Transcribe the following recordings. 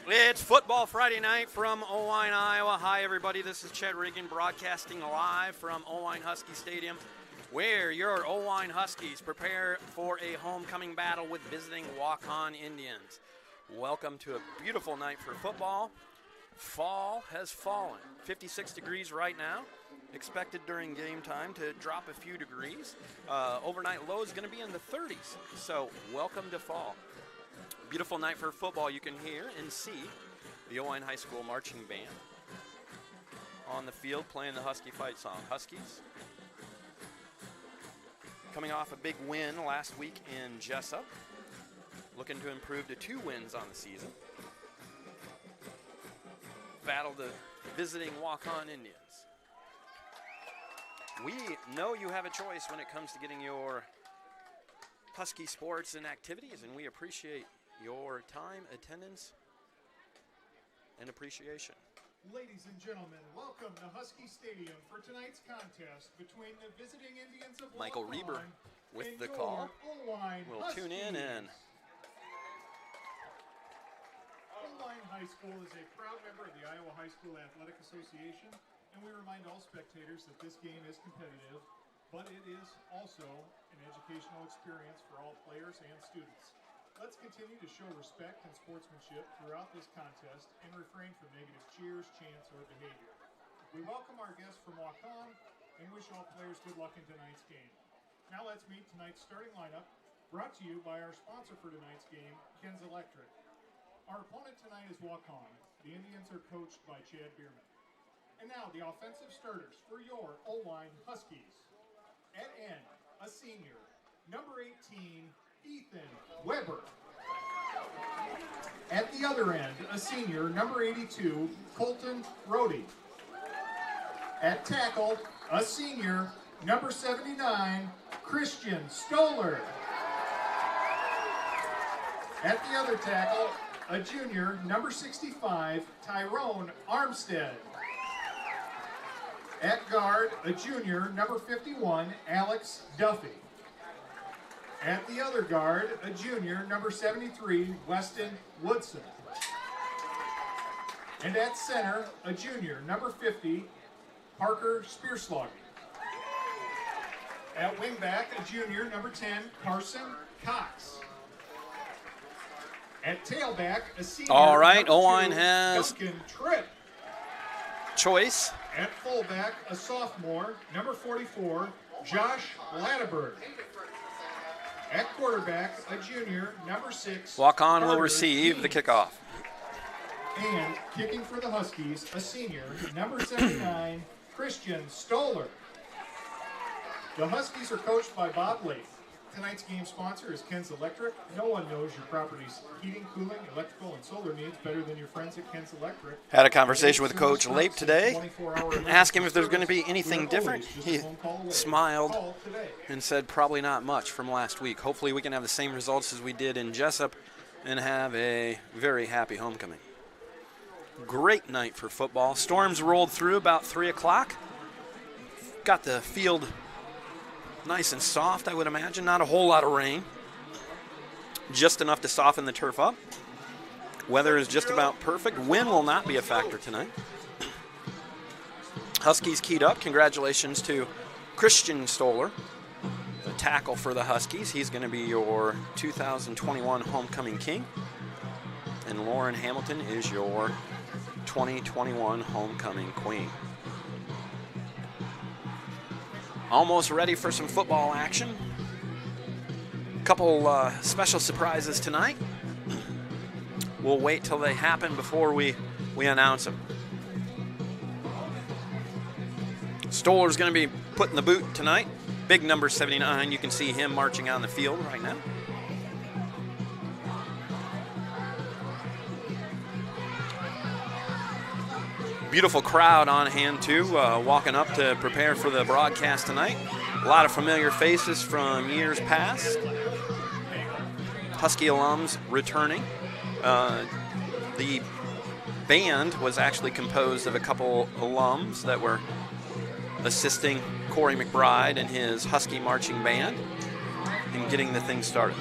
It's Football Friday night from Oelwein, Iowa. Hi, everybody. This is Chet Riggin broadcasting live from Oelwein Husky Stadium, where your Oelwein Huskies prepare for a homecoming battle with visiting Waukon Indians. Welcome to a beautiful night for football. Fall has fallen. 56 degrees right now. Expected during game time to drop a few degrees. Overnight low is going to be in the 30s. So welcome to fall. Beautiful night for football. You can hear and see the Oelwein High School marching band on the field playing the Husky fight song. Huskies coming off a big win last week in Jessup, looking to improve to 2 wins on the season. Battle the visiting Waukon Indians. We know you have a choice when it comes to getting your Husky sports and activities, and we appreciate your time, attendance, and appreciation. Ladies and gentlemen, welcome to Husky Stadium for tonight's contest between the visiting Indians of Michael Waukon Reber with and the your call. Oelwein We'll Huskies. tune in and Oelwein High School is a proud member of the Iowa High School Athletic Association, and we remind all spectators that this game is competitive, but it is also an educational experience for all players and students. Let's continue to show respect and sportsmanship throughout this contest and refrain from negative cheers, chants, or behavior. We welcome our guests from Waukon and wish all players good luck in tonight's game. Now let's meet tonight's starting lineup, brought to you by our sponsor for tonight's game, Ken's Electric. Our opponent tonight is Waukon. The Indians are coached by Chad Bierman. And now the offensive starters for your Oelwein Huskies. At end, a senior, number 18, Ethan Weber. At the other end, a senior, number 82, Colton Rohde. At tackle, a senior, number 79, Christian Stoller. At the other tackle, a junior, number 65, Tyrone Armstead. At guard, a junior, number 51, Alex Duffy. At the other guard, a junior, number 73, Weston Woodson. And at center, a junior, number 50, Parker Spearsloggy. At wingback, a junior, number 10, Carson Cox. At tailback, a senior, all right, number Oelwein 2, has Duncan Tripp. choice. At fullback, a sophomore, number 44, Josh Latterberg. At quarterback, a junior, number 6. Waukon will Carter receive the Dean. kickoff. And kicking for the Huskies, a senior, number 79, Christian Stoller. The Huskies are coached by Bob Lake. Tonight's game sponsor is Ken's Electric. No one knows your property's heating, cooling, electrical, and solar needs better than your friends at Ken's Electric. Had a conversation with Coach Lape today. Asked him if there's going to be anything different. He smiled and said probably not much from last week. Hopefully we can have the same results as we did in Jessup and have a very happy homecoming. Great night for football. Storms rolled through about 3 o'clock. Got the field nice and soft, I would imagine. Not a whole lot of rain. Just enough to soften the turf up. Weather is just about perfect. Wind will not be a factor tonight. Huskies keyed up. Congratulations to Christian Stoller, the tackle for the Huskies. He's going to be your 2021 homecoming king. And Lauren Hamilton is your 2021 homecoming queen. Almost ready for some football action. Couple special surprises tonight. We'll wait till they happen before we announce them. Stoller's going to be putting the boot tonight. Big number 79. You can see him marching on the field right now. Beautiful crowd on hand, too, walking up to prepare for the broadcast tonight. A lot of familiar faces from years past. Husky alums returning. The band was actually composed of a couple alums that were assisting Corey McBride and his Husky marching band in getting the thing started.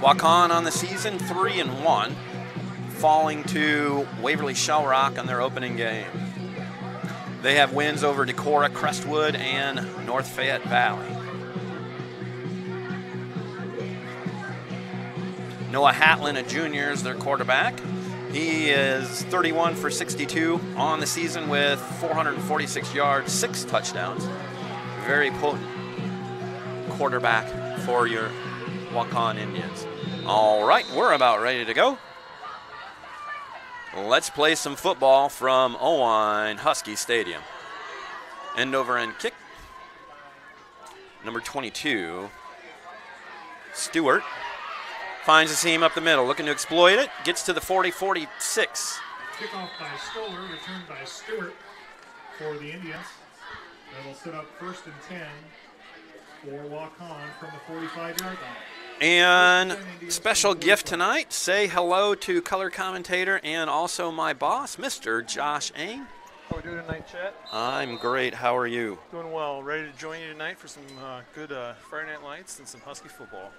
Waukon on the season 3-1, falling to Waverly Shell Rock on their opening game. They have wins over Decorah, Crestwood, and North Fayette Valley. Noah Hatlin, a junior, is their quarterback. He is 31 for 62 on the season with 446 yards, 6 touchdowns. Very potent quarterback for your Waukon Indians. All right, we're about ready to go. Let's play some football from Oelwein Husky Stadium. End over end kick. Number 22, Stewart, finds a seam up the middle, looking to exploit it. Gets to the 40-46. Kickoff by Stoller, returned by Stewart for the Indians. That'll set up 1st and 10 for Waukon from the 45-yard line. And special gift tonight, say hello to color commentator and also my boss, Mr. Josh Eng. How are we doing tonight, Chet? I'm great. How are you? Doing well. Ready to join you tonight for some good Friday Night Lights and some Husky football.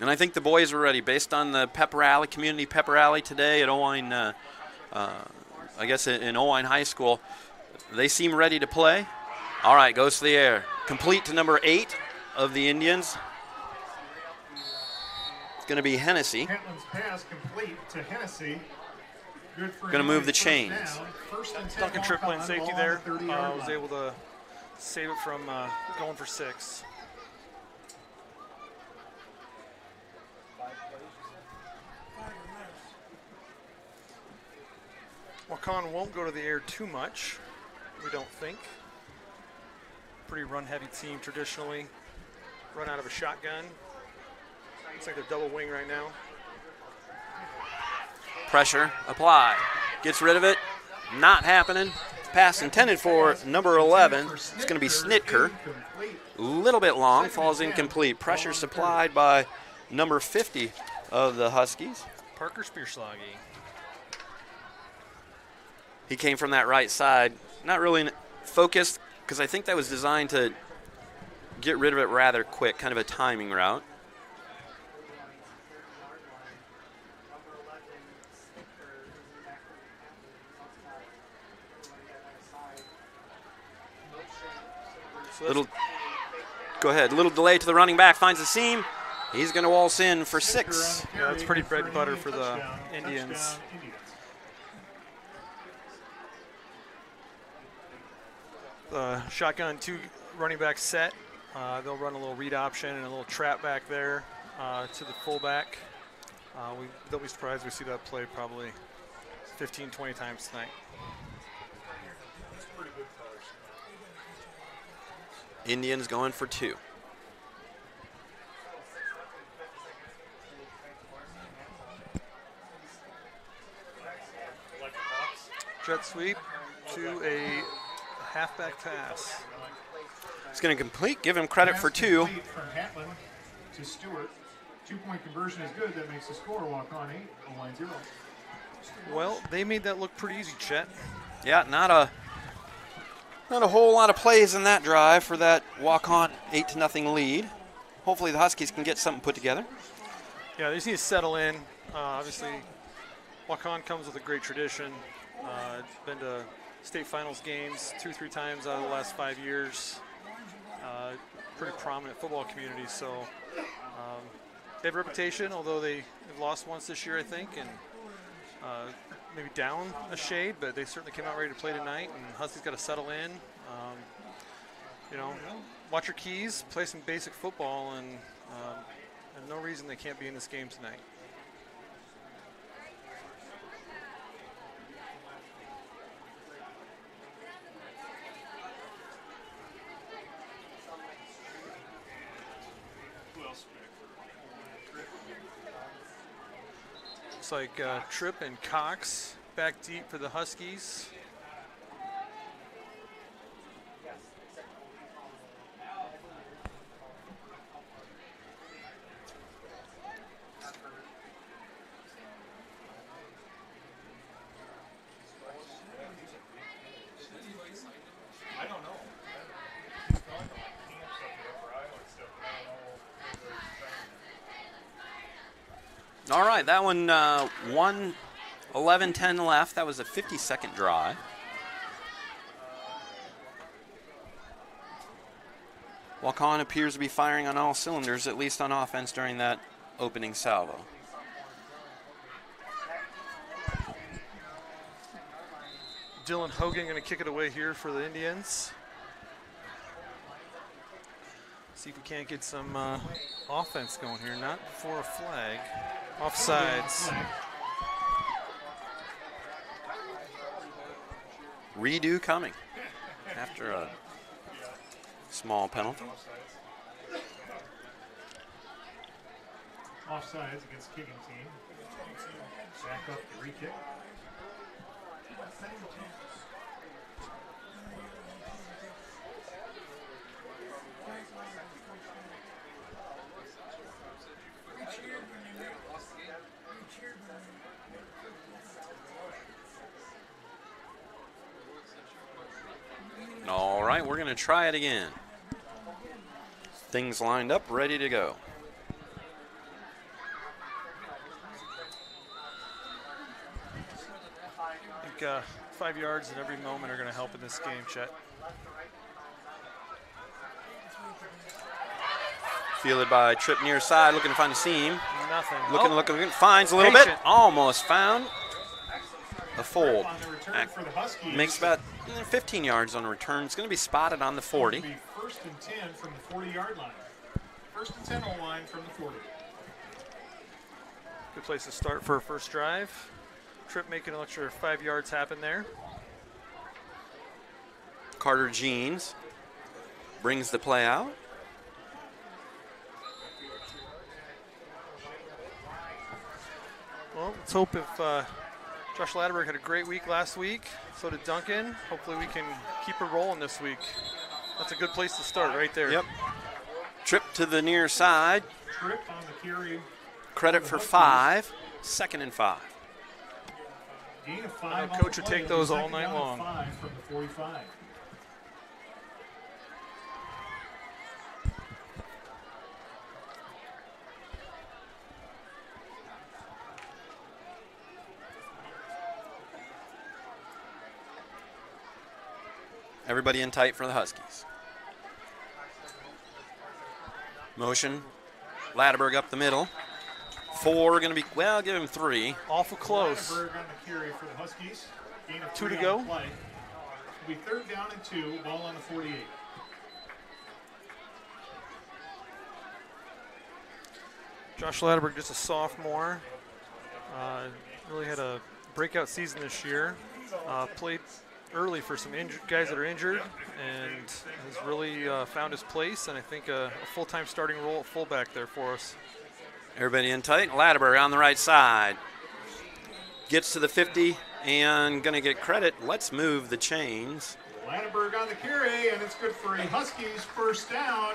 And I think the boys are ready based on the pep rally, community pep rally today at Oelwein, I guess in Oelwein High School. They seem ready to play. All right, goes to the air. Complete to number 8 of the Indians. It's going to be Hennessy. Hetland's pass complete to Hennessy. Good for Going to move the chains. Duncan Tripp playing safety there. Was able to save it from going for 6. Waukon won't go to the air too much, we don't think. Pretty run-heavy team traditionally. Run out of a shotgun. Looks like they're double wing right now. Pressure applied. Gets rid of it. Not happening. Pass intended for number 11. It's going to be Snitker. A little bit long. Falls incomplete. Pressure supplied by number 50 of the Huskies. Parker Spearsloggy. He came from that right side. Not really focused, because I think that was designed to get rid of it rather quick, kind of a timing route. Go ahead. Little delay to the running back. Finds the seam. He's going to waltz in for 6. Yeah, it's pretty bread and butter for the Indians. The shotgun 2 running back set. They'll run a little read option and a little trap back there to the fullback. Don't be surprised we see that play probably 15, 20 times tonight. Indians going for 2. Jet sweep to a halfback pass. It's going to complete. Give him credit for 2. From Hatlin to Stewart. 2-point conversion is good. That makes the score Waukon 8, Oelwein 0. Well, they made that look pretty easy, Chet. Yeah, not a whole lot of plays in that drive for that Waukon 8-0 lead. Hopefully the Huskies can get something put together. Yeah, they just need to settle in. Obviously, Waukon comes with a great tradition. Been to state finals games 2-3 times out of the last 5 years. Pretty prominent football community, so they have a reputation, although they've lost once this year, I think, and maybe down a shade, but they certainly came out ready to play tonight, and Huskies got to settle in. Watch your keys, play some basic football, and no reason they can't be in this game tonight. Looks like Tripp and Cox back deep for the Huskies. I don't know. He's gone to like camps up there for Iowa and stuff, but I don't know All right, that one 1:11:10 left. That was a 50-second drive. Waukon appears to be firing on all cylinders, at least on offense during that opening salvo. Dylan Hogan going to kick it away here for the Indians. See if we can't get some offense going here. Not for a flag. Offsides. Redo coming after a small penalty. Offsides against kicking team. Back up the re-kick. All right, we're going to try it again. Things lined up, ready to go. I think 5 yards at every moment are going to help in this game, Chet. Fielded by Tripp near side, looking to find a seam. Nothing. Looking, finds a little bit. Almost found. A fold. Makes about 15 yards on the return. It's going to be spotted on the 40. It'll be 1st and 10 from the 40-yard line. 1st and 10 O-line from the 40. Good place to start for a first drive. Tripp making an extra 5 yards happen there. Carter Jeans brings the play out. Well, let's hope if Josh Latterberg had a great week last week, so did Duncan. Hopefully we can keep her rolling this week. That's a good place to start right there. Yep. Tripp to the near side. Tripp on the carry. Credit for 5. 2nd and 5. Gain of 5. The coach would take those all night long. 5 from the 45. Everybody in tight for the Huskies. Motion. Latterberg up the middle. 4 going to be, well, give him 3. Awful close. Latterberg on the carry for the Huskies. Gain of 2 to 3 go. on the play. It'll be 3rd down and 2. Ball on the 48. Josh Latterberg, just a sophomore. Really had a breakout season this year. Played early for some guys that are injured and has really found his place, and I think a full-time starting role at fullback there for us. Everybody in tight. Latterberg on the right side. Gets to the 50 and going to get credit. Let's move the chains. Latterberg on the carry, and it's good for a Huskies first down.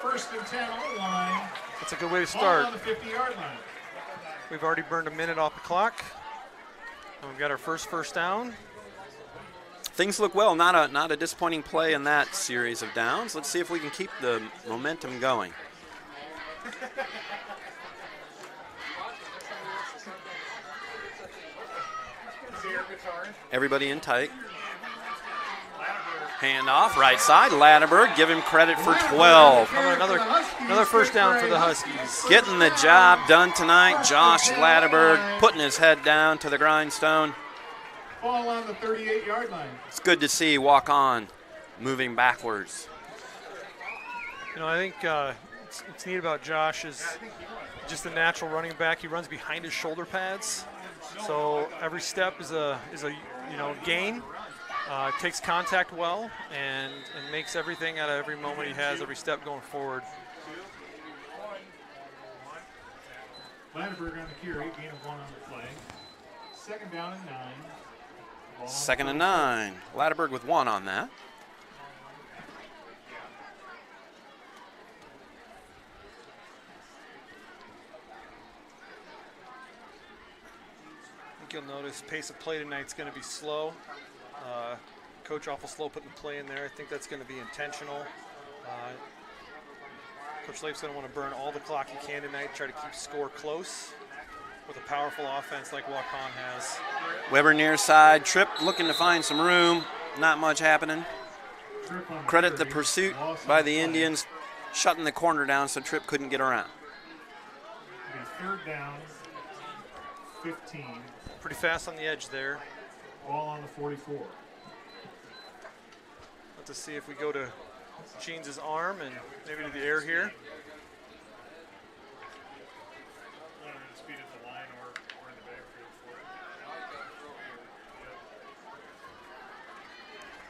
1st and 10 on the line. That's a good way to Ball start. on the 50-yard line. We've already burned a minute off the clock. And we've got our first down. Things look well. Not a disappointing play in that series of downs. Let's see if we can keep the momentum going. Everybody in tight. Hand off, right side. Latterberg, give him credit for 12. Another first down for the Huskies. Getting the job done tonight. Josh Latterberg putting his head down to the grindstone. Ball on the 38-yard line. It's good to see Waukon moving backwards. You know, I think what's neat about Josh is just a natural running back. He runs behind his shoulder pads, so every step is a gain. Takes contact well and makes everything out of every moment he has, every step going forward. Latterberg on the carry, gain of 1 on the play. 2nd down and 9. 2nd and 9. Latterberg with 1 on that. I think you'll notice pace of play tonight's going to be slow. Coach awful slow putting the play in there. I think that's going to be intentional. Coach Leif's going to want to burn all the clock he can tonight, try to keep score close. with a powerful offense like Waukon has. Weber near side. Tripp looking to find some room. Not much happening. Credit the pursuit by the Indians, shutting the corner down so Tripp couldn't get around. Third down, 15. Pretty fast on the edge there. Ball on the 44. Let's see if we go to Jeans' arm and maybe to the air here. Speed at the line or in the backfield for it.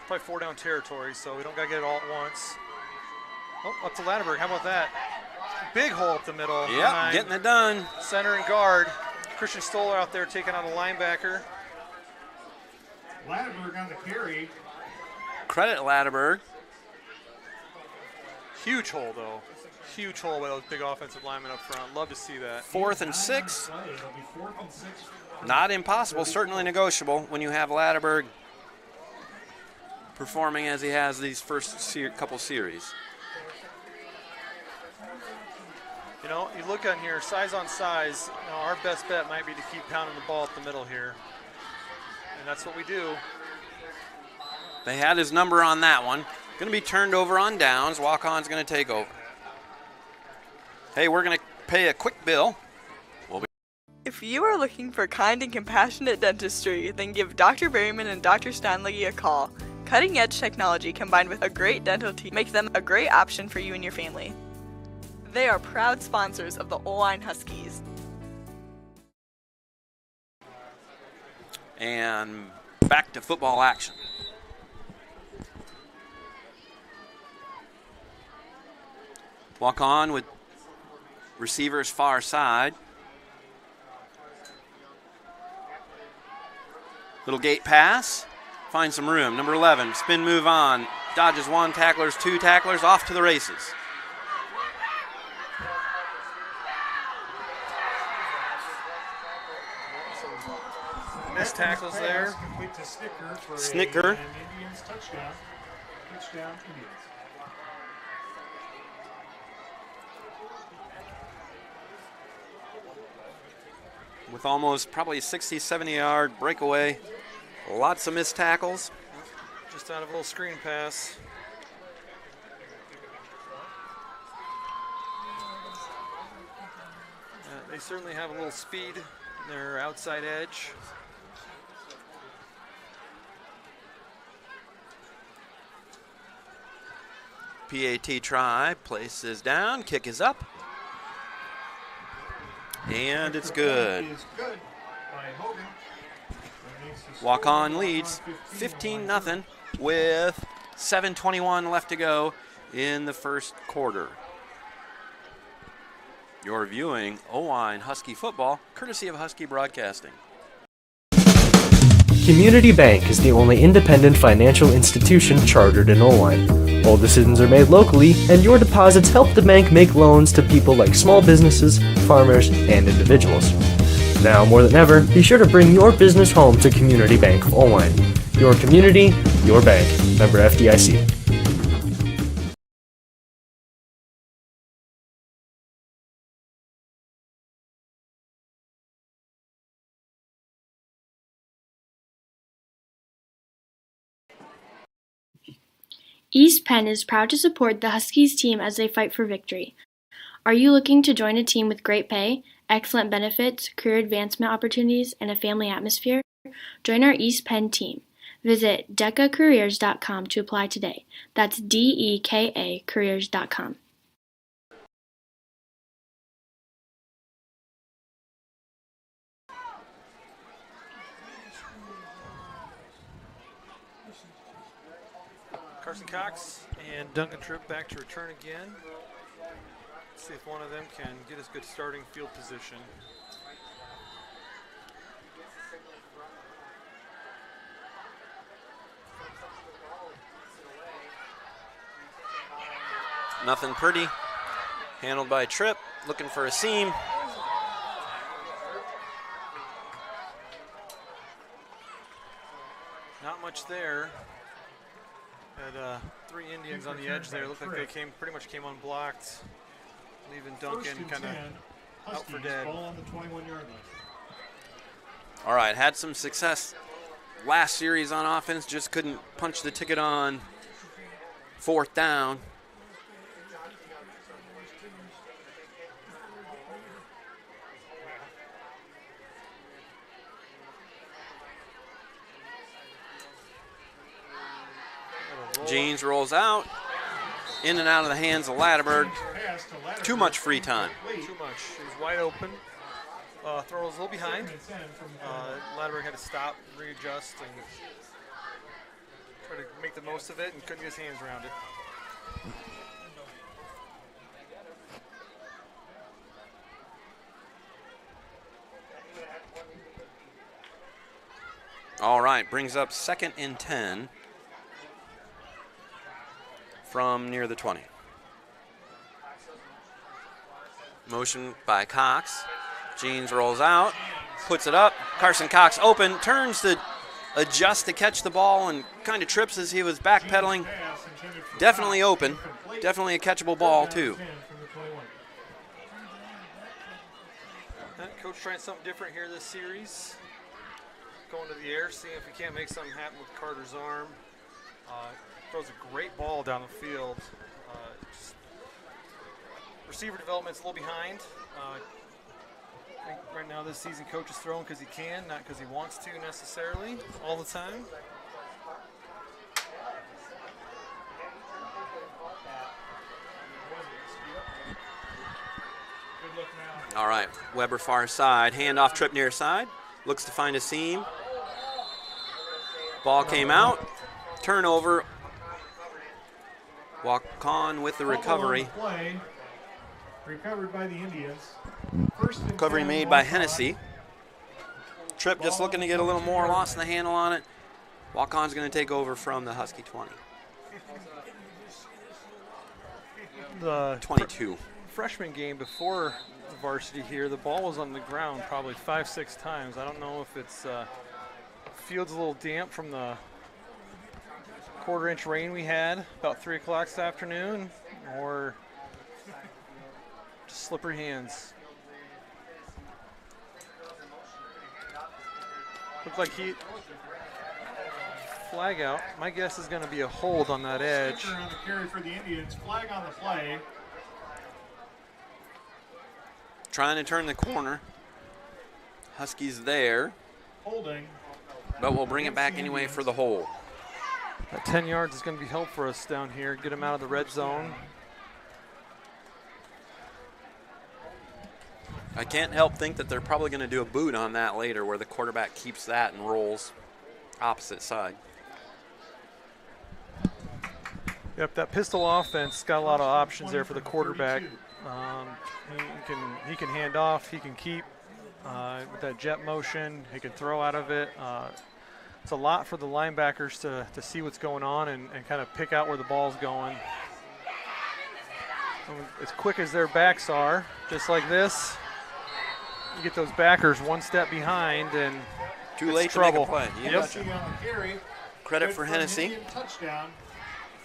Probably 4 down territory, so we don't got to get it all at once. Oh, up to Latterberg. How about that? Big hole up the middle. Yep, getting it done. Center and guard. Christian Stoller out there taking on a linebacker. Latterberg on the carry. Credit Latterberg. Huge hole, though. Huge hole by those big offensive linemen up front. Love to see that. 4th and 6. It'll be 4th and 6. Not impossible, certainly negotiable when you have Latterberg performing as he has these first couple series. You know, you look on here, size on size, you know, our best bet might be to keep pounding the ball up the middle here. And that's what we do. They had his number on that one. Going to be turned over on downs. Waukon's going to take over. Hey, we're going to pay a quick bill. If you are looking for kind and compassionate dentistry, then give Dr. Berryman and Dr. Stanley a call. Cutting-edge technology combined with a great dental team make them a great option for you and your family. They are proud sponsors of the Oelwein Huskies. And back to football action. Waukon with receivers far side. Little gate pass. Find some room. Number 11, spin move on. Dodges 1, tacklers 2, tacklers off to the races. Missed tackles there. Complete to Snicker for Snicker. an Indians touchdown. Touchdown Indians. With almost probably a 60, 70-yard breakaway. Lots of missed tackles. Just out of a little screen pass. They certainly have a little speed in their outside edge. PAT try, place is down, kick is up. And it's good. Waukon leads 15-0 with 7:21 left to go in the first quarter. You're viewing Oelwein Husky football, courtesy of Husky Broadcasting. Community Bank is the only independent financial institution chartered in Oelwein. All decisions are made locally, and your deposits help the bank make loans to people like small businesses, farmers, and individuals. Now more than ever, be sure to bring your business home to Community Bank of Oelwein. Your community, your bank. Member FDIC. East Penn is proud to support the Huskies team as they fight for victory. Are you looking to join a team with great pay, excellent benefits, career advancement opportunities, and a family atmosphere? Join our East Penn team. Visit decacareers.com to apply today. That's DEKA careers.com. Carson Cox and Duncan Tripp back to return again. Let's see if one of them can get us good starting field position. Nothing pretty. Handled by Tripp, looking for a seam. Not much there. Had 3 Indians on the edge there. Looked like they pretty much came unblocked, leaving Duncan kind of out for dead. Ball on the 21-yard line. All right, had some success last series on offense, just couldn't punch the ticket on 4th down. Jeans rolls out, in and out of the hands of Latterberg. Too much free time. Too much. He was wide open. Throw was a little behind. Latterberg had to stop, readjust, and try to make the most of it, and couldn't get his hands around it. All right, brings up 2nd and 10 from near the 20. Motion by Cox. Jeans rolls out, puts it up. Carson Cox open, turns to adjust to catch the ball and kind of trips as he was backpedaling. Definitely open. Definitely a catchable ball, too. Coach trying something different here this series. Going to the air, seeing if he can't make something happen with Carter's arm. Throws a great ball down the field. Receiver development's a little behind. I think right now this season coach is throwing because he can, not because he wants to necessarily all the time. All right, Weber far side, handoff trip near side. Looks to find a seam. Ball came out. Turnover. Waukon with the recovery. Recovered by the Indians. Recovery made by Hennessy. Tripp just looking to get a little more, lost in the handle on it. Waukon's going to take over from the Husky 20. The 22. Freshman game before the varsity here, the ball was on the ground probably 5-6 times. I don't know if it's field's a little damp from the quarter-inch rain we had about 3 o'clock this afternoon, or just slippery hands. Looked like he flag out. My guess is going to be a hold on that edge. On the carry for the Indians. Flag on the play. Trying to turn the corner. Huskies there. Holding. But we'll bring it back anyway for the hold. That 10 yards is going to be help for us down here. Get them out of the red zone. I can't help think that they're probably going to do a boot on that later where the quarterback keeps that and rolls opposite side. Yep, that pistol offense got a lot of options there for the quarterback. He can hand off, he can keep with that jet motion, he can throw out of it. It's a lot for the linebackers to see what's going on and kind of pick out where the ball's going. As quick as their backs are, just like this, you get those backers one step behind and too late trouble. To make a play. Yep. On the carry. Credit for Hennessy. Touchdown.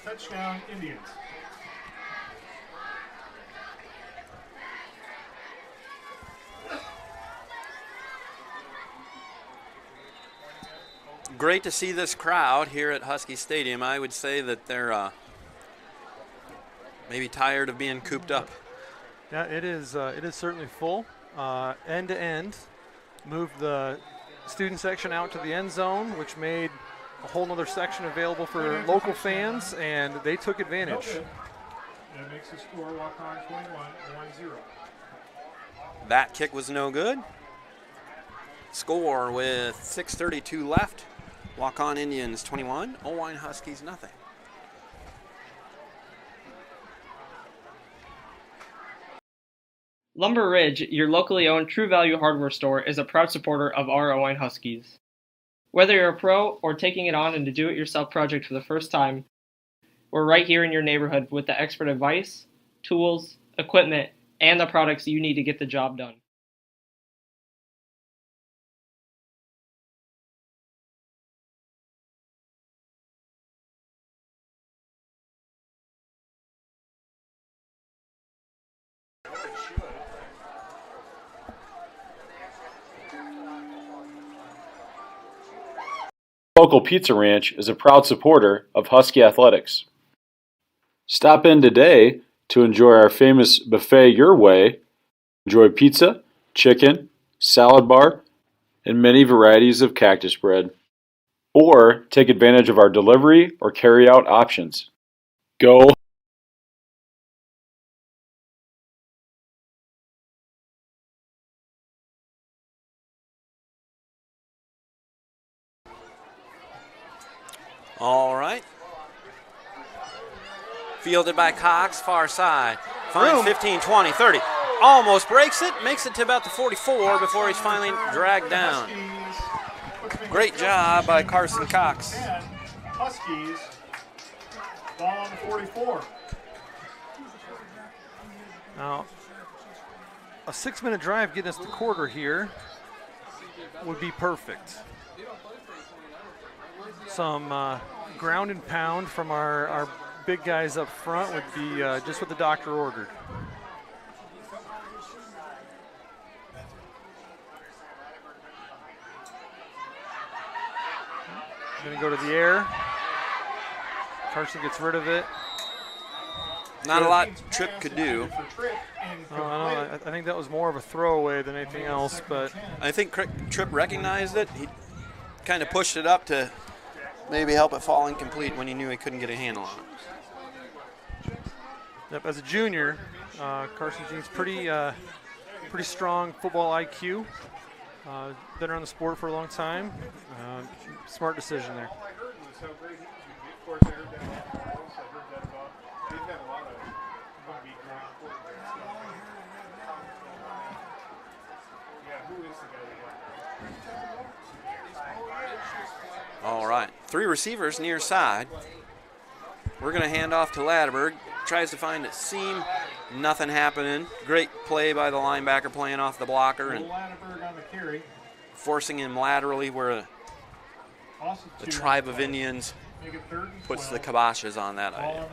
Touchdown, Indians. Great to see this crowd here at Husky Stadium. I would say that they're maybe tired of being cooped up. Yeah, it is certainly full. End to end. Moved the student section out to the end zone, which made a whole nother section available for local fans, and they took advantage. That makes the score Waukon 21-1-0. That kick was no good. Score with 6:32 left. Waukon Indians 21, Oelwein Huskies nothing. Lumber Ridge, your locally owned True Value hardware store, is a proud supporter of our Oelwein Huskies. Whether you're a pro or taking it on in a do-it-yourself project for the first time, we're right here in your neighborhood with the expert advice, tools, equipment, and the products you need to get the job done. Local Pizza Ranch is a proud supporter of Husky Athletics. Stop in today to enjoy our famous buffet your way. Enjoy pizza, chicken, salad bar, and many varieties of cactus bread. Or take advantage of our delivery or carry-out options. Go! All right. Fielded by Cox, far side. Finds 15, 20, 30. Almost breaks it, makes it to about the 44 before he's finally dragged down. Great job by Carson Cox. Huskies, ball on the 44. Now, a 6-minute drive getting us the quarter here would be perfect. Some ground and pound from our big guys up front would be just what the doctor ordered. Going to go to the air. Carson gets rid of it. Not a lot Tripp could do. I think that was more of a throwaway than anything else, but I think Tripp recognized it. He kind of pushed it up to maybe help it fall incomplete when he knew he couldn't get a handle on it. Yep, as a junior, Carson Jean's pretty strong football IQ. Been around the sport for a long time. Smart decision there. All right, 3 receivers near side. We're going to hand off to Ladberg. Tries to find a seam. Nothing happening. Great play by the linebacker playing off the blocker and forcing him laterally where the tribe of Indians puts the kiboshes on that idea.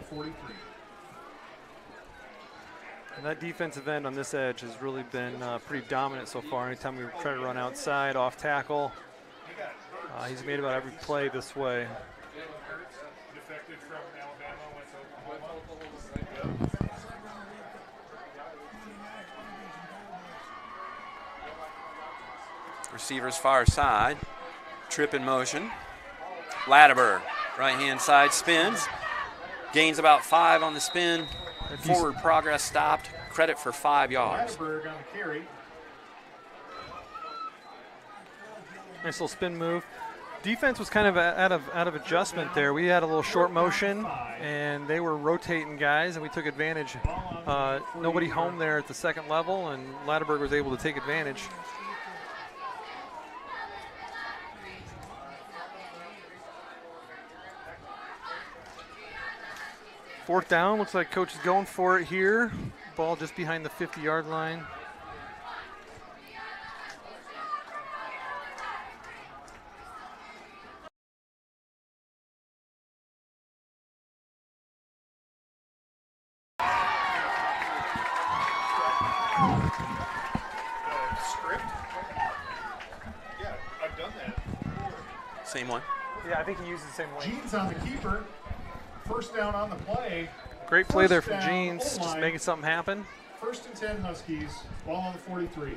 And that defensive end on this edge has really been pretty dominant so far. Anytime we try to run outside, off tackle, he's made about every play this way. Receivers far side. Tripp in motion. Ladberg, right-hand side, spins. Gains about 5 on the spin. Forward progress stopped. Credit for 5 yards. Ladberg on the carry. Nice little spin move. Defense was kind of out of adjustment there. We had a little short motion, and they were rotating guys, and we took advantage. Nobody home there at the second level, and Ladberg was able to take advantage. Fourth down, looks like coach is going for it here. Ball just behind the 50-yard line. Script? Yeah, I've done that. Same one. Yeah, I think he used the same way. Jeans on the keeper. First down on the play. Great play there from First down, Jeans, just Oelwein. making something happen. 1st and 10 Huskies. Ball on the 43.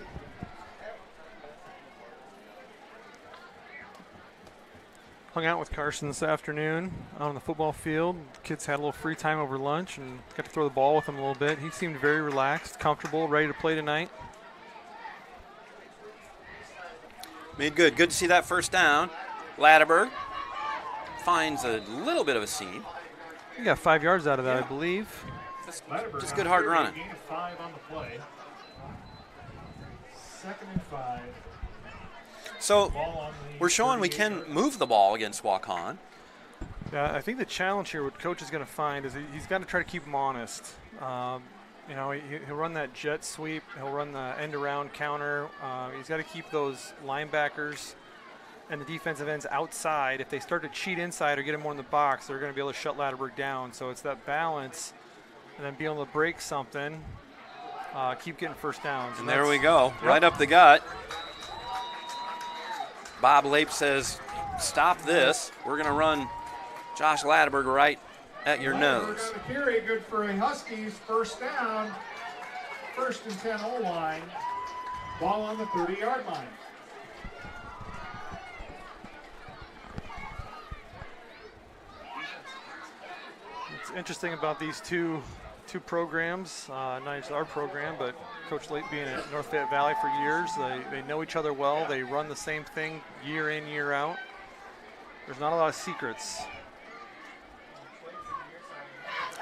Hung out with Carson this afternoon out on the football field. The kids had a little free time over lunch and got to throw the ball with him a little bit. He seemed very relaxed, comfortable, ready to play tonight. Made good. Good to see that first down. Ladberg finds a little bit of a seam. He got 5 yards out of that, I believe. Just good hard running. Gain of 5 on the play. 2nd and 5. So Ball on the we're showing we can move the ball against Waukon. Yeah, I think the challenge here, what coach is going to find, is he's got to try to keep them honest. You know, he'll run that jet sweep. He'll run the end-around counter. He's got to keep those linebackers and the defensive ends outside. If they start to cheat inside or get them more in the box, they're going to be able to shut Ladberg down. So it's that balance and then be able to break something, keep getting first downs. And there we go, right up the gut. Bob Lape says stop this. We're going to run Josh Ladberg right at your nose. On the carry, good for a Huskies. First down. 1st and 10 Oelwein. Ball on the 30-yard line. What's interesting about these two programs, not just our program, but Coach Late being at North Fayette Valley for years, they know each other well. They run the same thing year in, year out. There's not a lot of secrets.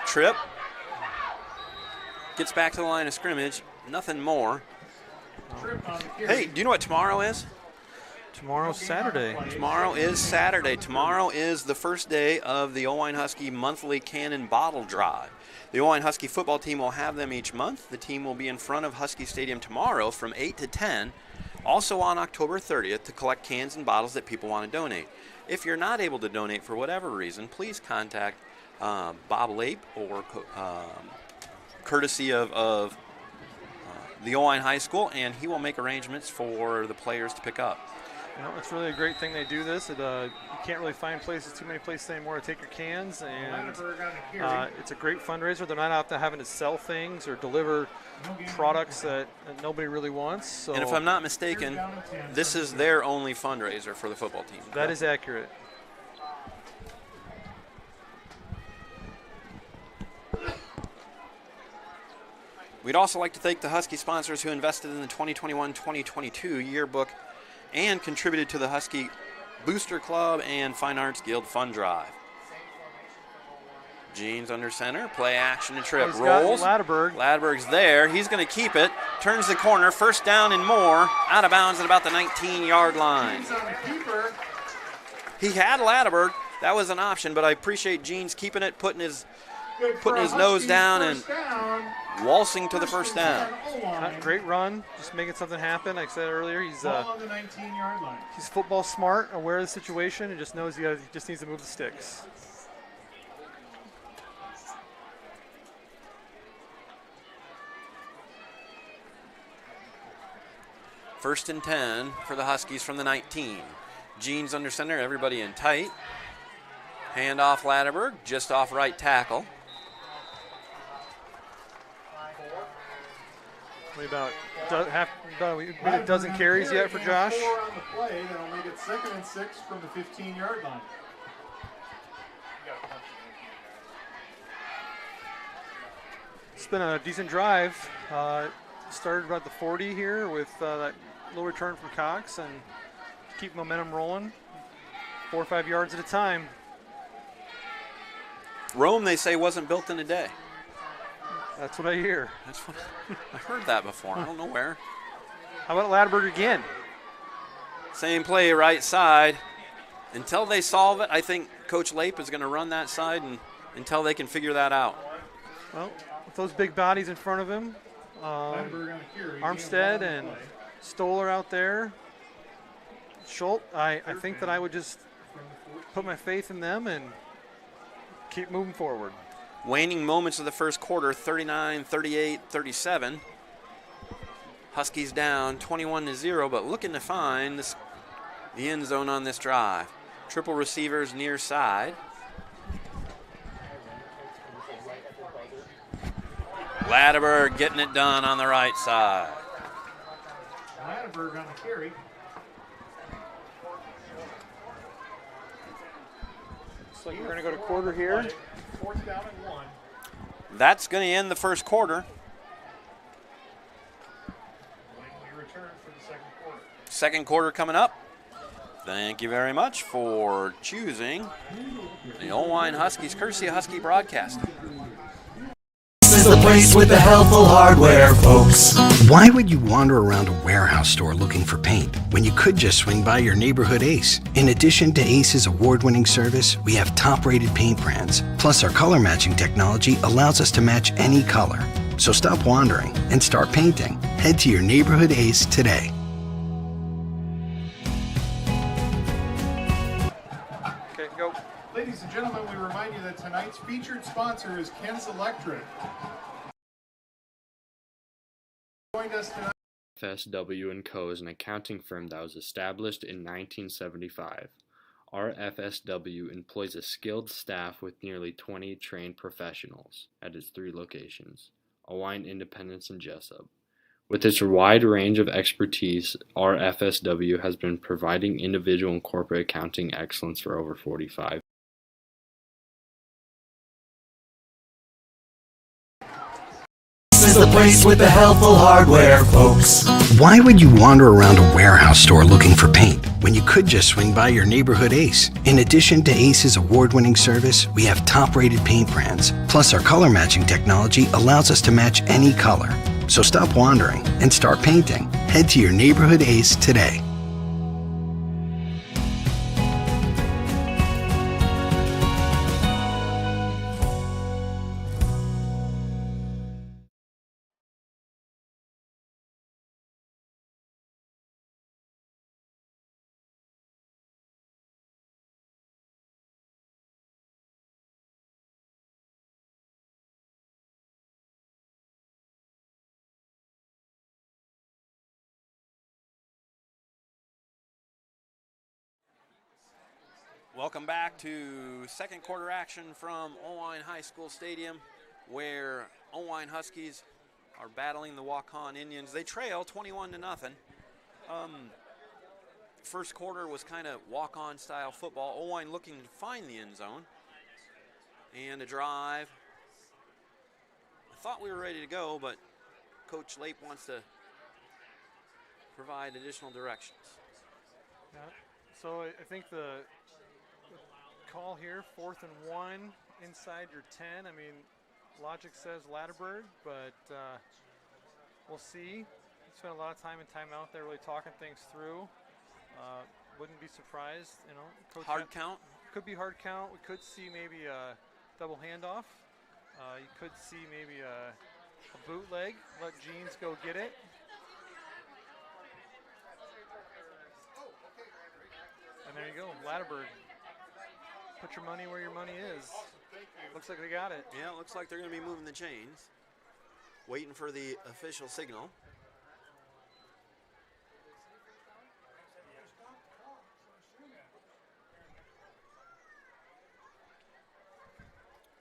Trip. Gets back to the line of scrimmage. Nothing more. Hey, do you know what tomorrow is? Tomorrow's Saturday. Tomorrow is Saturday. Tomorrow is the first day of the Oelwein Husky monthly cannon bottle drive. The Oelwein Husky football team will have them each month. The team will be in front of Husky Stadium tomorrow from 8 to 10. Also on October 30th to collect cans and bottles that people want to donate. If you're not able to donate for whatever reason, please contact Bob Lape or courtesy of the Oelwein High School, and he will make arrangements for the players to pick up. You know, it's really a great thing they do this. You can't really find too many places anymore to take your cans, and it's a great fundraiser. They're not out there having to sell things or deliver products that nobody really wants. So and if I'm not mistaken, this is their only fundraiser for the football team. That is accurate. We'd also like to thank the Husky sponsors who invested in the 2021-2022 yearbook and contributed to the Husky Booster Club and Fine Arts Guild Fund Drive. Jeans under center, play action and trip, rolls. Ladberg. Ladberg's there, he's going to keep it, turns the corner, first down and more, out of bounds at about the 19-yard line. He had Ladberg, that was an option, but I appreciate Jeans keeping it, putting his nose down and waltzing to the first down. Great run, just making something happen. Like I said earlier, he's on the 19-yard line. He's football smart, aware of the situation, and just knows he just needs to move the sticks. First and 10 for the Huskies from the 19. Jeans under center, everybody in tight. Hand off Ladberg, just off right tackle. About a dozen carries yet for Josh. 4 on the play, that'll make it 2nd and 6 from the 15-yard line. It's been a decent drive. Started about the 40 here with that little return from Cox and keep momentum rolling. 4 or 5 yards at a time. Rome, they say, wasn't built in a day. That's what I hear. That's what I heard that before. I don't know where. How about Ladberg again? Same play, right side. Until they solve it, I think Coach Lape is going to run that side until they can figure that out. Well, with those big bodies in front of him, Armstead and Stoller out there, Schultz, I think that I would just put my faith in them and keep moving forward. Waning moments of the first quarter, 39, 38, 37. Huskies down 21-0, but looking to find the end zone on this drive. Triple receivers near side. Ladberg getting it done on the right side. Ladberg on the carry. Looks like we're going to go to quarter here. 4th down and 1. That's going to end the first quarter. We return for the 2nd quarter. Second quarter coming up. Thank you very much for choosing the Oelwein Huskies, courtesy of Husky Broadcasting. This is the place with the helpful hardware, folks. Why would you wander around a warehouse store looking for paint when you could just swing by your neighborhood Ace? In addition to Ace's award-winning service, we have top-rated paint brands. Plus, our color matching technology allows us to match any color. So stop wandering and start painting. Head to your neighborhood Ace today. Okay, go. Ladies and gentlemen, we remind you that tonight's featured sponsor is Ken's Electric. Joined us tonight. FSW & Co. is an accounting firm that was established in 1975. RFSW employs a skilled staff with nearly 20 trained professionals at its 3 locations, Oelwein, Independence, and Jessup. With its wide range of expertise, RFSW has been providing individual and corporate accounting excellence for over 45 This is the place with the helpful hardware, folks. Why would you wander around a warehouse store looking for paint when you could just swing by your neighborhood Ace? In addition to Ace's award-winning service, we have top-rated paint brands. Plus, our color matching technology allows us to match any color. So stop wandering and start painting. Head to your neighborhood Ace today. Welcome back to second quarter action from Oelwein High School Stadium, where Oelwein Huskies are battling the Waukon Indians. They trail 21-0. First quarter was kind of walk-on style football. Oelwein looking to find the end zone. And a drive. I thought we were ready to go, but Coach Lape wants to provide additional directions. Yeah. So I think the call here, 4th and 1 inside your 10. I mean, logic says Latterberg, but we'll see. Spent a lot of time in timeout there, really talking things through. Wouldn't be surprised, you know. Coach Hard count? Could be hard count. We could see maybe a double handoff. You could see maybe a bootleg. Let Jeans go get it. And there you go, Latterberg. Put your money where your money is. Looks like they got it. Yeah, it looks like they're going to be moving the chains. Waiting for the official signal.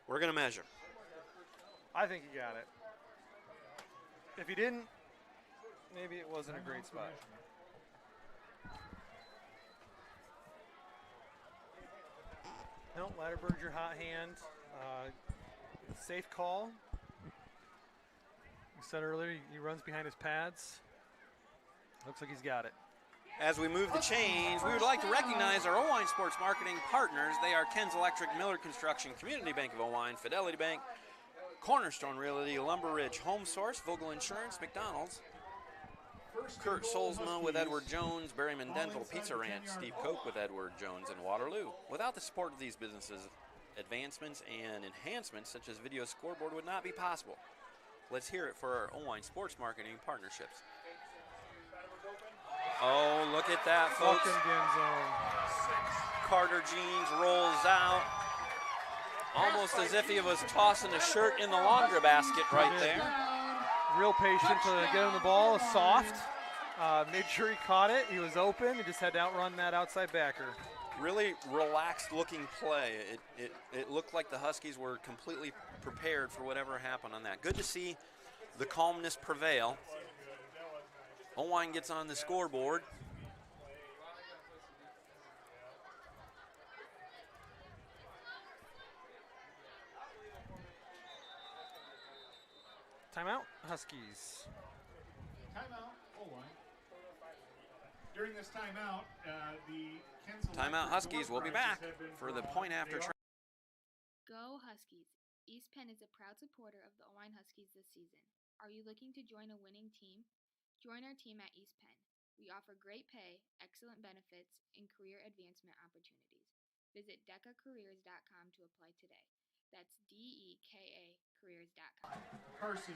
We're going to measure. I think he got it. If he didn't, maybe it wasn't a great spot. No, Latterberg's your hot hand. Safe call. We said earlier he runs behind his pads. Looks like he's got it. As we move the chains, we would like to recognize our Oelwein Sports Marketing partners. They are Ken's Electric, Miller Construction, Community Bank of Oelwein, Fidelity Bank, Cornerstone Realty, Lumber Ridge, Home Source, Vogel Insurance, McDonald's, Kurt Solzma with Edward Jones, Berryman Dental, Pizza Ranch, Steve Koch with Edward Jones, and Waterloo. Without the support of these businesses, advancements and enhancements such as video scoreboard would not be possible. Let's hear it for our Oelwein Sports Marketing partnerships. Oh, look at that, folks. Carter Jeans rolls out, almost as if he was tossing a shirt in the laundry basket right there. Real patient to get him the ball, soft. Made sure he caught it. He was open. He just had to outrun that outside backer. Really relaxed looking play. It looked like the Huskies were completely prepared for whatever happened on that. Good to see the calmness prevail. Oelwein gets on the scoreboard. Timeout, Huskies. Timeout, Oelwein. During this timeout, the Ken's Timeout Huskies will be back for the point after. Go Huskies! East Penn is a proud supporter of the Oelwein Huskies this season. Are you looking to join a winning team? Join our team at East Penn. We offer great pay, excellent benefits, and career advancement opportunities. Visit DECAcareers.com to apply today. That's DEKA careers.com. Carson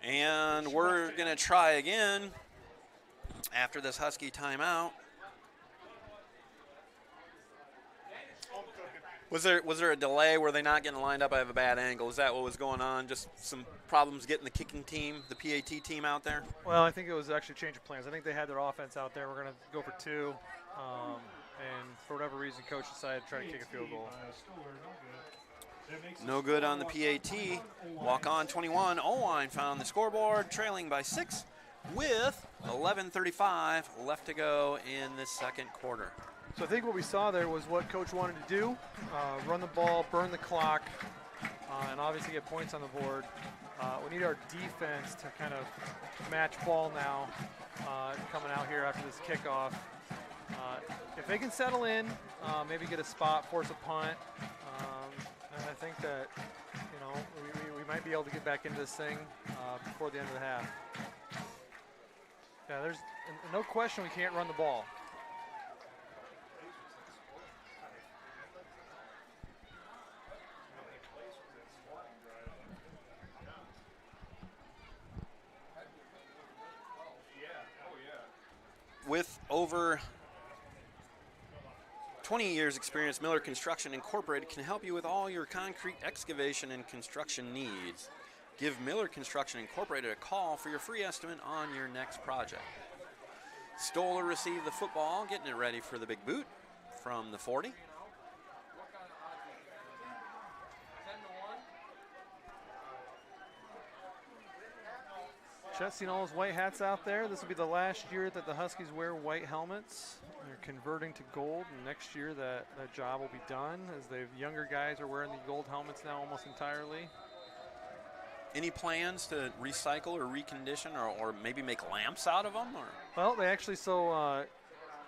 And we're going to try again after this Husky timeout. Was there a delay? Were they not getting lined up? I have a bad angle. Is that what was going on? Just some problems getting the kicking team, the PAT team out there? Well, I think it was actually a change of plans. I think they had their offense out there. We're going to go for two. And for whatever reason, coach decided to try to kick a field goal. No good on the PAT. Waukon 21. Oelwein found the scoreboard, trailing by 6 with 11:35 left to go in the second quarter. So I think what we saw there was what coach wanted to do, run the ball, burn the clock, and obviously get points on the board. We need our defense to kind of match ball now coming out here after this kickoff. If they can settle in, maybe get a spot, force a punt, and I think that, we might be able to get back into this thing before the end of the half. Yeah, there's no question we can't run the ball. With over 20 years experience, Miller Construction Incorporated can help you with all your concrete excavation and construction needs. Give Miller Construction Incorporated a call for your free estimate on your next project. Stoller received the football, getting it ready for the big boot from the 40. Chet's seen all those white hats out there. This will be the last year that the Huskies wear white helmets. They're converting to gold, and next year that job will be done, as the younger guys are wearing the gold helmets now almost entirely. Any plans to recycle or recondition or maybe make lamps out of them? Or? Well, they actually,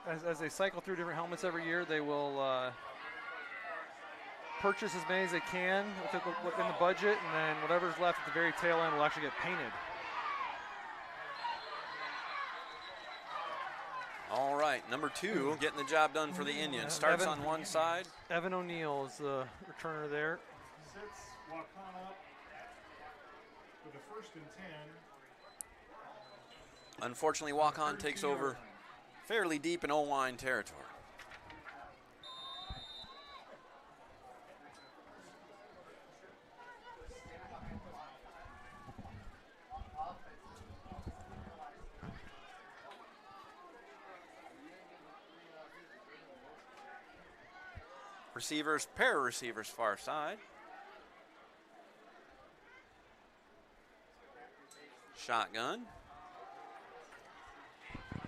as they cycle through different helmets every year, they will purchase as many as they can within the budget, and then whatever's left at the very tail end will actually get painted. All right, number 2 getting the job done for the Indians. Starts on one side. Evan O'Neill is the returner there. Sets Waukon up with a 1st and 10. Unfortunately, Waukon takes over fairly deep in Oelwein territory. Receivers, pair of receivers far side. Shotgun.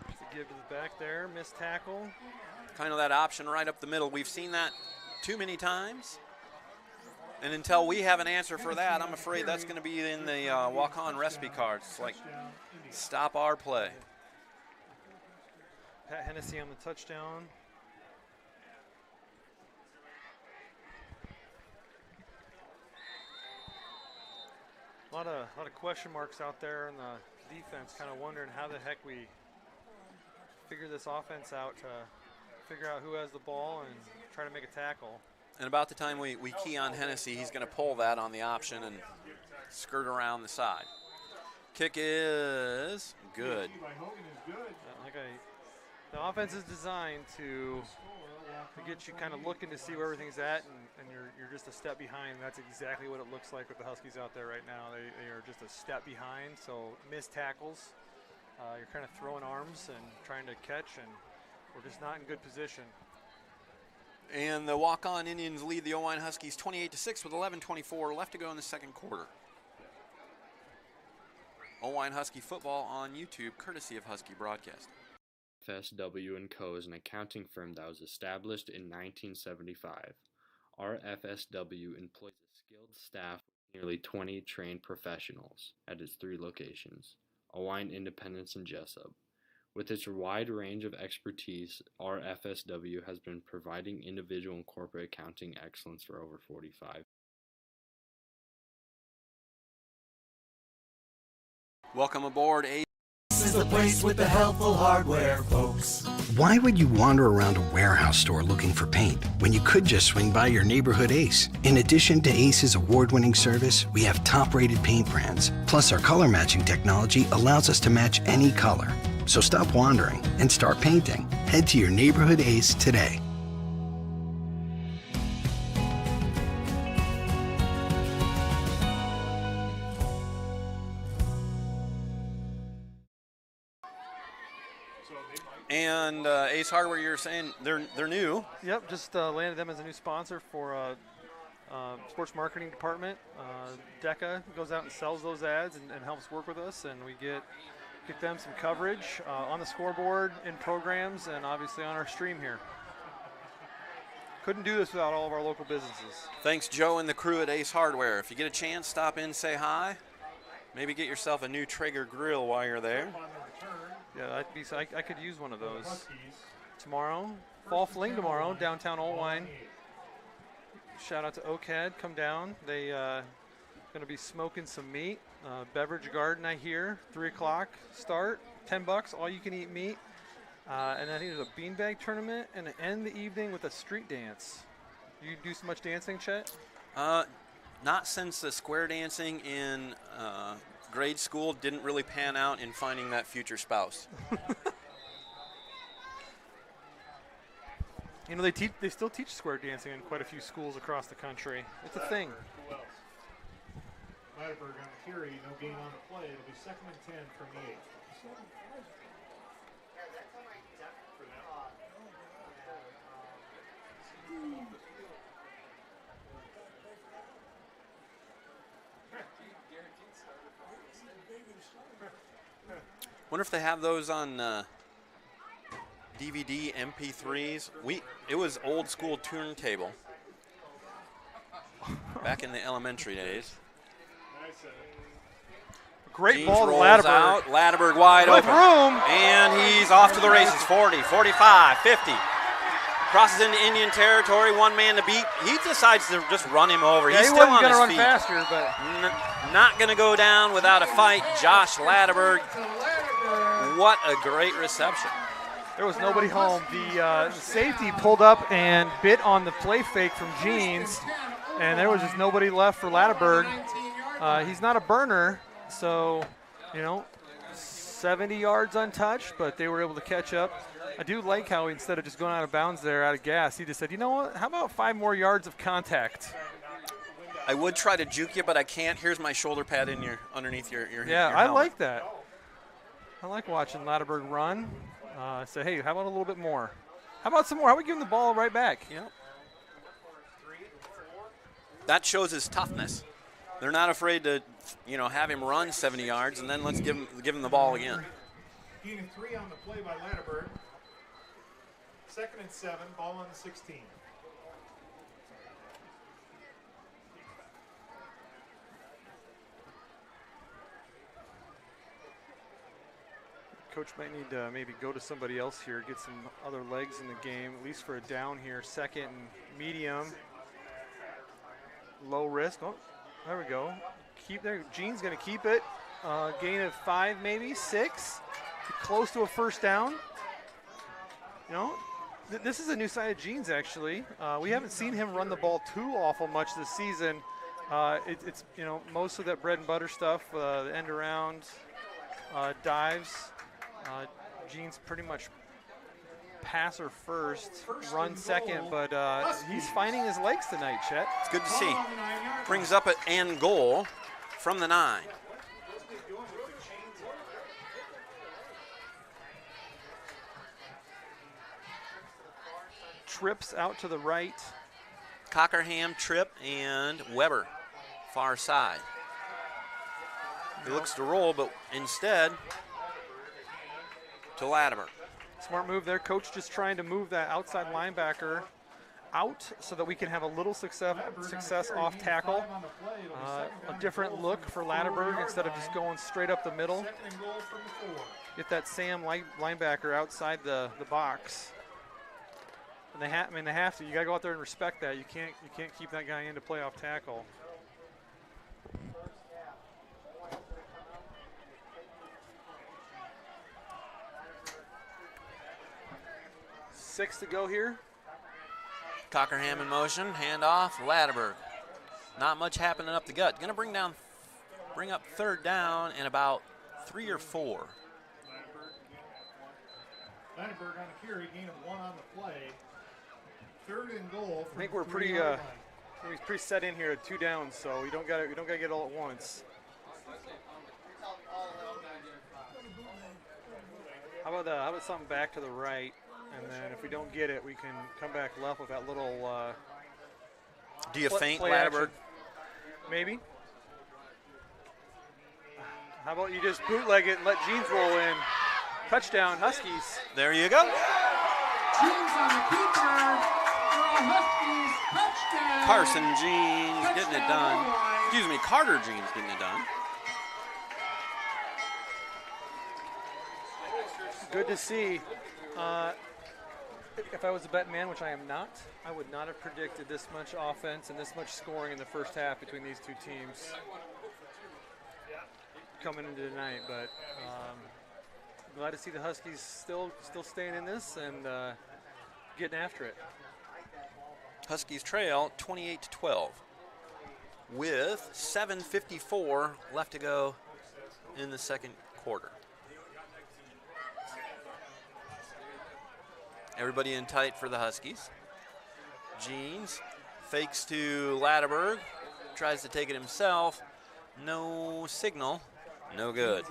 Just a give to the back there, missed tackle. Kind of that option right up the middle. We've seen that too many times. And until we have an answer for that, I'm afraid that's going to be in the Waukon recipe cards. It's like, stop our play. Pat Hennessy on the touchdown. A lot of question marks out there in the defense, kind of wondering how the heck we figure this offense out to figure out who has the ball and try to make a tackle. And about the time we key on Hennessy, he's going to pull that on the option and skirt around the side. Kick is good. The offense is designed to get you kind of looking to see where everything's at, and you're just a step behind. That's exactly what it looks like with the Huskies out there right now. They are just a step behind, so missed tackles. You're kind of throwing arms and trying to catch, and we're just not in good position. And the Waukon Indians lead the Oelwein Huskies 28-6 with 11:24 left to go in the second quarter. Oelwein Husky football on YouTube, courtesy of Husky Broadcasting. FSW & Co. is an accounting firm that was established in 1975. Our FSW employs a skilled staff of nearly 20 trained professionals at its 3 locations, Oelwein, Independence, and Jessup. With its wide range of expertise, our FSW has been providing individual and corporate accounting excellence for over 45. Welcome aboard, This is the place with the helpful hardware, folks. Why would you wander around a warehouse store looking for paint when you could just swing by your neighborhood Ace? In addition to Ace's award-winning service, we have top-rated paint brands. Plus, our color matching technology allows us to match any color. So stop wandering and start painting. Head to your neighborhood Ace today. And Ace Hardware, you're saying they're new. Yep, just landed them as a new sponsor for sports marketing department. DECA goes out and sells those ads and helps work with us, and we get them some coverage on the scoreboard, in programs, and obviously on our stream here. Couldn't do this without all of our local businesses. Thanks, Joe and the crew at Ace Hardware. If you get a chance, stop in, say hi. Maybe get yourself a new Traeger grill while you're there. Yeah, I could use one of those. Tomorrow, Fall Fling tomorrow, downtown Oelwein. Shout out to OCAD, come down. They going to be smoking some meat. Beverage garden, I hear, 3 o'clock start, $10, all you can eat meat. And I think there's a beanbag tournament and end the evening with a street dance. You do so much dancing, Chet? Not since the square dancing in grade school didn't really pan out in finding that future spouse. You know, they still teach square dancing in quite a few schools across the country. It's a thing. Who else? Latterberg on the carry, no gain on the play. It'll be 2nd and 10 from the 8. Wonder if they have those on DVD, MP3s. It was old school turntable back in the elementary days. Great Jeans ball to rolls Latterberg. out. Latterberg wide With open. room. And he's off to the races. 40, 45, 50. Crosses into Indian territory. One man to beat. He decides to just run him over. Yeah, He's he still wasn't on his gonna run feet. faster, but Not going to go down without a fight. Josh Latterberg. What a great reception. there was nobody home. The safety pulled up and bit on the play fake from Jeans, and there was just nobody left for Latterberg. He's not a burner, so, 70 yards untouched, but they were able to catch up. I do like how instead of just going out of bounds there out of gas, he just said, you know what, how about 5 more yards of contact? I would try to juke you, but I can't. Here's my shoulder pad underneath your Yeah, your I helmet. like that. I like watching Latterberg run. Say, hey, how about a little bit more? How about some more? How about we give him the ball right back? Yep. That shows his toughness. They're not afraid to, have him run 70 yards, and then let's give him the ball again. Gain of 3 on the play by Latterberg. 2nd and 7, ball on the 16. Coach might need to maybe go to somebody else here, get some other legs in the game, at least for a down here. 2nd and medium. Low risk. Oh, there we go. Keep there. Gene's going to keep it. Gain of 5, maybe 6. Close to a first down. This is a new side of Gene's, actually. We haven't seen him run the ball too awful much this season. It's mostly that bread and butter stuff, the end around, dives. Gene's pretty much passer first, run second, but he's finding his legs tonight, Chet. It's good to see. Brings up an end goal from the 9. Trips out to the right. Cockerham, Tripp, and Weber, far side. He looks to roll, but instead to Latterberg. Smart move there. Coach just trying to move that outside linebacker out so that we can have a little success off tackle. A different look for Latterberg instead of just going straight up the middle. Get that Sam linebacker outside the box. And they have to. You got to go out there and respect that. You can't keep that guy in to play off tackle. 6 to go here. Cockerham in motion, handoff, Latterberg. Not much happening up the gut. Going to bring up third down in about 3 or 4. Latterberg on a carry, gain of 1 on the play. Third and goal. I think we're pretty set in here at 2 downs, so we don't got to get it all at once. How about something back to the right, and then if we don't get it, we can come back left with that little. Do you feint, play Latterberg? action. Maybe. How about you just bootleg it and let Jeans roll in? Touchdown, Huskies. There you go. Jeans on the keeper for a Huskies touchdown. Carson Jeans getting it done. Excuse me, Carter Jeans getting it done. Good to see. If I was a betting man, which I am not, I would not have predicted this much offense and this much scoring in the first half between these two teams coming into tonight. But glad to see the Huskies still staying in this and getting after it. Huskies trail 28-12 with 7:54 left to go in the second quarter. Everybody in tight for the Huskies. Jeans fakes to Latterberg, tries to take it himself. No signal, no good.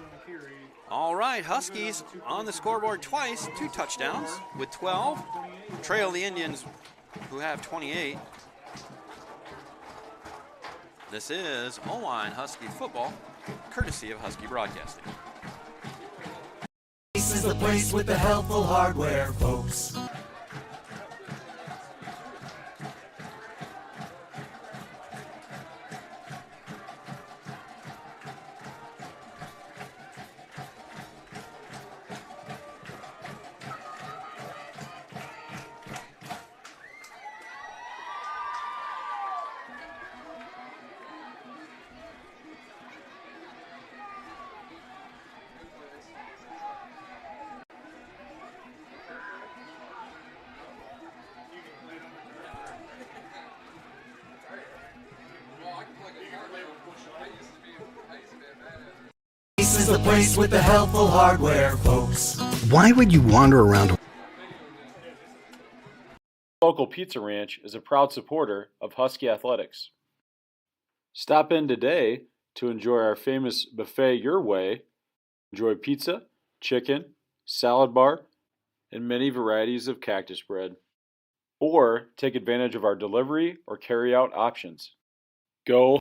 All right, Huskies on the scoreboard twice, 2 touchdowns with 12. Trail the Indians, who have 28. This is Oelwein Husky football, courtesy of Husky Broadcasting. This is the place with the helpful hardware, folks. This is the place with the helpful hardware, folks. Why would you wander around? Local Pizza Ranch is a proud supporter of Husky Athletics. Stop in today to enjoy our famous buffet your way. Enjoy pizza, chicken, salad bar, and many varieties of cactus bread. Or take advantage of our delivery or carry-out options. Go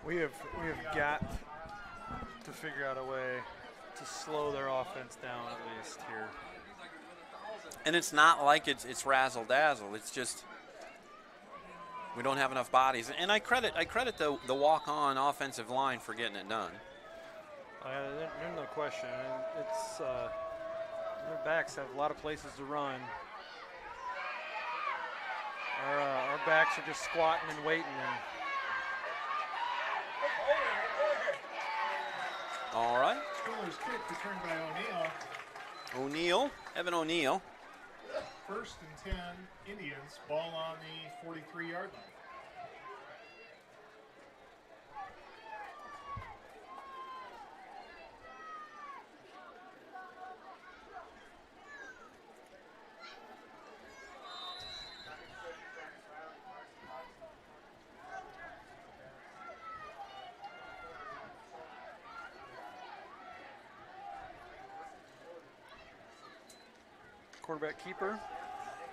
We have got to figure out a way to slow their offense down at least here. And it's not like it's razzle dazzle. It's just we don't have enough bodies. And I credit the walk-on offensive line for getting it done. There's no question. It's their backs have a lot of places to run. Our backs are just squatting and waiting. All right. Schooler's kick returned by O'Neill. Evan O'Neill. First and 10, Indians, ball on the 43-yard line. Quarterback keeper.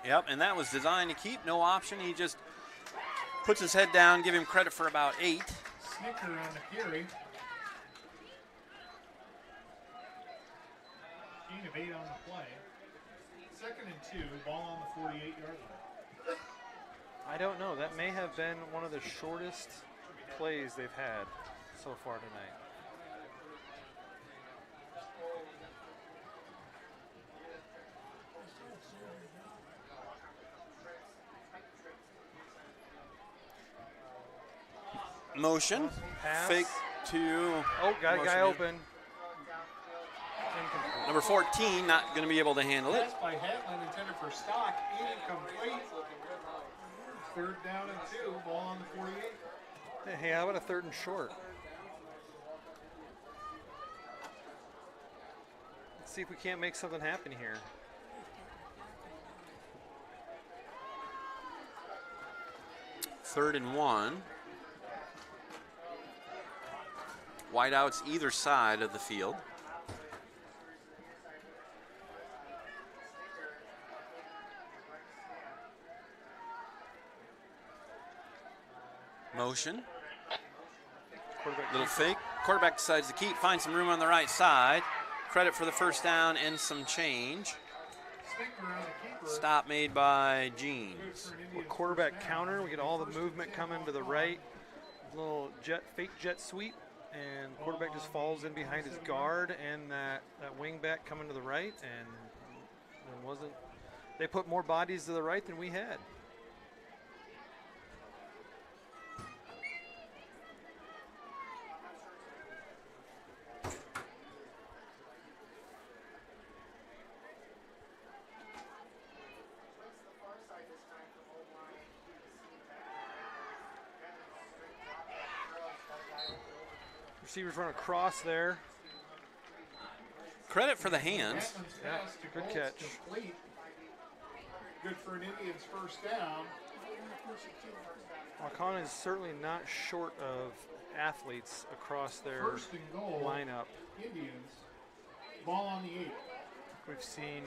Yep, and that was designed to keep, no option. He just puts his head down, give him credit for about 8. Snicker on the carry. Gain of 8 on the play. Second and 2, ball on the 48-yard line. I don't know. That may have been one of the shortest plays they've had so far tonight. Motion. Pass. Fake to. Oh, got a motion guy in. open. Incomplete. Number 14, not going to be able to handle it. Pass by Hetland intended for Stock. Incomplete. Third down and 2. Ball on the 48. Hey, how about a 3rd and short? Let's see if we can't make something happen here. Third and 1. Wideouts either side of the field. Motion. Little fake. Quarterback decides to keep, finds some room on the right side. Credit for the first down and some change. Stop made by Jeans. Quarterback counter. We get all the movement coming to the right. Little fake jet sweep. And quarterback just falls in behind his guard and that wing back coming to the right. And they put more bodies to the right than we had. Receivers run across there. Credit for the hands. Yeah, good catch. Good for an Indians first down. Waukon is certainly not short of athletes across their First and goal. lineup. Indians. Ball on the 8. We've seen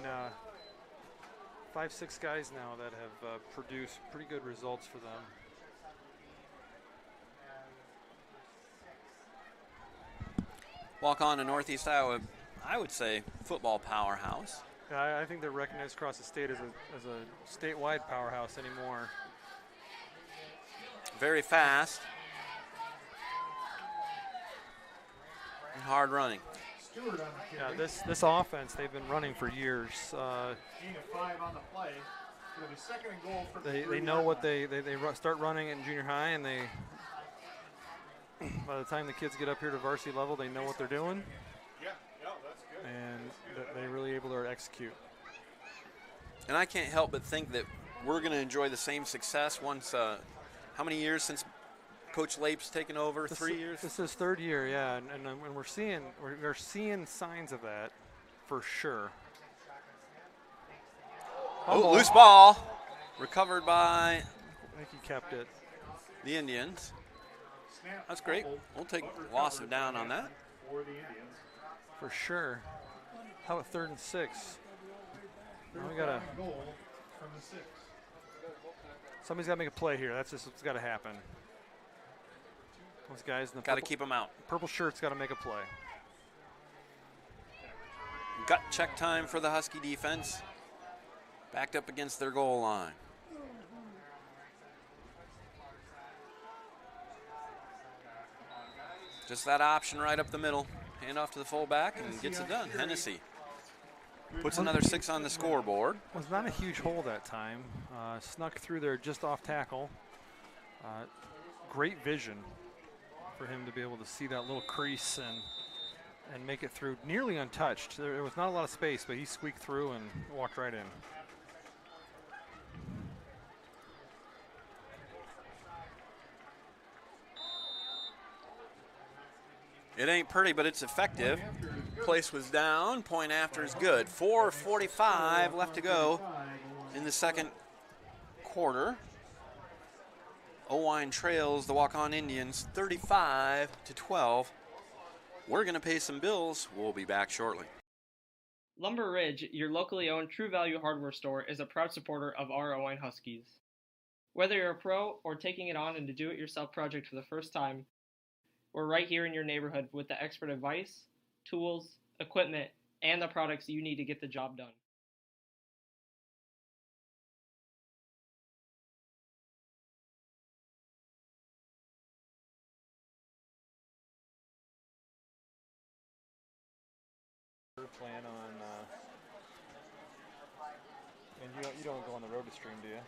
5-6 guys now that have produced pretty good results for them. Waukon to Northeast Iowa, I would say football powerhouse. I think they're recognized across the state as a statewide powerhouse anymore. Very fast. And hard running. Stewart on the carry. Yeah, this offense, they've been running for years. Gain of 5 on the play. It'll be second and goal for They know what they start running in junior high, and they by the time the kids get up here to varsity level, they know what they're doing. Yeah, that's good. And they're really able to execute. And I can't help but think that we're going to enjoy the same success once. How many years since Coach Lape's taken over? 3 years. This is 3rd year, yeah, and we're seeing signs of that for sure. Oh, loose ball, recovered by. I think he kept it. The Indians. That's great. We'll take loss of down on that. For the Indians. For sure. How about 3rd and 6? Now we gotta. Goal from the 6. Somebody's gotta make a play here. That's just what's gotta happen. Those guys in the Got to keep them out. purple shirts gotta make a play. Gut check time for the Husky defense. Backed up against their goal line. Just that option right up the middle. Hand off to the fullback and gets it done. Hennessy puts another 6 on the scoreboard. It was not a huge hole that time. Snuck through there just off tackle. Great vision for him to be able to see that little crease and make it through nearly untouched. There was not a lot of space, but he squeaked through and walked right in. It ain't pretty, but it's effective. Place was down. Point after is good. 4:45 left to go in the second quarter. Oelwein trails the Waukon Indians 35-12. We're going to pay some bills. We'll be back shortly. Lumber Ridge, your locally owned True Value hardware store, is a proud supporter of our Oelwein Huskies. Whether you're a pro or taking it on in a do-it-yourself project for the first time, we're right here in your neighborhood with the expert advice, tools, equipment, and the products you need to get the job done. Plan on, and you don't go on the road to stream, do you?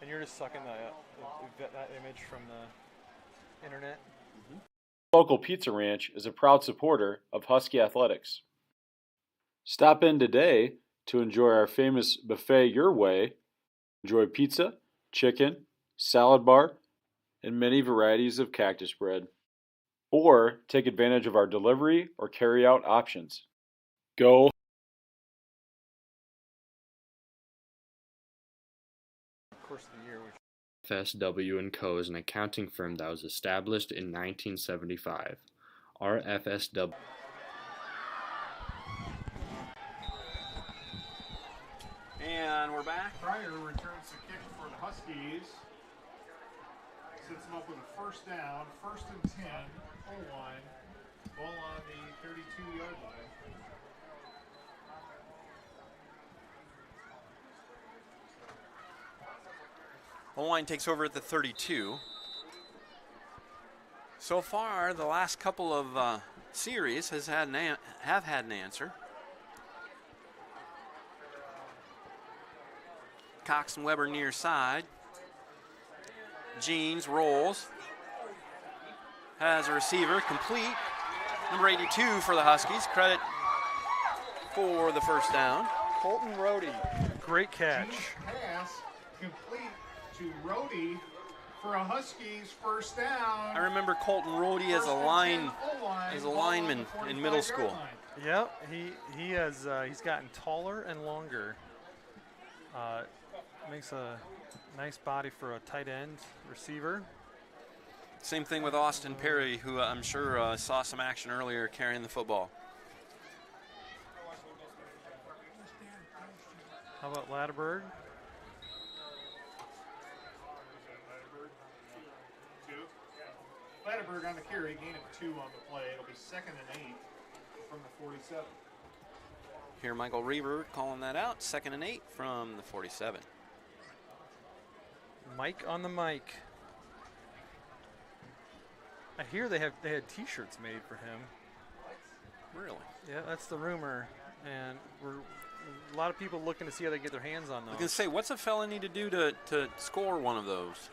And you're just sucking that image from the internet. Local Pizza Ranch is a proud supporter of Husky Athletics. Stop in today to enjoy our famous buffet your way. Enjoy pizza, chicken, salad bar, and many varieties of cactus bread. Or take advantage of our delivery or carry-out options. Go Course of the year, which FSW & Co. is an accounting firm that was established in 1975. Our FSW And we're back. Pryor returns the kick for the Huskies. Sets them up with a first down, 1st and 10, Oelwein. Ball on the 32-yard line. Oelwein takes over at the 32. So far, the last couple of series have had an answer. Cox and Weber near side. Jeans rolls. Has a receiver complete. Number 82 for the Huskies. Credit for the first down. Colton Rohde, great catch. Pass complete to Rohde for a Huskies first down. I remember Colton Rohde as a lineman in middle school. Yep, he has he's gotten taller and longer. Makes a nice body for a tight end receiver. Same thing with Austin Perry, who I'm sure saw some action earlier carrying the football. How about Latterberg? Latterberg on the carry, gain of 2 on the play. It'll be 2nd and 8 from the 47. Here Michael Reber calling that out. 2nd and 8 from the 47. Mike on the mic. I hear they had T-shirts made for him. Really? Yeah, that's the rumor, and a lot of people looking to see how they get their hands on those. I was gonna say, what's a fella need to do to score one of those?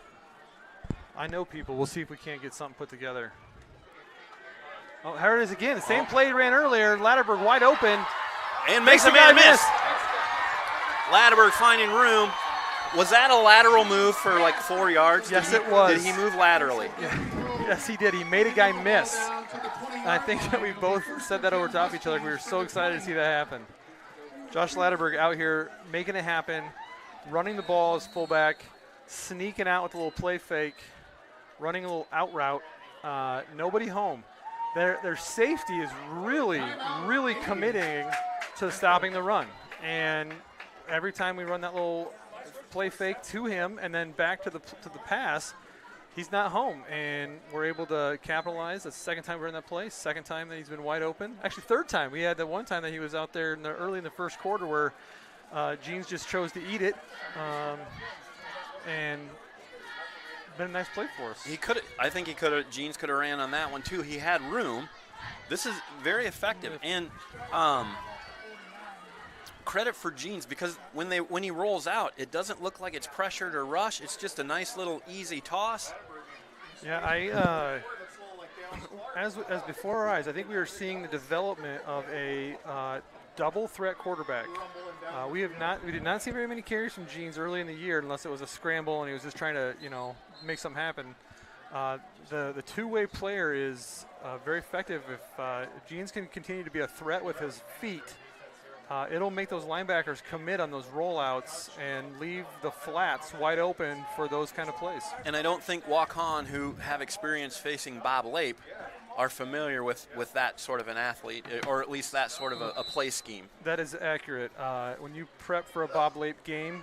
I know people. We'll see if we can't get something put together. Oh, here it is again. The same play ran earlier. Latterberg wide open. And makes a man miss. Latterberg finding room. Was that a lateral move for like 4 yards? Yes, it was. Did he move laterally? Yeah. Yes, he did. He made a guy miss. And I think that we both said that over top of each other. We were so excited to see that happen. Josh Latterberg out here making it happen, running the ball as fullback, sneaking out with a little play fake, running a little out route. Nobody home. Their safety is really, really committing to stopping the run. And every time we run that little play fake to him and then back to the pass, he's not home, and we're able to capitalize. That's the second time we're in that play, second time that he's been wide open. Actually, third time. We had that one time that he was out there early in the first quarter where Jeans just chose to eat it, and been a nice play for us. I think Jeans could have ran on that one too. He had room. This is very effective, and credit for Jeans, because when he rolls out, it doesn't look like it's pressured or rushed. It's just a nice little easy toss. Yeah, as before our eyes, I think we are seeing the development of a double threat quarterback. We did not see very many carries from Jeans early in the year, unless it was a scramble and he was just trying to make something happen. The two-way player is very effective. If Jeans can continue to be a threat with his feet, it'll make those linebackers commit on those rollouts and leave the flats wide open for those kind of plays. And I don't think Waukon, who have experience facing Bob Lape, are familiar with that sort of an athlete, or at least that sort of a play scheme. That is accurate. When you prep for a Bob Lape game,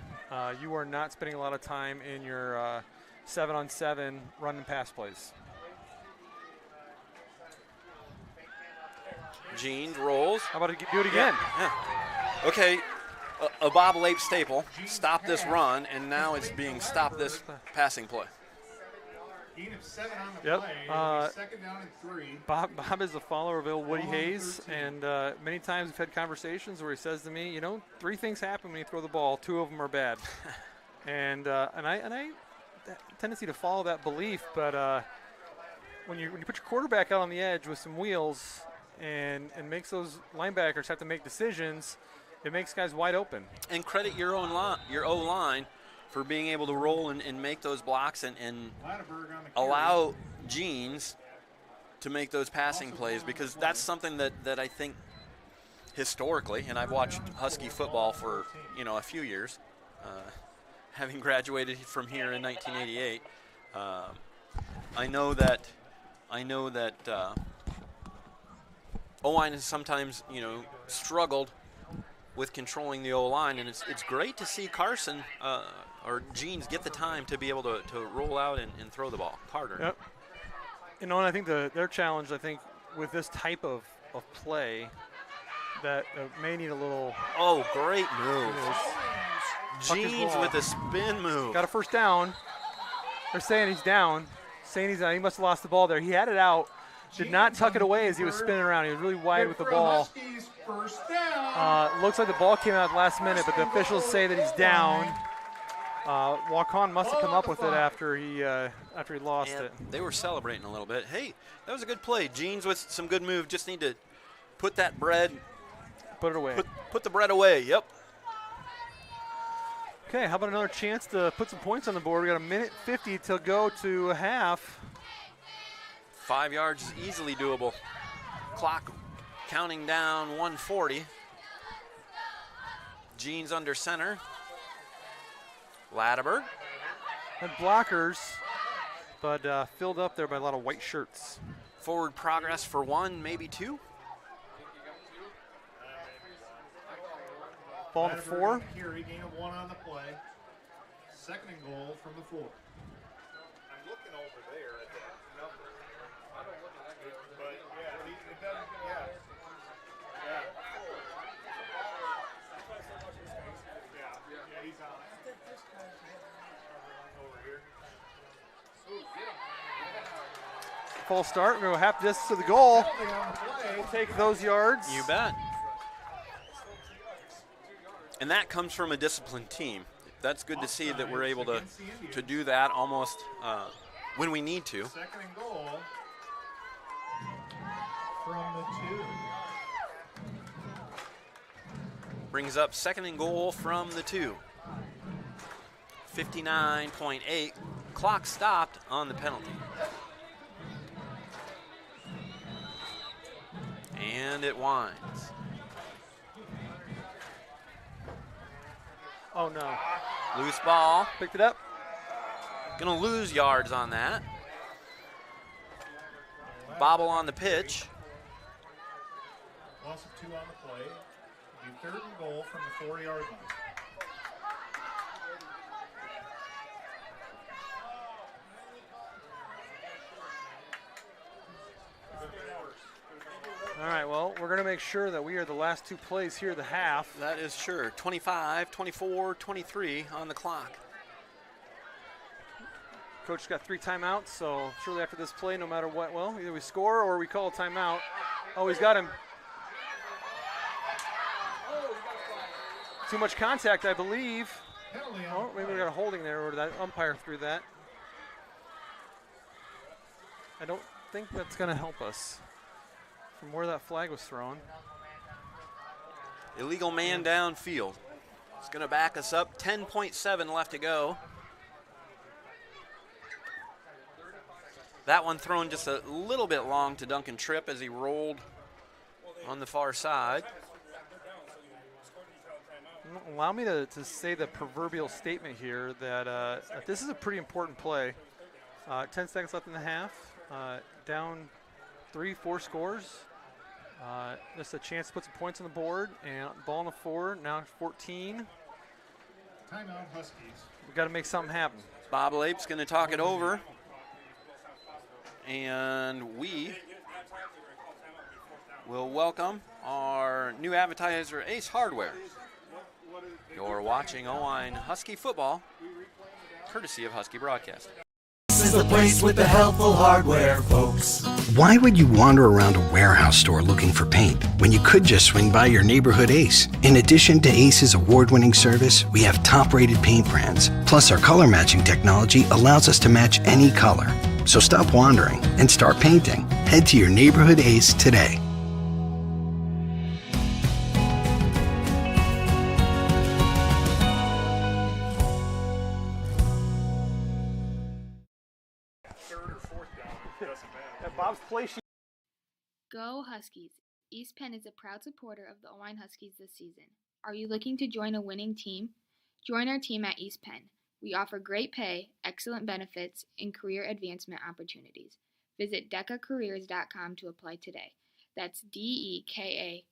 you are not spending a lot of time in your 7-on-7 run and pass plays. Jeans rolls. How about do it again? Yeah. Okay, a Bob Lape staple. Stop this run, and now it's being stop this passing play. Gain of 7 on the play. Second down and 3. Bob is a follower of Woody Hayes, and many times we've had conversations where he says to me, 3 things happen when you throw the ball. 2 of them are bad. and I tendency to follow that belief, but when you put your quarterback out on the edge with some wheels and makes those linebackers have to make decisions, it makes guys wide open. And credit your O-line for being able to roll and make those blocks and allow Jeans to make those passing plays, because that's something that I think historically, and I've watched Husky football for a few years, having graduated from here in 1988. I know that Oelwein has sometimes struggled with controlling the O-line, and it's great to see Carson or Jeans get the time to be able to roll out and throw the ball. Carter. Yep. And I think their challenge, I think, with this type of play, that may need a little. Oh, great move. Jeans with a spin move. Got a first down. They're saying he's down. Saying he must have lost the ball there. He had it out. Did not tuck it away as he was spinning around. He was really wide with the ball. Looks like the ball came out at the last minute, but the officials say that he's down. Waukon must have come up with it after he lost it. They were celebrating a little bit. Hey, that was a good play. Jeans with some good move. Just need to put that bread. Put it away. Put the bread away. Yep. Okay, how about another chance to put some points on the board? We got a minute 50 to go to half. 5 yards is easily doable. Clock counting down 140. Jeans under center. Lattimer. And blockers, but filled up there by a lot of white shirts. Forward progress for 1, maybe 2. Ball to 4. Carry, gain of 1 on the play. 2nd and goal from the 4. I'm looking over there at that number. I don't look at that, but yeah, it doesn't. Yeah. Yeah, he's on it. Over here. Full start. We're going to half distance to the goal. We'll take those yards. You bet. And that comes from a disciplined team. That's good to see that we're able to do that almost when we need to. 2nd and goal from the 2. Brings up 2nd and goal from the 2. 59.8. Clock stopped on the penalty. And it winds. Oh, no. Loose ball. Picked it up. Going to lose yards on that. Bobble on the pitch. Loss of 2 on the play. It'll be 3rd and goal from the 4-yard line. All right, well, we're going to make sure that we are the last 2 plays here, the half. That is sure. 25, 24, 23 on the clock. Coach's got 3 timeouts, so shortly after this play, no matter what, well, either we score or we call a timeout. Oh, he's got him. Too much contact, I believe. Oh, maybe we got a holding there, or that umpire threw that. I don't think that's going to help us from where that flag was thrown. Illegal man downfield. It's going to back us up. 10.7 left to go. That one thrown just a little bit long to Duncan Tripp as he rolled on the far side. Allow me to say the proverbial statement here that this is a pretty important play. 10 seconds left in the half. Down 3-4 scores. Just a chance to put some points on the board, and ball on the 4, now 14. Timeout Huskies. We've got to make something happen. Bob Lape's going to talk it over. And we will welcome our new advertiser, Ace Hardware. You're watching Oelwein Husky football, courtesy of Husky Broadcasting. This is the place with the helpful hardware, folks. Why would you wander around a warehouse store looking for paint when you could just swing by your neighborhood Ace? In addition to Ace's award-winning service, we have top-rated paint brands. Plus, our color matching technology allows us to match any color. So stop wandering and start painting. Head to your neighborhood Ace today. Bob's play sheet. Go Huskies! East Penn is a proud supporter of the Oelwein Huskies this season. Are you looking to join a winning team? Join our team at East Penn. We offer great pay, excellent benefits, and career advancement opportunities. Visit DECAcareers.com to apply today. That's DEKA.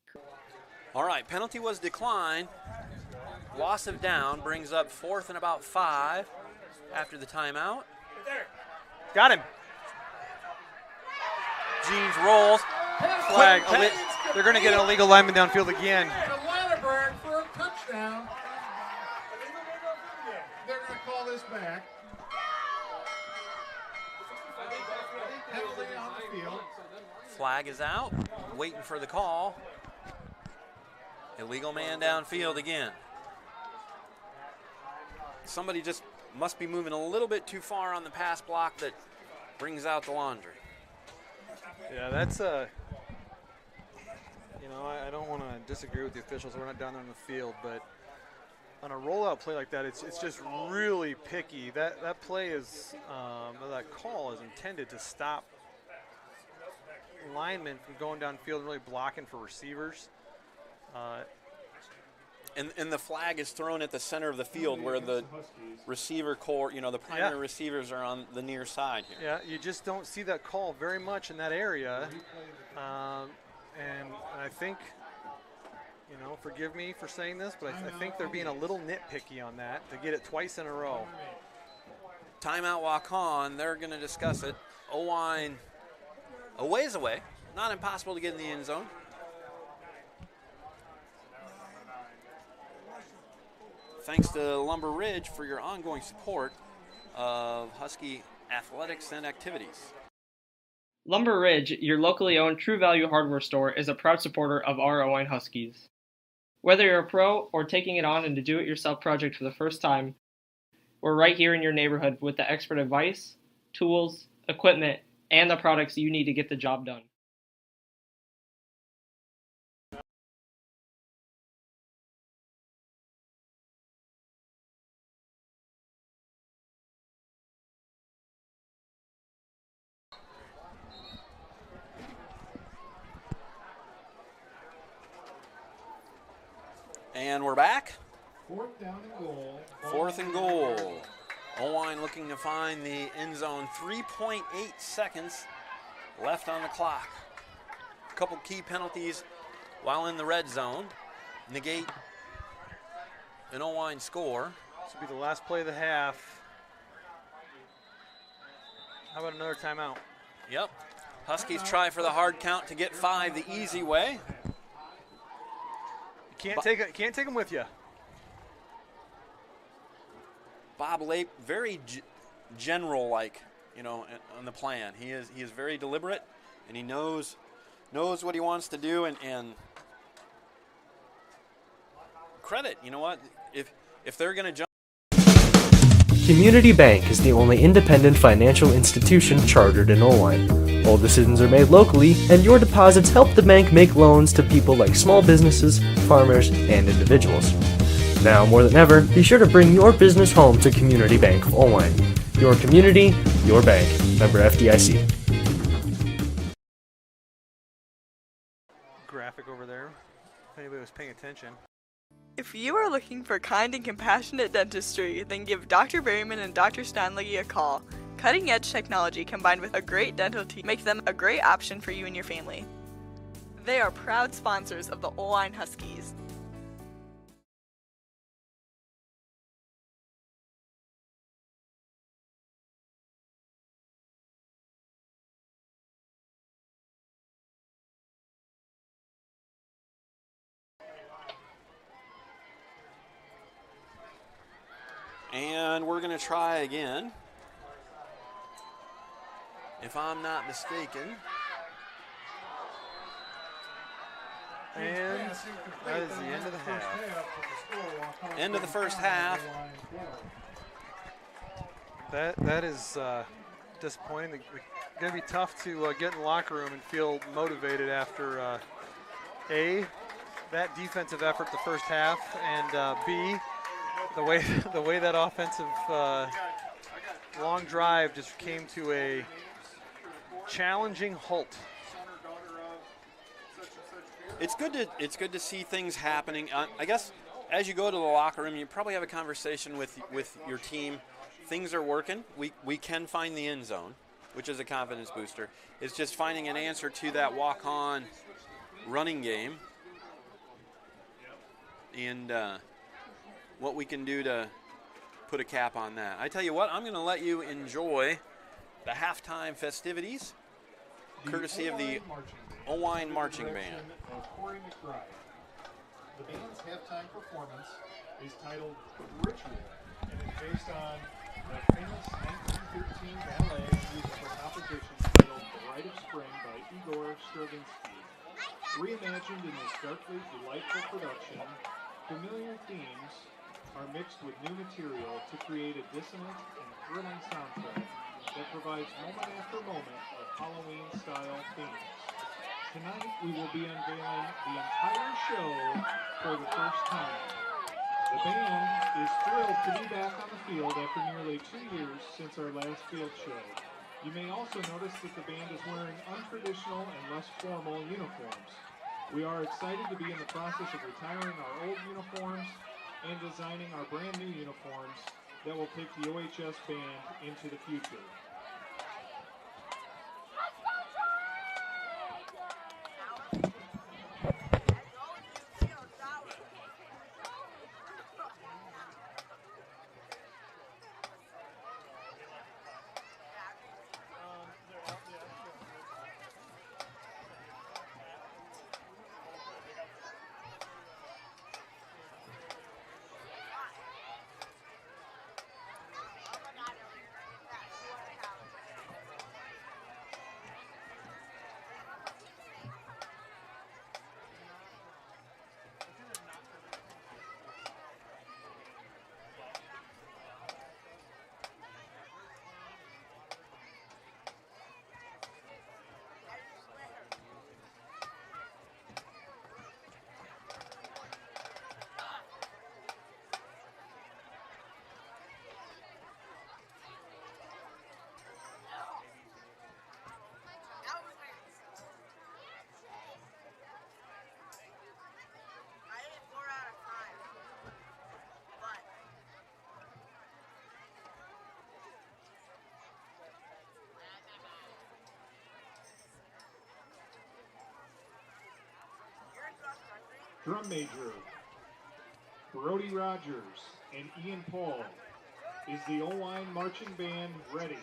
All right, penalty was declined. Loss of down brings up 4th and about 5 after the timeout. Got him. Jeans rolls. Flag. They're going to get an illegal lineman downfield again. Atlantaburg for a touchdown. They're going to call this back. Penalty on the field. Flag is out. Waiting for the call. Illegal man downfield again. Somebody just must be moving a little bit too far on the pass block that brings out the laundry. Yeah, that's I don't want to disagree with the officials. We're not down there in the field, but on a rollout play like that, it's just really picky. That play is that call is intended to stop linemen from going downfield and really blocking for receivers. And the flag is thrown at the center of the field where the receiver core, the primary receivers are on the near side here. Yeah, you just don't see that call very much in that area. And I think, forgive me for saying this, but I think they're being a little nitpicky on that to get it twice in a row. Timeout Waukon, they're going to discuss it. Oelwein a ways away, not impossible to get in the end zone. Thanks to Lumber Ridge for your ongoing support of Husky athletics and activities. Lumber Ridge, your locally owned True Value hardware store, is a proud supporter of our Oelwein Huskies. Whether you're a pro or taking it on in a do-it-yourself project for the first time, we're right here in your neighborhood with the expert advice, tools, equipment, and the products you need to get the job done. And we're back. 4th down and goal. 4th and goal. Oelwein looking to find the end zone. 3.8 seconds left on the clock. A couple key penalties while in the red zone. Negate an Oelwein score. This will be the last play of the half. How about another timeout? Yep. Huskies try for the hard count to get 5 the easy way. Can't take them with you. Bob Lape, very general-like, on the plan. He is very deliberate, and he knows what he wants to do. And credit, you know what? If they're going to jump. Community Bank is the only independent financial institution chartered in Oelwein. All decisions are made locally, and your deposits help the bank make loans to people like small businesses, farmers, and individuals. Now more than ever, be sure to bring your business home to Community Bank of Oelwein. Your community, your bank. Member FDIC. Graphic over there, if anybody was paying attention. If you are looking for kind and compassionate dentistry, then give Dr. Berryman and Dr. Stanley a call. Cutting-edge technology combined with a great dental team make them a great option for you and your family. They are proud sponsors of the Oelwein Huskies. And we're going to try again. if I'm not mistaken. And that is the end of the half. End of the first half. That is disappointing. It's going to be tough to get in the locker room and feel motivated after A, that defensive effort the first half, and B, the way that offensive long drive just came to a challenging halt. It's good to see things happening. I guess as you go to the locker room, you probably have a conversation with your team. Things are working. We can find the end zone, which is a confidence booster. It's just finding an answer to that walk-on running game and what we can do to put a cap on that. I tell you what, I'm going to let you enjoy the halftime festivities, courtesy of the Oelwein Marching Band. The band's halftime performance is titled Ritual, and is based on the famous 1913 ballet and musical composition titled The Rite of Spring by Igor Stravinsky. Reimagined in this darkly delightful production, familiar themes are mixed with new material to create a dissonant and thrilling soundtrack that provides moment after moment of Halloween-style themes. Tonight, we will be unveiling the entire show for the first time. The band is thrilled to be back on the field after nearly 2 years since our last field show. You may also notice that the band is wearing untraditional and less formal uniforms. We are excited to be in the process of retiring our old uniforms and designing our brand new uniforms that will take the OHS band into the future. Drum major, Brody Rogers and Ian Paul. Is the Oelwein Marching Band ready?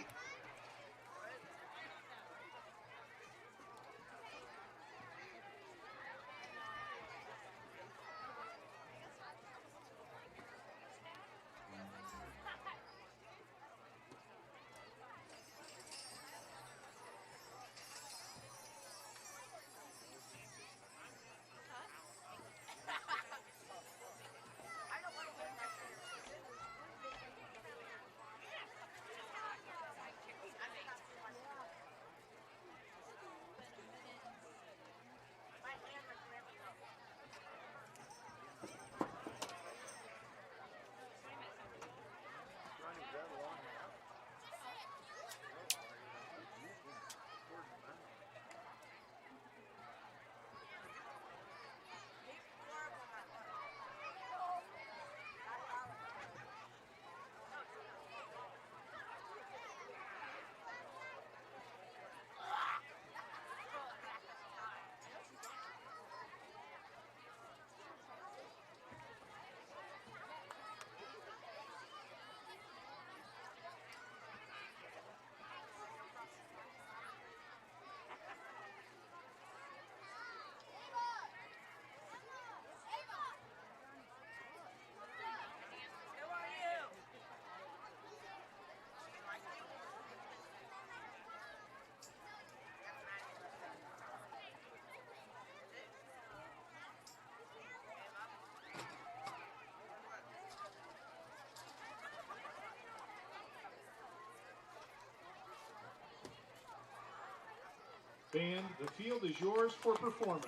Band, the field is yours for performance.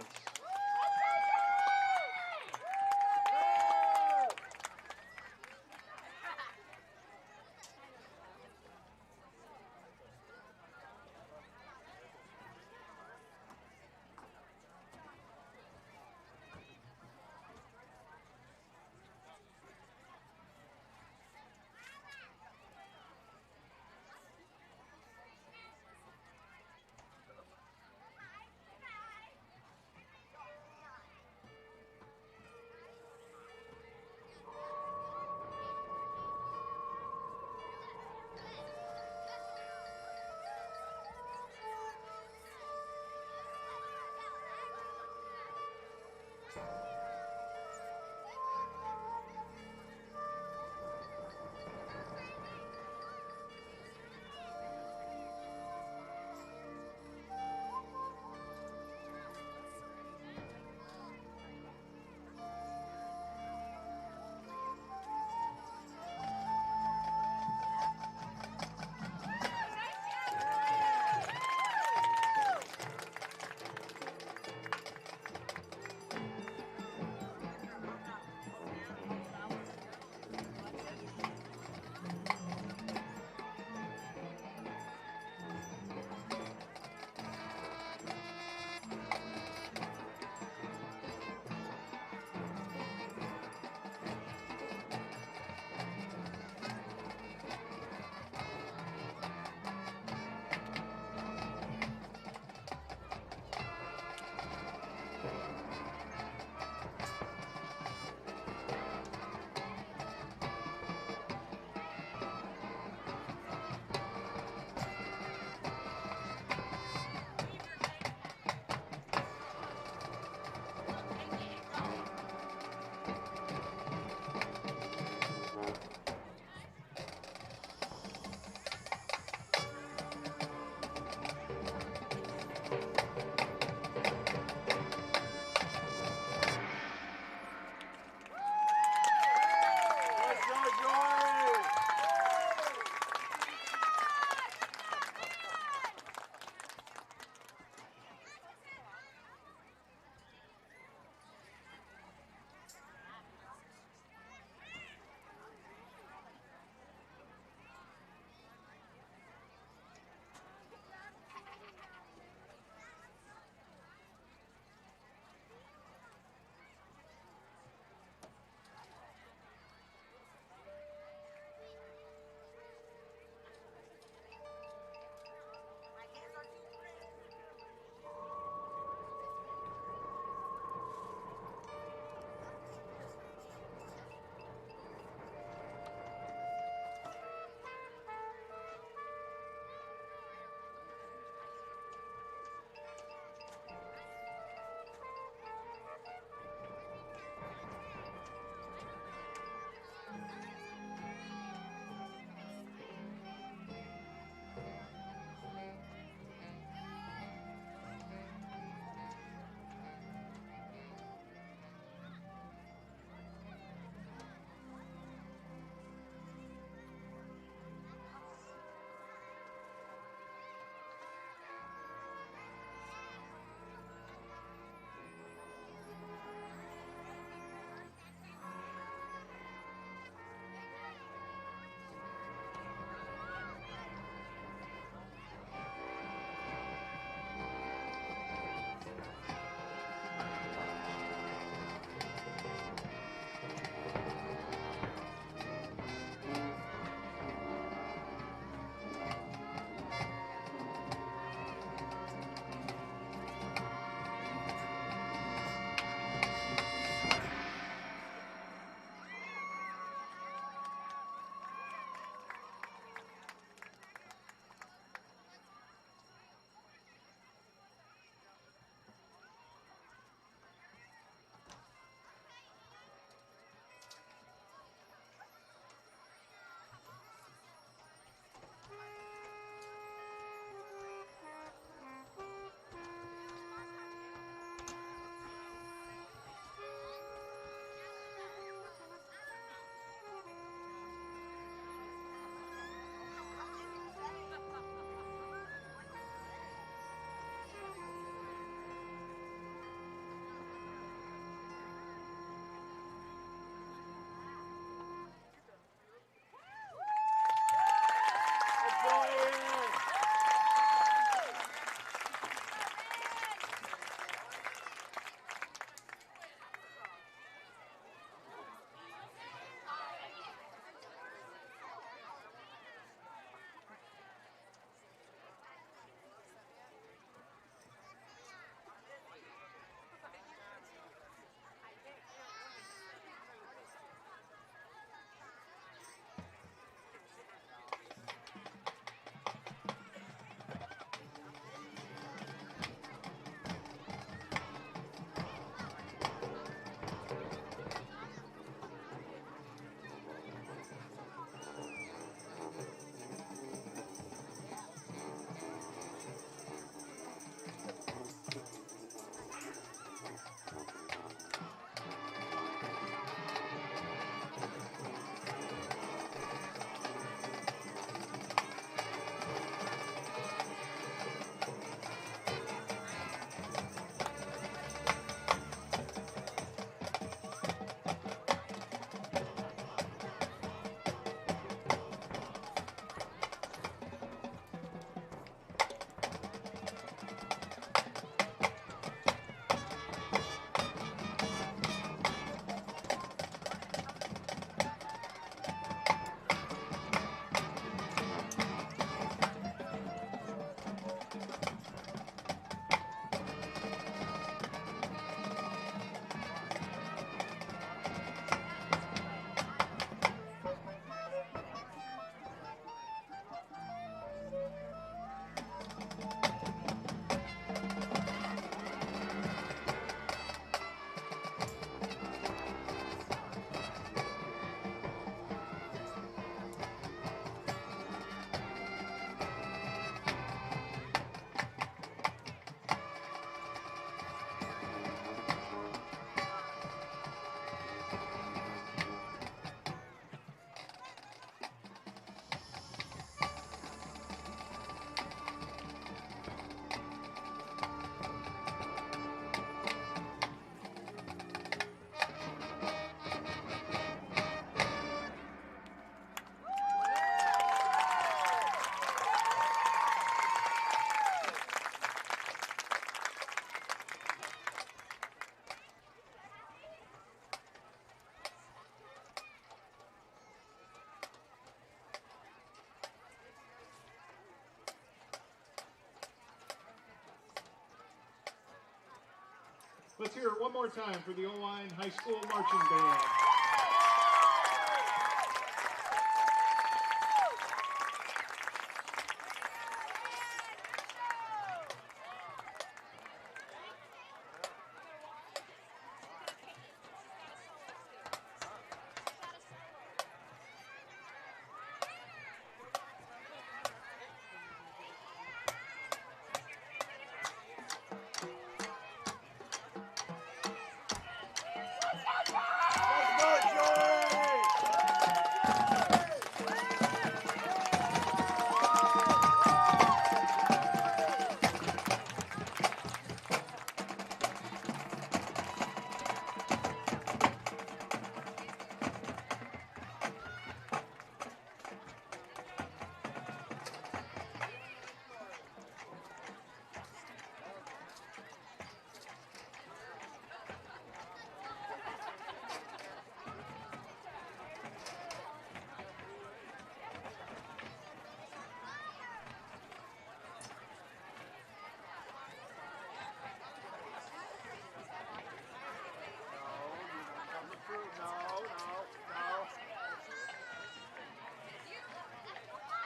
Let's hear it one more time for the Oelwein High School Marching Band.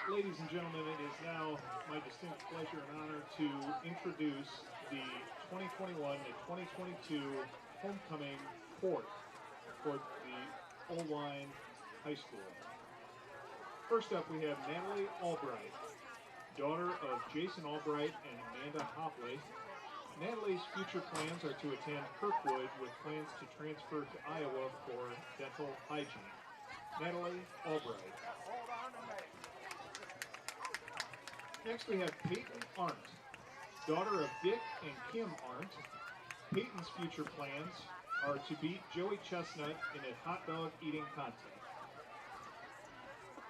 Ladies and gentlemen, it is now my distinct pleasure and honor to introduce the 2021 to 2022 homecoming court for the Oelwein High School. First up, we have Natalie Albright, daughter of Jason Albright and Amanda Hopley. Natalie's future plans are to attend Kirkwood with plans to transfer to Iowa for dental hygiene. Natalie Albright. Next we have Peyton Arndt, daughter of Dick and Kim Arndt. Peyton's future plans are to beat Joey Chestnut in a hot dog eating contest.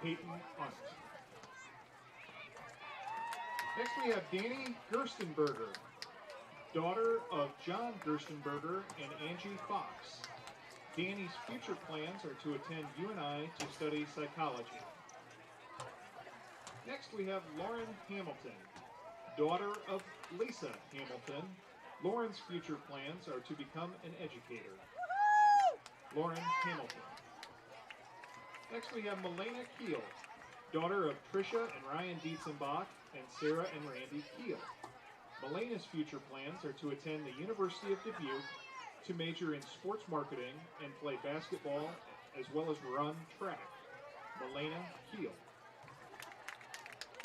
Peyton Arndt. Next we have Danny Gerstenberger, daughter of John Gerstenberger and Angie Fox. Danny's future plans are to attend UNI to study psychology. Next we have Lauren Hamilton, daughter of Lisa Hamilton. Lauren's future plans are to become an educator. Lauren Hamilton. Next we have Milena Keel, daughter of Tricia and Ryan Dietzenbach and Sarah and Randy Keel. Milena's future plans are to attend the University of Dubuque to major in sports marketing and play basketball as well as run track. Milena Keel.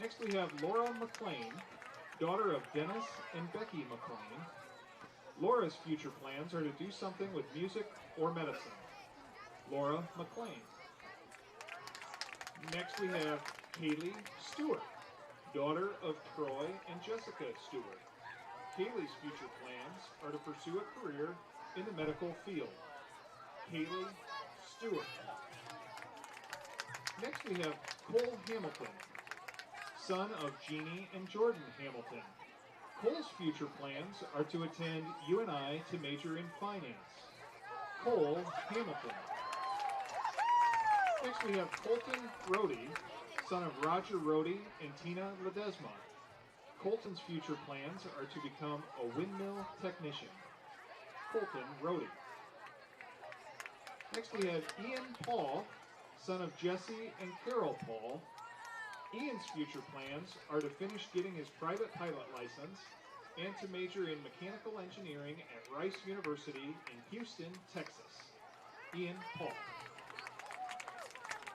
Next we have Laura McLean, daughter of Dennis and Becky McLean. Laura's future plans are to do something with music or medicine. Laura McLean. Next we have Kaylee Stewart, daughter of Troy and Jessica Stewart. Kaylee's future plans are to pursue a career in the medical field. Kaylee Stewart. Next we have Cole Hamilton, son of Jeannie and Jordan Hamilton. Cole's future plans are to attend UNI to major in finance. Cole Hamilton. Next we have Colton Rohde, son of Roger Rohde and Tina Ledesma. Colton's future plans are to become a windmill technician. Colton Rohde. Next we have Ian Paul, son of Jesse and Carol Paul. Ian's future plans are to finish getting his private pilot license and to major in mechanical engineering at Rice University in Houston, Texas. Ian Paul.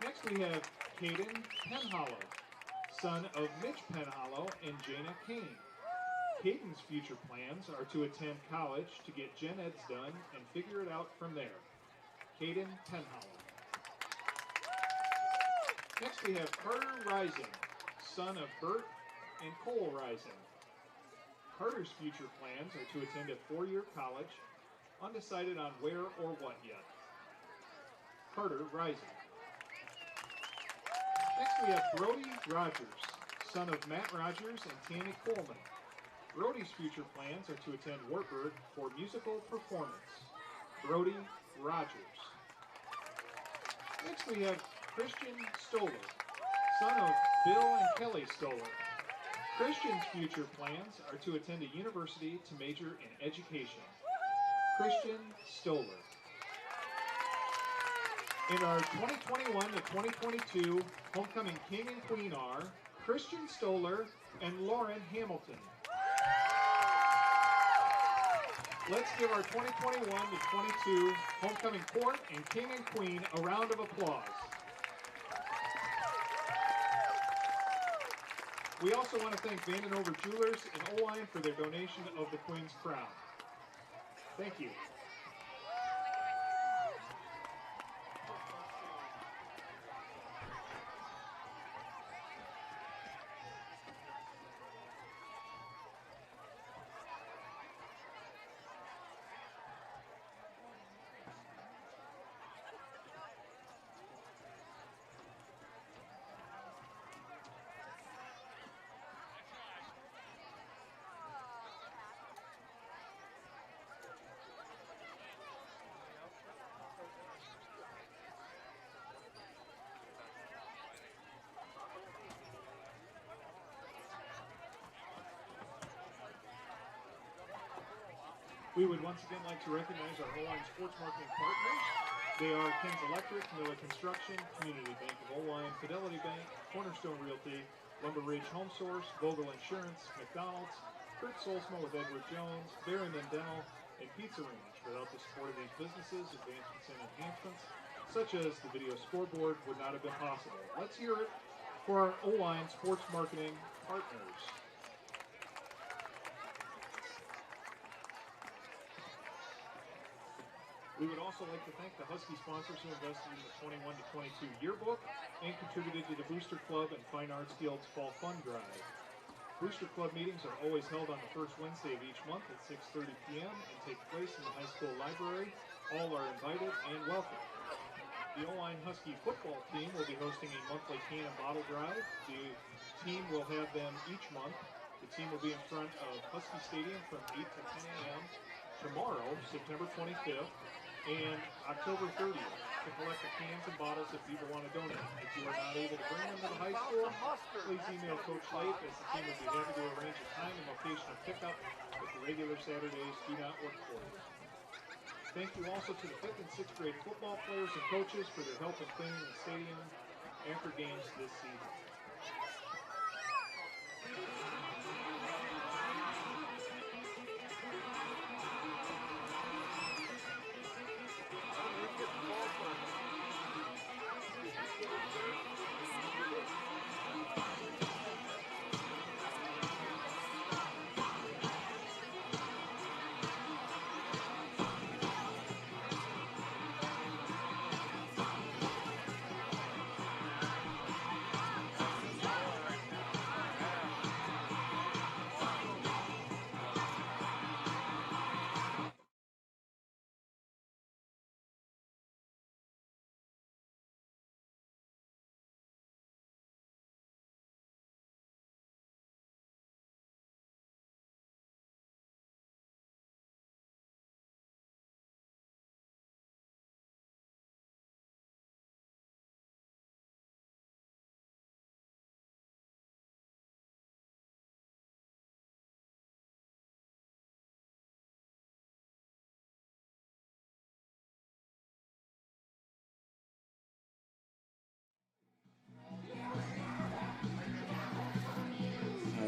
Next we have Caden Penhollow, son of Mitch Penhollow and Jana Kane. Caden's future plans are to attend college to get gen eds done and figure it out from there. Caden Penhollow. Next we have Carter Rising, son of Bert and Cole Rising. Carter's future plans are to attend a 4-year college, undecided on where or what yet. Carter Rising. Next we have Brody Rogers, son of Matt Rogers and Tammy Coleman. Brody's future plans are to attend Wartburg for musical performance. Brody Rogers. Next we have Christian Stoller, son of Bill and Kelly Stoller. Christian's future plans are to attend a university to major in education. Christian Stoller. In our 2021 to 2022 homecoming king and queen are Christian Stoller and Lauren Hamilton. Let's give our 2021 to 22 homecoming court and king and queen a round of applause. We also want to thank Vandenover Jewelers and Oelwein for their donation of the Queen's Crown. Thank you. We would once again like to recognize our Oelwein sports marketing partners. They are Ken's Electric, Miller Construction, Community Bank of Oelwein, Fidelity Bank, Cornerstone Realty, Lumber Ridge Home Source, Vogel Insurance, McDonald's, Kurt Solsma with Edward Jones, Barron and Dental, and Pizza Range. Without the support of these businesses, advancements and enhancements, such as the video scoreboard, would not have been possible. Let's hear it for our Oelwein sports marketing partners. We would also like to thank the Husky sponsors who invested in the 21 to 22 yearbook and contributed to the Booster Club and Fine Arts Guild's Fall Fund Drive. Booster Club meetings are always held on the first Wednesday of each month at 6:30 p.m. and take place in the high school library. All are invited and welcome. The Oelwein Husky football team will be hosting a monthly can and bottle drive. The team will have them each month. The team will be in front of Husky Stadium from 8 to 10 a.m. tomorrow, September 25th. And October 30th to collect the cans and bottles if people want to donate. If you are not able to bring them to the high school, please email Coach Leif as the team will be happy to arrange a time and location of pickup if the regular Saturdays do not work for you. Thank you also to the 5th and 6th grade football players and coaches for their help in cleaning the stadium after games this season.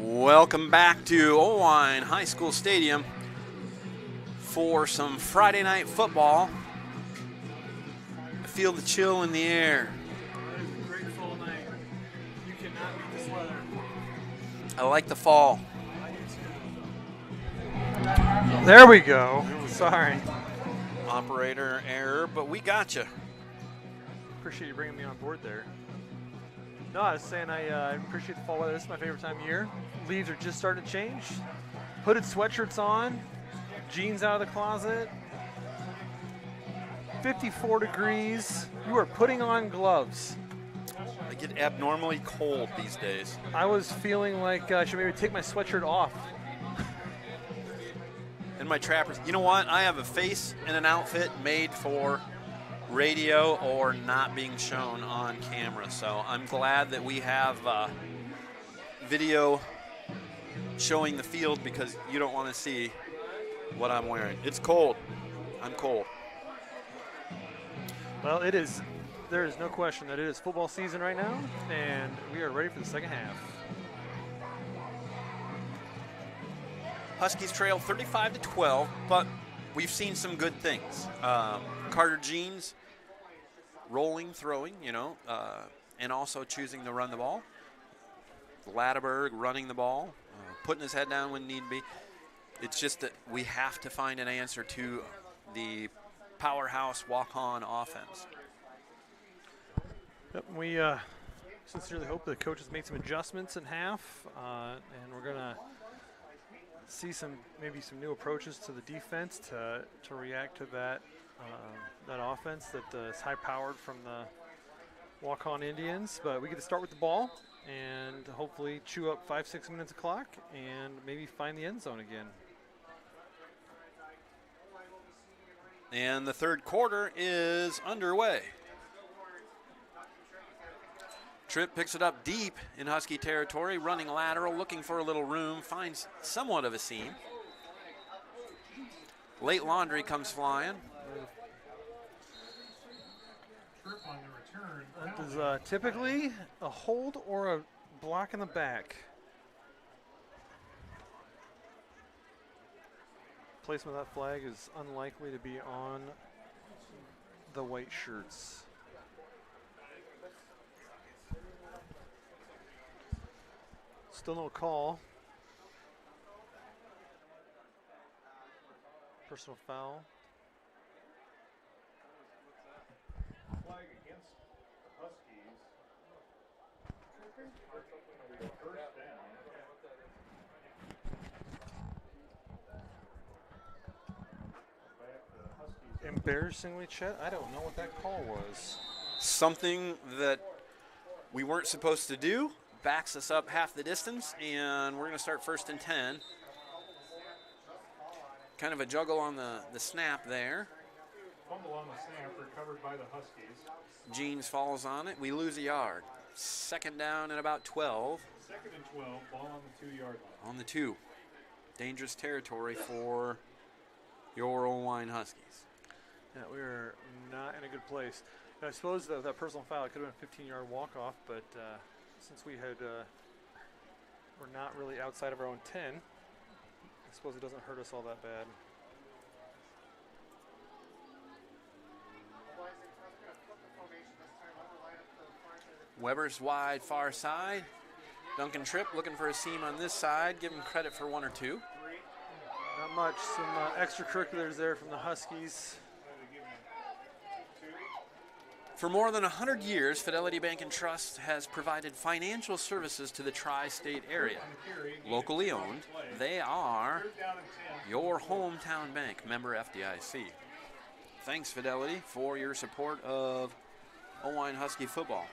Welcome back to Oelwein High School Stadium for some Friday night football. I feel the chill in the air. It is a great fall night. You cannot beat this weather. I like the fall. There we go. Sorry. Operator error, but we got you. Appreciate you bringing me on board there. No, I was saying I appreciate the fall weather. This is my favorite time of year. Leaves are just starting to change. Hooded sweatshirts on, jeans out of the closet. 54 degrees. You are putting on gloves. I get abnormally cold these days. I was feeling like I should maybe take my sweatshirt off. And my trappers. You know what? I have a face and an outfit made for radio or not being shown on camera. So I'm glad that we have video showing the field because you don't want to see what I'm wearing. It's cold. I'm cold. Well, there is no question that it is football season right now, and we are ready for the second half. Huskies trail 35-12, but we've seen some good things. Carter Jeans rolling, throwing, and also choosing to run the ball. Latterberg running the ball, putting his head down when need be. It's just that we have to find an answer to the powerhouse Waukon offense. Yep, we sincerely hope the coaches made some adjustments in half, and we're gonna see maybe some new approaches to the defense to react to that offense that is high-powered from the Waukon Indians. But we get to start with the ball and hopefully chew up 5-6 minutes of clock and maybe find the end zone again. And the third quarter is underway. Tripp picks it up deep in Husky territory, running lateral, looking for a little room, finds somewhat of a seam. Late Laundry comes flying. That is typically a hold or a block in the back. Placement of that flag is unlikely to be on the white shirts. Still no call. Personal foul. Flag against the Huskies. First down. Embarrassingly, Chet, I don't know what that call was. Something that we weren't supposed to do. Backs us up half the distance, and we're going to start 1st and 10. Kind of a juggle on the snap there. Fumble on the snap, recovered by the Huskies. Jeans falls on it. We lose a yard. 2nd down and about 12. 2nd and 12, ball on the 2-yard line. On the 2. Dangerous territory for your Oelwein Huskies. Yeah, we're not in a good place. And I suppose that personal foul, it could have been a 15-yard walk-off, but since we're not really outside of our own 10, I suppose it doesn't hurt us all that bad. Weber's wide far side. Duncan Tripp looking for a seam on this side. Give him credit for 1 or 2. Not much. Some extracurriculars there from the Huskies. For more than 100 years, Fidelity Bank and Trust has provided financial services to the tri-state area. Locally owned, they are your hometown bank, member FDIC. Thanks, Fidelity, for your support of Oelwein Husky football.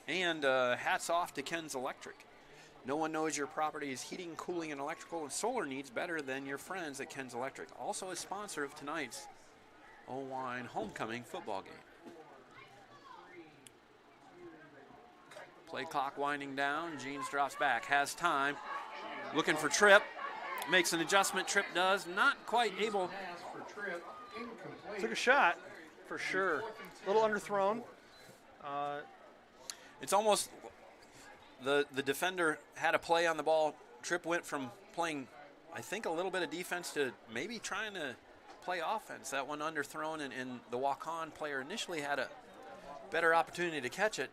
And hats off to Ken's Electric. No one knows your property's heating, cooling, and electrical and solar needs better than your friends at Ken's Electric. Also a sponsor of tonight's Oelwein homecoming football game. Play clock winding down. Jeans drops back. Has time. Looking for Tripp. Makes an adjustment. Tripp does. Not quite able. Took a shot, for sure. A little underthrown. It's almost the defender had a play on the ball. Tripp went from playing, I think, a little bit of defense to maybe trying to play offense. That one underthrown, and the Waukon player initially had a better opportunity to catch it.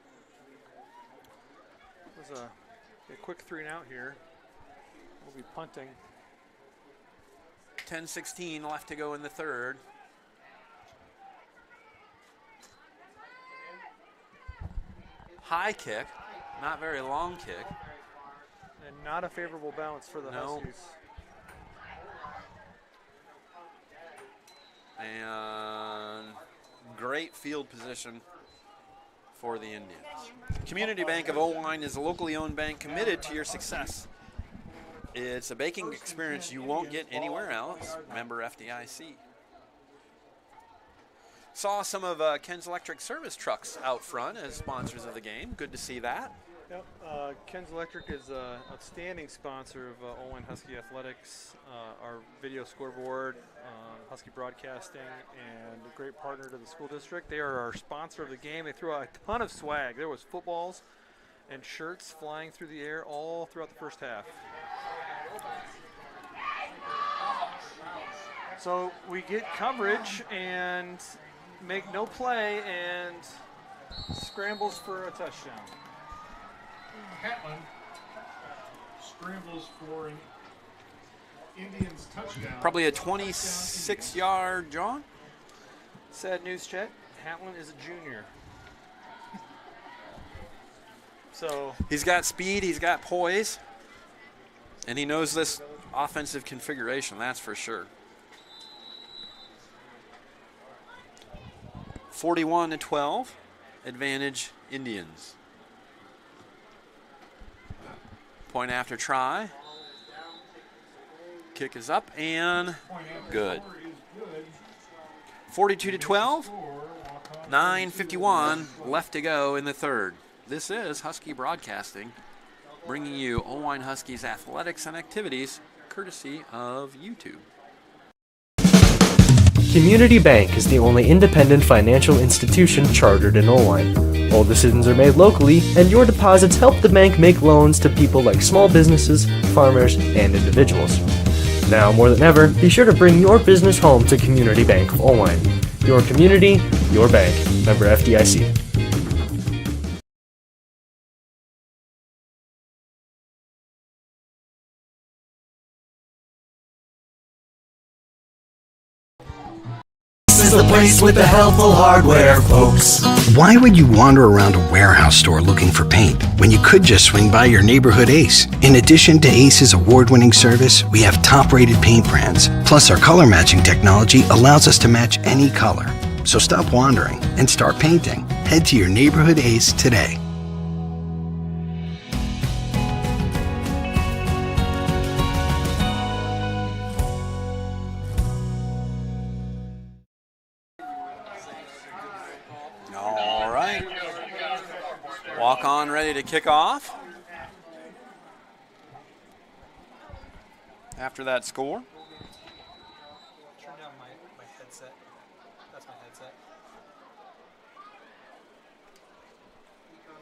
It was a quick 3 and out here. We'll be punting. 10-16 left to go in the third. High kick, not very long kick. And not a favorable bounce for the Huskies. And great field position for the Indians. Community Bank of Oelwein is a locally owned bank committed to your success. It's a banking experience you won't get anywhere else. Member FDIC. Saw some of Ken's Electric service trucks out front as sponsors of the game. Good to see that. Yep. Ken's Electric is an outstanding sponsor of Oelwein Husky Athletics, our video scoreboard, Husky Broadcasting, and a great partner to the school district. They are our sponsor of the game. They threw out a ton of swag. There was footballs and shirts flying through the air all throughout the first half. So we get coverage and make no play and scrambles for a touchdown. Hatman scrambles for an Indians touchdown. Probably a 26-yard, John. Sad news, Chet. Hatlin is a junior. So he's got speed, he's got poise, and he knows this offensive configuration, that's for sure. 41-12, advantage Indians. Point after try. Kick is up and good. 42-12. 9:51 left to go in the third. This is Husky Broadcasting, bringing you Oelwein Huskies athletics and activities, courtesy of YouTube. Community Bank is the only independent financial institution chartered in Oelwein. All decisions are made locally, and your deposits help the bank make loans to people like small businesses, farmers, and individuals. Now more than ever, be sure to bring your business home to Community Bank of Oelwein. Your community, your bank. Member FDIC. This is the place with the helpful hardware, folks. Why would you wander around a warehouse store looking for paint when you could just swing by your neighborhood Ace? In addition to Ace's award-winning service, we have top-rated paint brands. Plus, our color matching technology allows us to match any color. So stop wandering and start painting. Head to your neighborhood Ace today. All right. Waukon ready to kick off. After that score. turn down my headset. That's my headset.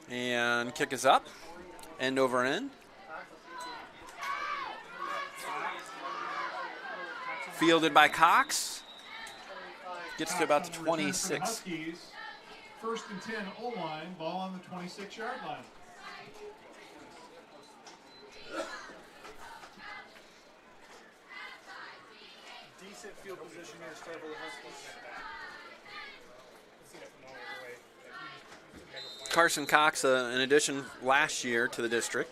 And kick is up. End over end. Fielded by Cox. Gets to about the 26. Huskies, 1st and 10, Oelwein, ball on the 26-yard line. Decent field position here to start for the Huskies. Carson Cox, an addition last year to the district.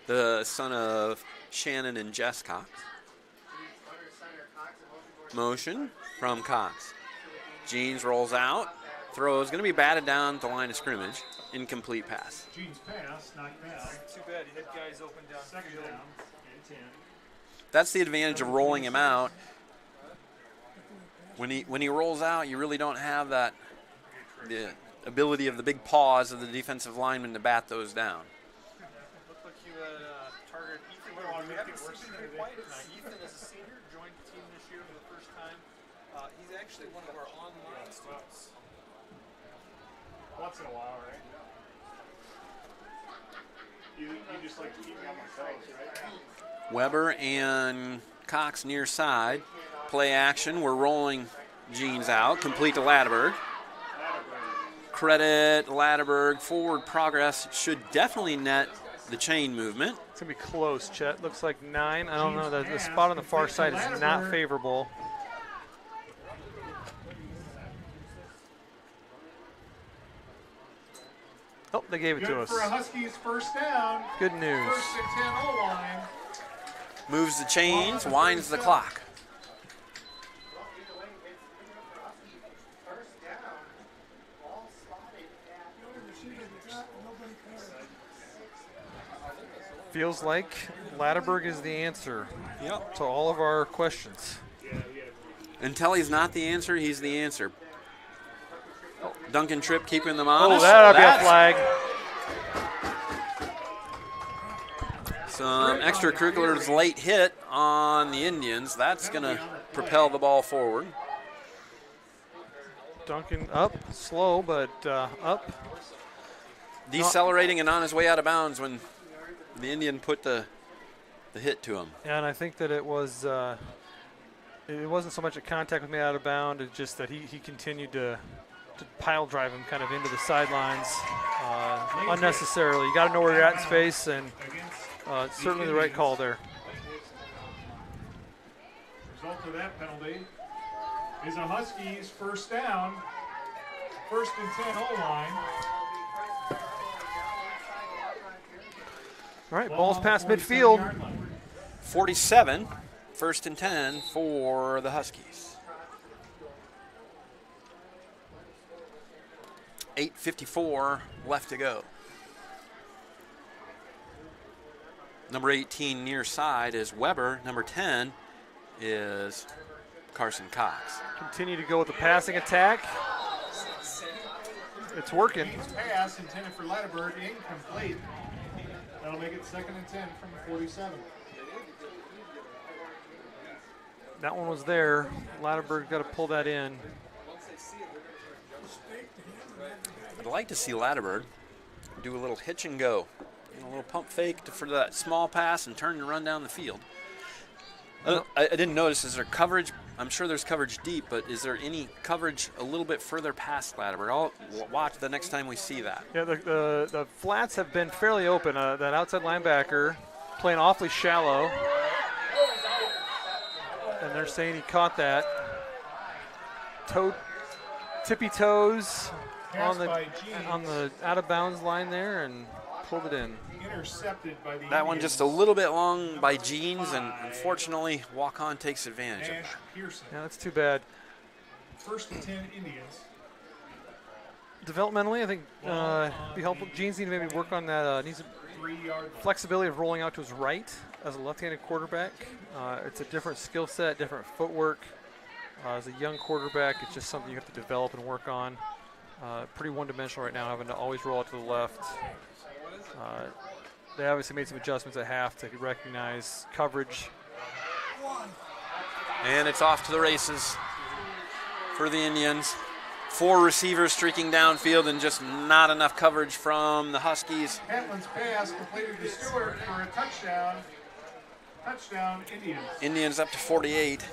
The son of Shannon and Jess Cox. Motion from Cox. Jeans rolls out. Throw is going to be batted down at the line of scrimmage. Incomplete pass. Jeans pass, knocked down. Too bad, he had guys open down. Second down and 10. That's the advantage of rolling him out. When he rolls out, you really don't have the ability of the big paws of the defensive lineman to bat those down. Looked like you targeted Ethan. We haven't seen him very quiet tonight. Ethan is a senior, joined the team this year for the first time. He's actually one of our online students. Once in a while, right? You just like to keep me on my toes, right? Weber and Cox near side. Play action. We're rolling Jeans out. Complete to Latterberg. Credit Latterberg. Forward progress should definitely net the chain movement. It's going to be close, Chet. Looks like 9. I don't know. The spot on the far side is not favorable. Oh, they gave it to us. For a Huskies first down. Good news. 1st and 10, Oelwein. Moves the chains, winds the clock. Feels like Latterberg is the answer to all of our questions. Until he's not the answer, he's the answer. Duncan Tripp keeping them Oh, honest. that'll be a flag. Some extracurriculars late hit on the Indians. That's going to propel the ball forward. Duncan up, slow, but up. Decelerating and on his way out of bounds when the Indian put the hit to him. Yeah, and I think that it wasn't so much a contact with me out of bounds, it's just that he continued to pile drive him kind of into the sidelines unnecessarily. You got to know where you're at in space, and it's certainly the right call there. Result of that penalty is a Huskies first down, 1st and 10 O-line. All right, ball's past midfield. 47, 1st and 10 for the Huskies. 8:54 left to go. Number 18 near side is Weber. Number 10 is Carson Cox. Continue to go with the passing attack. It's working. Pass intended for Latterberg, incomplete. That'll make it 2nd and 10 from the 47. That one was there. Latterberg got to pull that in. I'd like to see Latterberg do a little hitch and go. A little pump fake for that small pass and turn and run down the field. I didn't notice, is there coverage? I'm sure there's coverage deep, but is there any coverage a little bit further past Latterberg? I'll watch the next time we see that. Yeah, the flats have been fairly open. That outside linebacker playing awfully shallow. And they're saying he caught that. Tippy toes on the out of bounds line there and pulled it in. Intercepted by the That one just a little bit long by Jeans, and unfortunately, Waukon takes advantage of it. Yeah, that's too bad. 1st and 10 Indians. Developmentally, I think be helpful. Jeans need to maybe work on that. Needs 3-yard flexibility of rolling out to his right as a left-handed quarterback. It's a different skill set, different footwork. As a young quarterback, it's just something you have to develop and work on. Pretty one-dimensional right now, having to always roll out to the left. They obviously made some adjustments at half to recognize coverage. And it's off to the races for the Indians. 4 receivers streaking downfield and just not enough coverage from the Huskies. Pentland's pass completed to Stewart for a touchdown. Touchdown, Indians. Indians up to 48.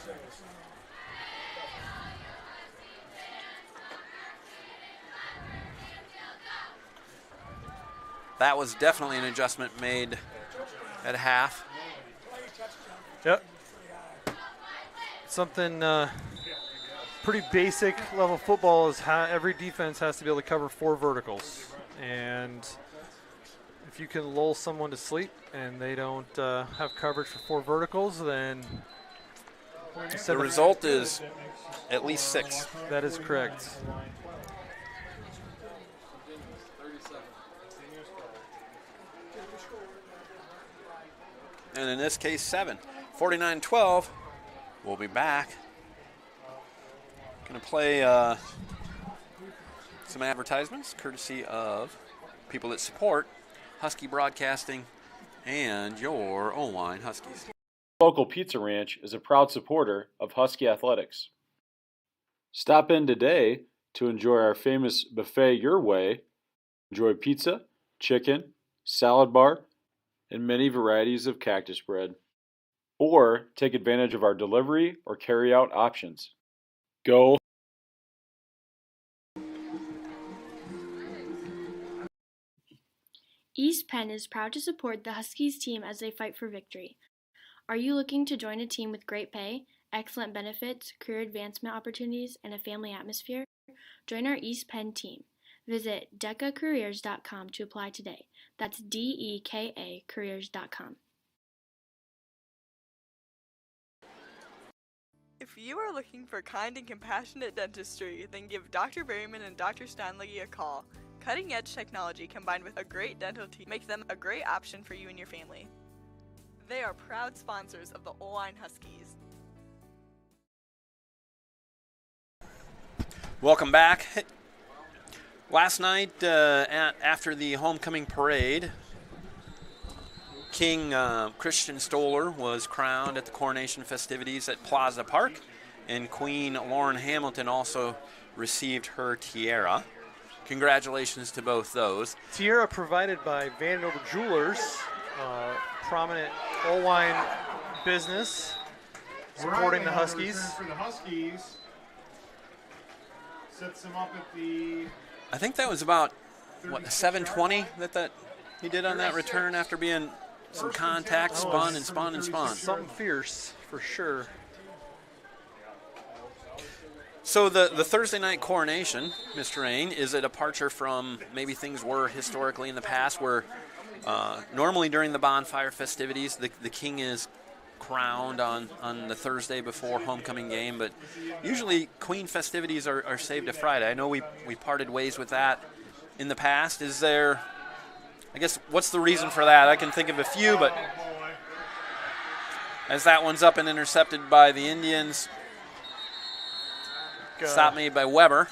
That was definitely an adjustment made at half. Yep. Something pretty basic level football is how every defense has to be able to cover 4 verticals. And if you can lull someone to sleep and they don't have coverage for 4 verticals, then the result is at least 6. That is correct. And in this case, 7. 49-12. We'll be back. Going to play some advertisements courtesy of people that support Husky Broadcasting and your Oelwein Huskies. Local Pizza Ranch is a proud supporter of Husky Athletics. Stop in today to enjoy our famous buffet your way. Enjoy pizza, chicken, salad bar, and many varieties of cactus bread. Or take advantage of our delivery or carry-out options. Go! East Penn is proud to support the Huskies team as they fight for victory. Are you looking to join a team with great pay, excellent benefits, career advancement opportunities, and a family atmosphere? Join our East Penn team. Visit DECAcareers.com to apply today. That's DEKA careers.com. If you are looking for kind and compassionate dentistry, then give Dr. Berryman and Dr. Stanley a call. Cutting-edge technology combined with a great dental team makes them a great option for you and your family. They are proud sponsors of the Oelwein Huskies. Welcome back. Last night, after the homecoming parade, King Christian Stoller was crowned at the coronation festivities at Plaza Park, and Queen Lauren Hamilton also received her tiara. Congratulations to both those. Tiara provided by Van Over Jewelers, prominent Oelwein business supporting the Huskies. For the Huskies, sets them up at the. I think that was about what 720 that he did on that return after being some contact, spun and spun and spun. Something fierce for sure. So the Thursday night coronation, Mr. Rain, is a departure from maybe things were historically in the past, where normally during the bonfire festivities, the king is crowned on the Thursday before homecoming game, but usually queen festivities are saved to Friday. I know we parted ways with that in the past. Is there, I guess, what's the reason for that? I can think of a few, but as that one's up and intercepted by the Indians, stop made by Weber.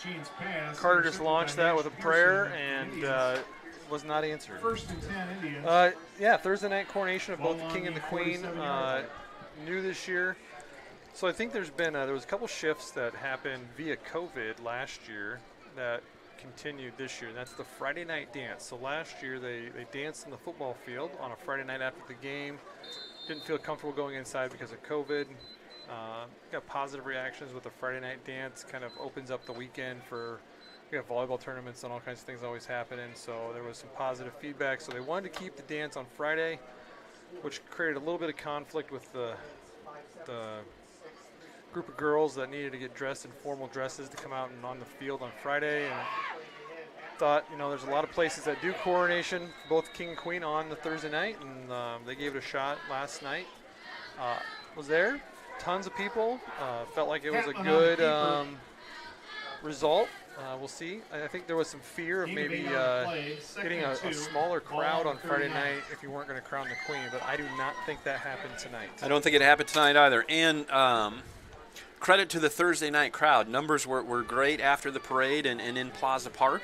Carter just launched that with a prayer and was not answered. First and 10 Indians. Yeah, Thursday night coronation of both the king and the queen, new this year. So I think there was a couple shifts that happened via COVID last year that continued this year. That's the Friday night dance. So last year they danced in the football field on a Friday night after the game. Didn't feel comfortable going inside because of COVID. Got positive reactions with the Friday night dance. Kind of opens up the weekend for, we got volleyball tournaments and all kinds of things always happening. So there was some positive feedback. So they wanted to keep the dance on Friday, which created a little bit of conflict with the group of girls that needed to get dressed in formal dresses to come out and on the field on Friday. And thought, there's a lot of places that do coronation, both king and queen, on the Thursday night, and they gave it a shot last night. Was there. Tons of people. Felt like it was a good result. We'll see. I think there was some fear of maybe getting a smaller crowd on Friday night if you weren't going to crown the queen, but I do not think that happened tonight. I don't think it happened tonight either. And credit to the Thursday night crowd. Numbers were great after the parade and in Plaza Park.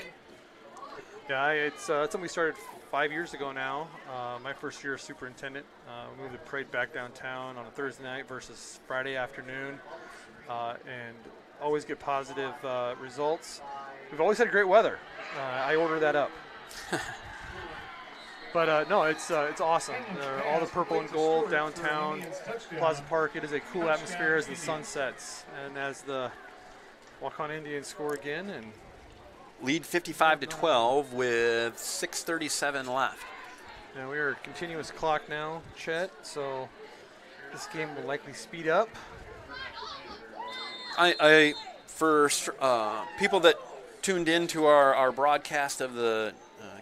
Yeah, it's something we started 5 years ago now. My first year as superintendent, we moved the parade back downtown on a Thursday night versus Friday afternoon, and always get positive results. We've always had great weather. I order that up. But no, it's awesome. All the purple and gold downtown Plaza Park. It is a cool atmosphere as the sun sets and as the Waukon Indians score again and lead 55-12 with 6:37 left. Now we are a continuous clock now, Chet, so this game will likely speed up. For people that tuned into our broadcast of the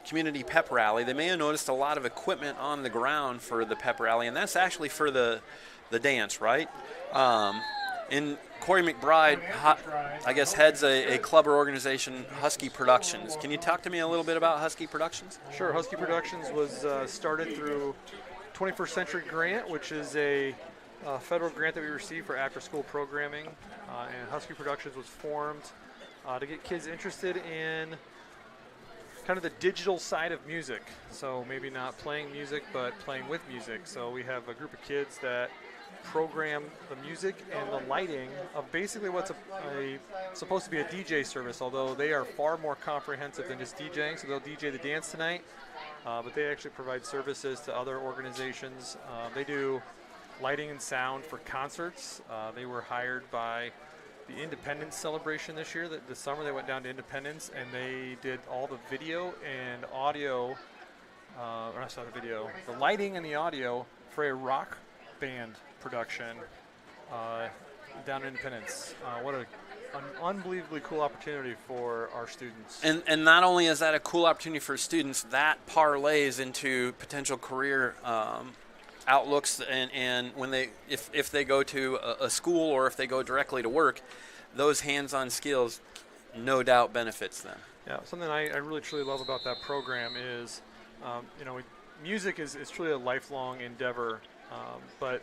community pep rally, they may have noticed a lot of equipment on the ground for the pep rally, and that's actually for the dance, right? And Corey McBride, I guess, heads a club or organization, Husky Productions. Can you talk to me a little bit about Husky Productions? Sure. Husky Productions was started through 21st Century Grant, which is a federal grant that we received for after-school programming. And Husky Productions was formed to get kids interested in kind of the digital side of music. So maybe not playing music, but playing with music. So we have a group of kids that program the music and the lighting of basically what's supposed to be a DJ service, although they are far more comprehensive than just DJing. So they'll DJ the dance tonight, but they actually provide services to other organizations. They do lighting and sound for concerts. They were hired by the Independence celebration this year. This summer they went down to Independence and they did all the video and audio, or not the video, the lighting and the audio for a rock band production down in Independence. What an unbelievably cool opportunity for our students. And not only is that a cool opportunity for students, that parlays into potential career outlooks, and when if they go to a school or if they go directly to work, those hands-on skills no doubt benefits them. Yeah, something I really truly love about that program is, music is truly a lifelong endeavor, but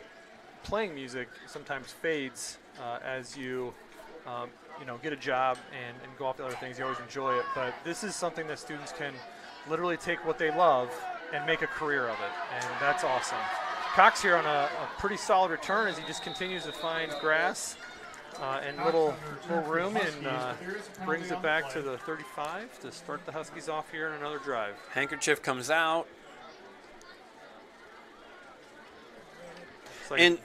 playing music sometimes fades as you get a job and go off to other things. You always enjoy it. But this is something that students can literally take what they love and make a career of it, and that's awesome. Cox here on a pretty solid return as he just continues to find grass and little room and brings it back to the 35 to start the Huskies off here in another drive. Handkerchief comes out. Like And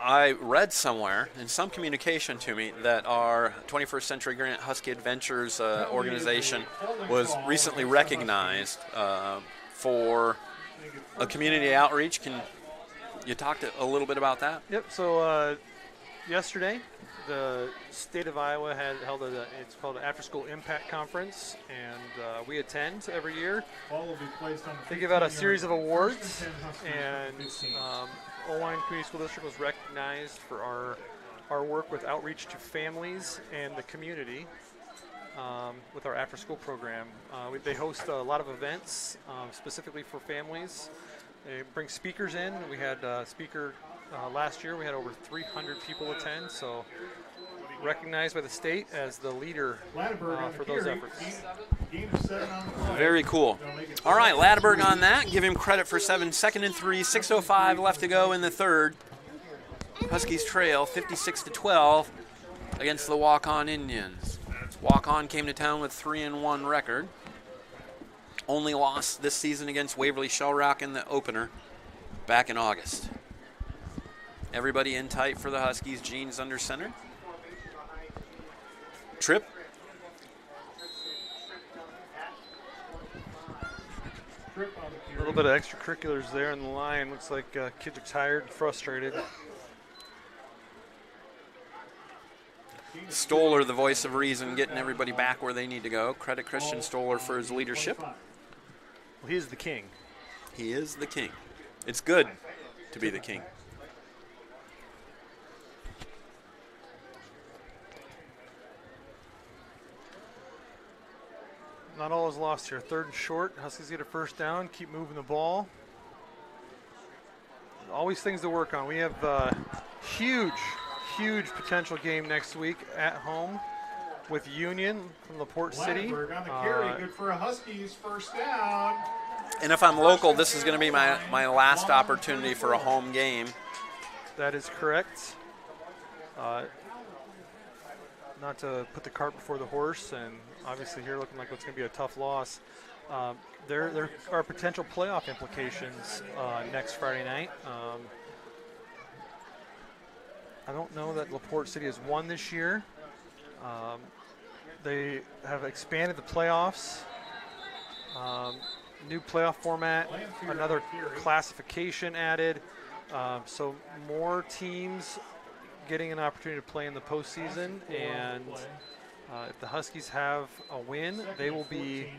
I read somewhere in some communication to me that our 21st Century Grant Husky Adventures organization was recently recognized for a community outreach. Can you talk a little bit about that? Yep. So yesterday, the state of Iowa had held it's called an After School Impact Conference, and we attend every year. They give out a series of awards, and Oelwein Community School District was recognized for our work with outreach to families and the community with our after-school program. They host a lot of events specifically for families. They bring speakers in. We had a speaker last year. We had over 300 people attend, so recognized by the state as the leader for those efforts. Very cool. All right, Ladberg on that. Give him credit for 7. 2nd and 3, 6:05 left to go in the third. Huskies trail 56-12 against the Waukon Indians. Waukon came to town with 3-1 record. Only lost this season against Waverly Shellrock in the opener back in August. Everybody in tight for the Huskies. Jeans under center. Trip. A little bit of extracurriculars there in the line. Looks like kids are tired and frustrated. Stoller, the voice of reason, getting everybody back where they need to go. Credit Christian Stoller for his leadership. Well, he is the king. He is the king. It's good to be the king. Not all is lost here. 3rd and short. Huskies get a first down. Keep moving the ball. Always things to work on. We have a huge potential game next week at home with Union from LaPorte City. Ladberg on the carry. Good for a Huskies. First down. And if I'm local, this is going to be my last opportunity for a home game. That is correct. Not to put the cart before the horse, and obviously here looking like it's going to be a tough loss. There are potential playoff implications next Friday night. I don't know that LaPorte City has won this year. They have expanded the playoffs. New playoff format, another classification added. So more teams getting an opportunity to play in the postseason, and if the Huskies have a win, they will be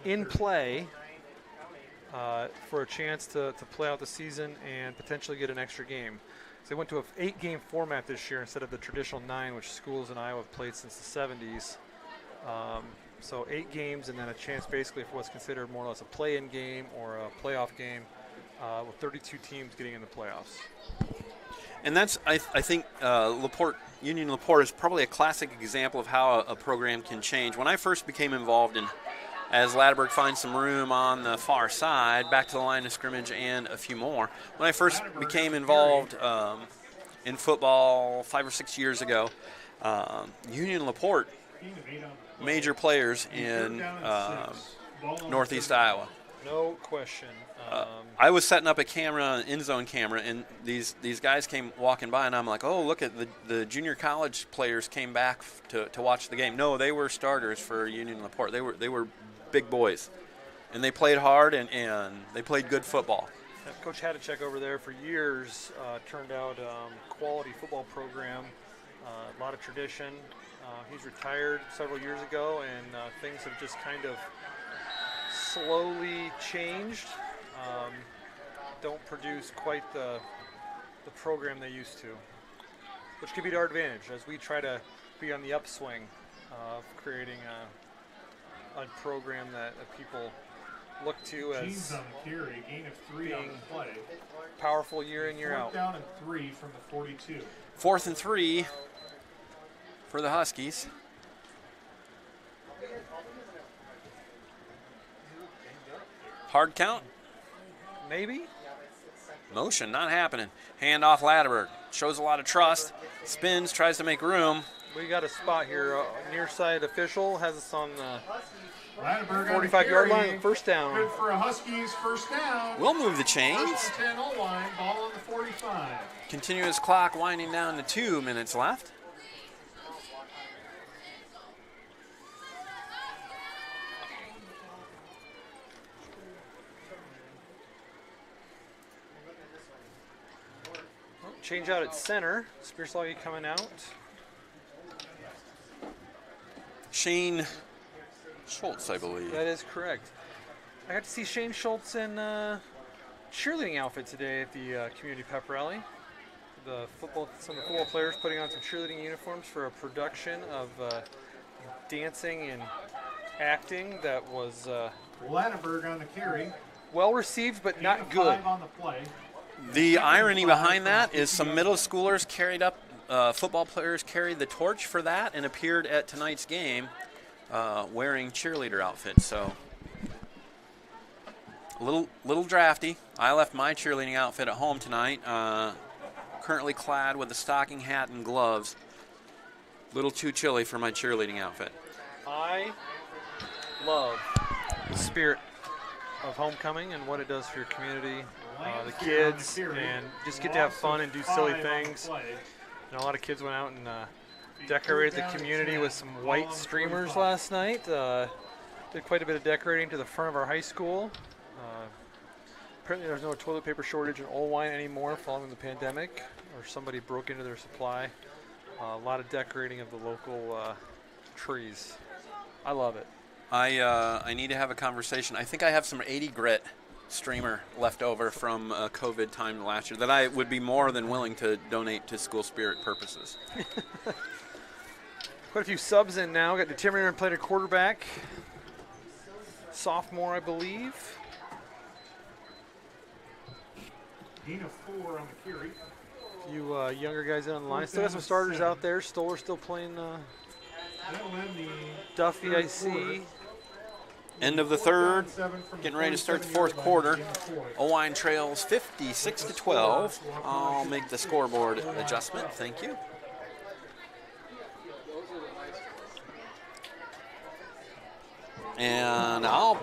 in play for a chance to play out the season and potentially get an extra game. So they went to an 8-game format this year instead of the traditional 9, which schools in Iowa have played since the 70s. So 8 games and then a chance basically for what's considered more or less a play-in game or a playoff game with 32 teams getting in the playoffs. And that's, I think, Union LaPorte is probably a classic example of how a program can change. When I first became involved in, as Ladberg finds some room on the far side, back to the line of scrimmage and a few more. When I first became involved in football 5 or 6 years ago, Union LaPorte, major players in Northeast Iowa. No question. I was setting up a camera, end zone camera, and these guys came walking by, and I'm like, oh, look at the junior college players came back to watch the game. No, they were starters for Union LaPorte. They were big boys, and they played hard and they played good football. Coach Hadacek over there for years turned out quality football program, a lot of tradition. He's retired several years ago, and things have just kind of slowly changed. Don't produce quite the program they used to, which could be to our advantage as we try to be on the upswing of creating a program that people look to as carry, gain of 3 on the play. Powerful year in, year out. Down and 3 from the 42. 4th and 3 for the Huskies. Hard count? Maybe. Motion, not happening. Hand off Latterberg. Shows a lot of trust. Spins, tries to make room. We got a spot here. Near side official has us on the Latterberg 45-yard line, first down. Good for a Huskies first down. We'll move the chains. First and 10 Oelwein, ball on the 45. Continuous clock winding down to 2 minutes left. Change out at center. Spearsloggy coming out. Shane Schultz, I believe. That is correct. I got to see Shane Schultz in cheerleading outfit today at the community pep rally. Some of the football players putting on some cheerleading uniforms for a production of dancing and acting that was Latterberg on the carry. well received, but not good. 5 on the play. The irony behind that is some middle schoolers football players carried the torch for that and appeared at tonight's game wearing cheerleader outfits. So a little drafty. I left my cheerleading outfit at home tonight, currently clad with a stocking hat and gloves. Little too chilly for my cheerleading outfit. I love the spirit of homecoming and what it does for your community, the kids, and just get to have fun and do silly things. You know, a lot of kids went out and decorated the community with some white streamers last night. Did quite a bit of decorating to the front of our high school. Apparently there's no toilet paper shortage in Oelwein anymore following the pandemic, or somebody broke into their supply. A lot of decorating of the local trees. I love it. I need to have a conversation. I think I have some 80 grit streamer left over from COVID time last year that I would be more than willing to donate to school spirit purposes. Quite a few subs in now. Got Determiner played a quarterback. Sophomore, I believe. Gain of 4 on the carry. A few younger guys in on the line. Still got some starters out there. Stoller still playing Duffy, I see. End of the third, getting ready to start the fourth quarter. Oelwein trails 56-12. I'll make the scoreboard adjustment. Thank you. And I'll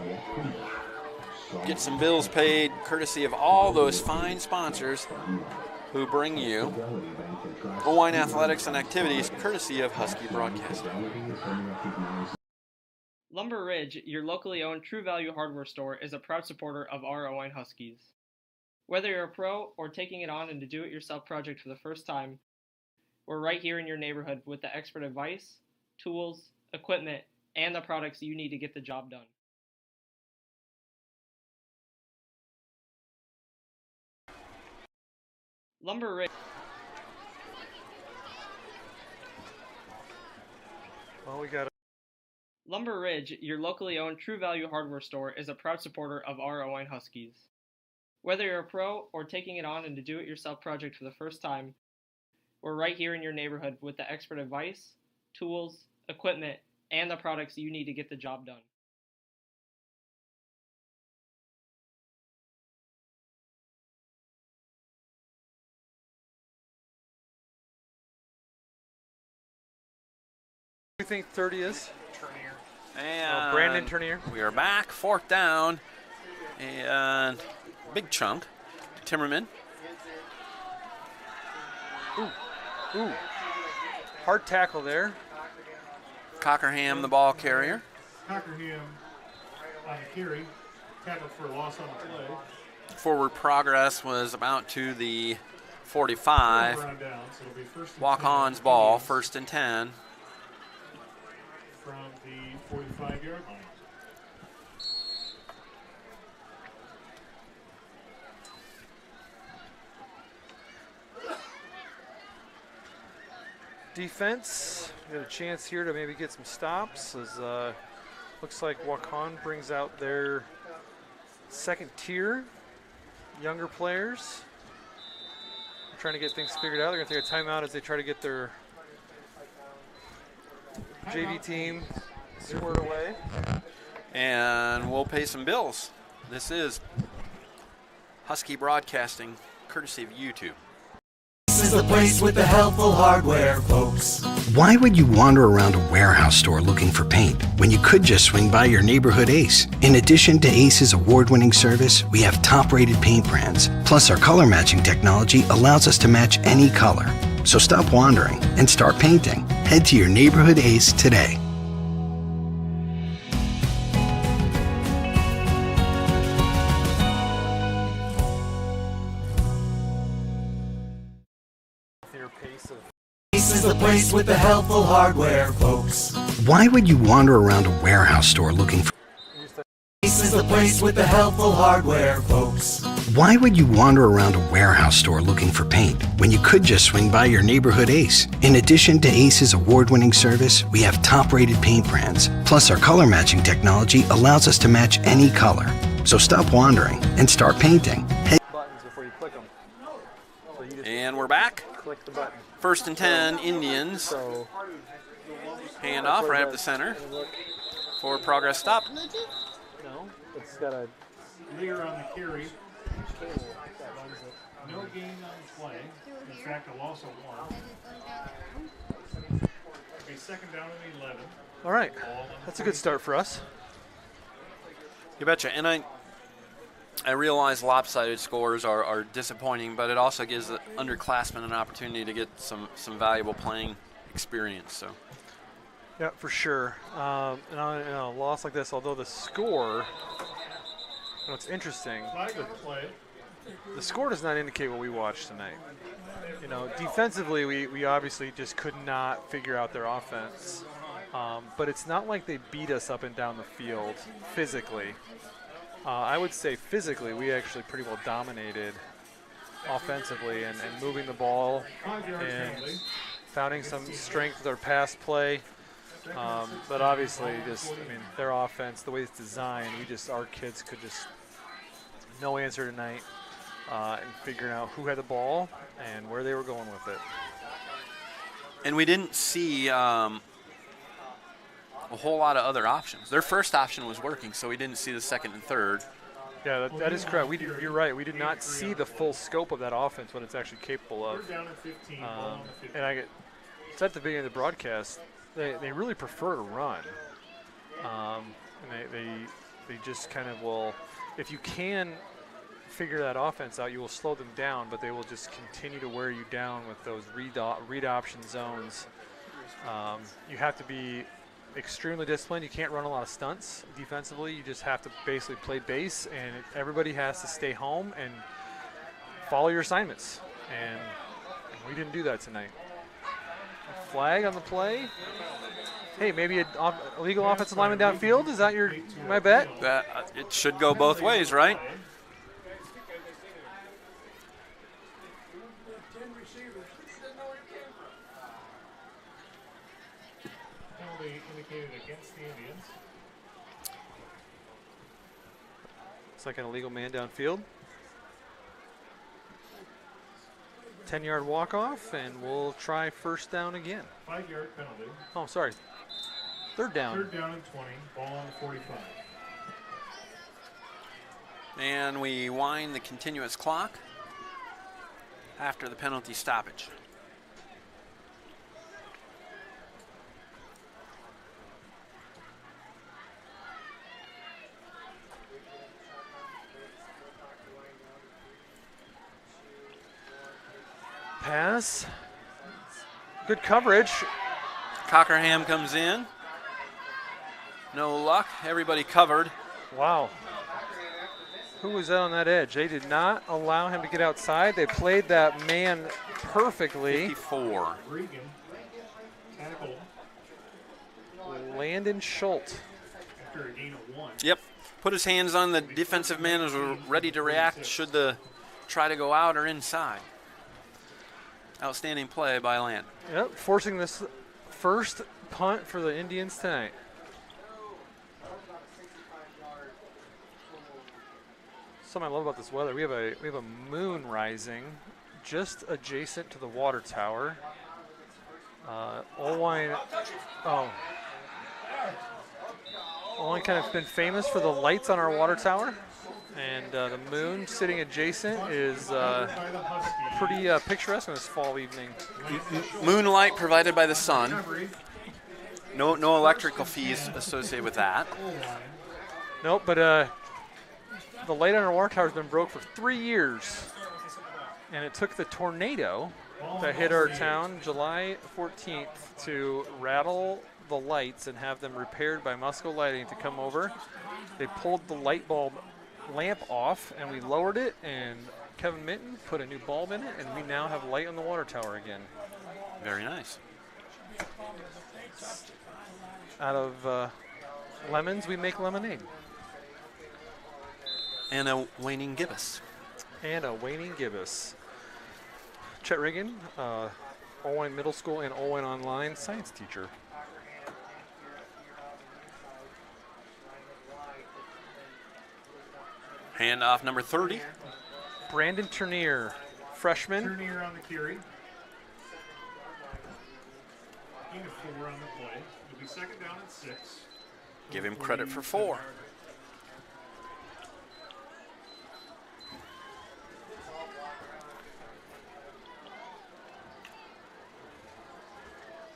get some bills paid courtesy of all those fine sponsors who bring you Oelwein athletics and activities courtesy of Husky Broadcasting. Lumber Ridge, your locally owned True Value hardware store, is a proud supporter of our Oelwein Huskies. Whether you're a pro or taking it on into a do-it-yourself project for the first time, we're right here in your neighborhood with the expert advice, tools, equipment, and the products you need to get the job done. Lumber Ridge. Well, we got Lumber Ridge, your locally owned True Value hardware store, is a proud supporter of our Oelwein Huskies. Whether you're a pro or taking it on into a do-it-yourself project for the first time, we're right here in your neighborhood with the expert advice, tools, equipment, and the products you need to get the job done. What do you think 30 is? And Brandon Turnier. We are back, fourth down, and big chunk. Timmerman. Ooh. Hard tackle there. Cockerham, the ball carrier. Cockerham on the carry. Tackled for a loss on the play. Forward progress was about to the 45. Waukon's ball, first and 10. From the 45-yard line. Defense, we got a chance here to maybe get some stops as looks like Waukon brings out their second tier younger players. They're trying to get things figured out. They're going to take a timeout as they try to get their JV team squared away. And we'll pay some bills. This is Husky Broadcasting, courtesy of YouTube. This is the place with the helpful hardware, folks. Why would you wander around a warehouse store looking for paint when you could just swing by your neighborhood Ace? In addition to Ace's award-winning service, we have top-rated paint brands. Plus, our color matching technology allows us to match any color. So stop wandering and start painting. Head to your neighborhood Ace today. This is the place with the helpful hardware, folks. Why would you wander around a warehouse store looking for... This is the place with the helpful hardware, folks. Why would you wander around a warehouse store looking for paint when you could just swing by your neighborhood Ace? In addition to Ace's award-winning service, we have top-rated paint brands. Plus, our color matching technology allows us to match any color. So stop wandering and start painting. Buttons before you click them. So you just And we're back. click the button. First and 10 Indians. So Hand off right up the center for progress stop. no, it's got a Lear on the carry. No gain on the play. In fact, a loss of 1. Okay, second down and 11. all right. That's a good start for us. You betcha. And I realize lopsided scores are disappointing, but it also gives the underclassmen an opportunity to get some valuable playing experience. So Yeah, for sure. And in a loss like this, although the score, it's interesting. Flag on the play. The score does not indicate what we watched tonight. Defensively, we obviously just could not figure out their offense. But it's not like they beat us up and down the field physically. I would say physically, we actually pretty well dominated offensively and moving the ball and finding some strength with our pass play. But obviously, their offense, the way it's designed, our kids could just no answer tonight in figuring out who had the ball and where they were going with it. And we didn't see a whole lot of other options. Their first option was working, so we didn't see the second and third. Yeah, that is correct. You're right. We did not see the full scope of that offense, what it's actually capable of. Third down and 15. Ball on the 15. And I said at the beginning of the broadcast, they really prefer to run. And they just kind of will, if you can figure that offense out, you will slow them down, but they will just continue to wear you down with those read option zones. You have to be extremely disciplined. You can't run a lot of stunts defensively. You just have to basically play base, and everybody has to stay home and follow your assignments. And we didn't do that tonight. A flag on the play. Hey, maybe a illegal offensive lineman downfield. Is that my bet? It should go both ways, right? Penalty indicated against the Indians. It's like an illegal man downfield. 10-yard walk-off, and we'll try first down again. 5-yard penalty. Oh, sorry. Third down. Third down and 20. Ball on the 45. And we wind the continuous clock after the penalty stoppage. Pass. Good coverage. Cockerham comes in. No luck. Everybody covered. Wow. Who was that on that edge? They did not allow him to get outside. They played that man perfectly. 54. Regan tackled Landon Schultz. after a gain of 1. Yep. Put his hands on the defensive man as we're ready to react should the try to go out or inside. Outstanding play by Land. Yep, forcing this first punt for the Indians tonight. Something I love about this weather, we have a moon rising just adjacent to the water tower. Oelwein, Oelwein kind of been famous for the lights on our water tower, and the moon sitting adjacent is pretty picturesque on this fall evening. Moonlight provided by the sun. No electrical fees associated with that. Nope, but the light on our water tower has been broke for 3 years, and it took the tornado that hit our town July 14th to rattle the lights and have them repaired by Musco Lighting to come over. They pulled the light bulb lamp off, and we lowered it, and Kevin Minton put a new bulb in it, and we now have light on the water tower again. Very nice. Out of lemons, we make lemonade. And a waning gibbous. Chet Riggin, Oelwein Middle School and Oelwein Online science teacher. Handoff number 30. Brandon Turnier, freshman. Turnier on the carry. Gain of 4 on the play. It'll be second down at 6. Give him credit for 4.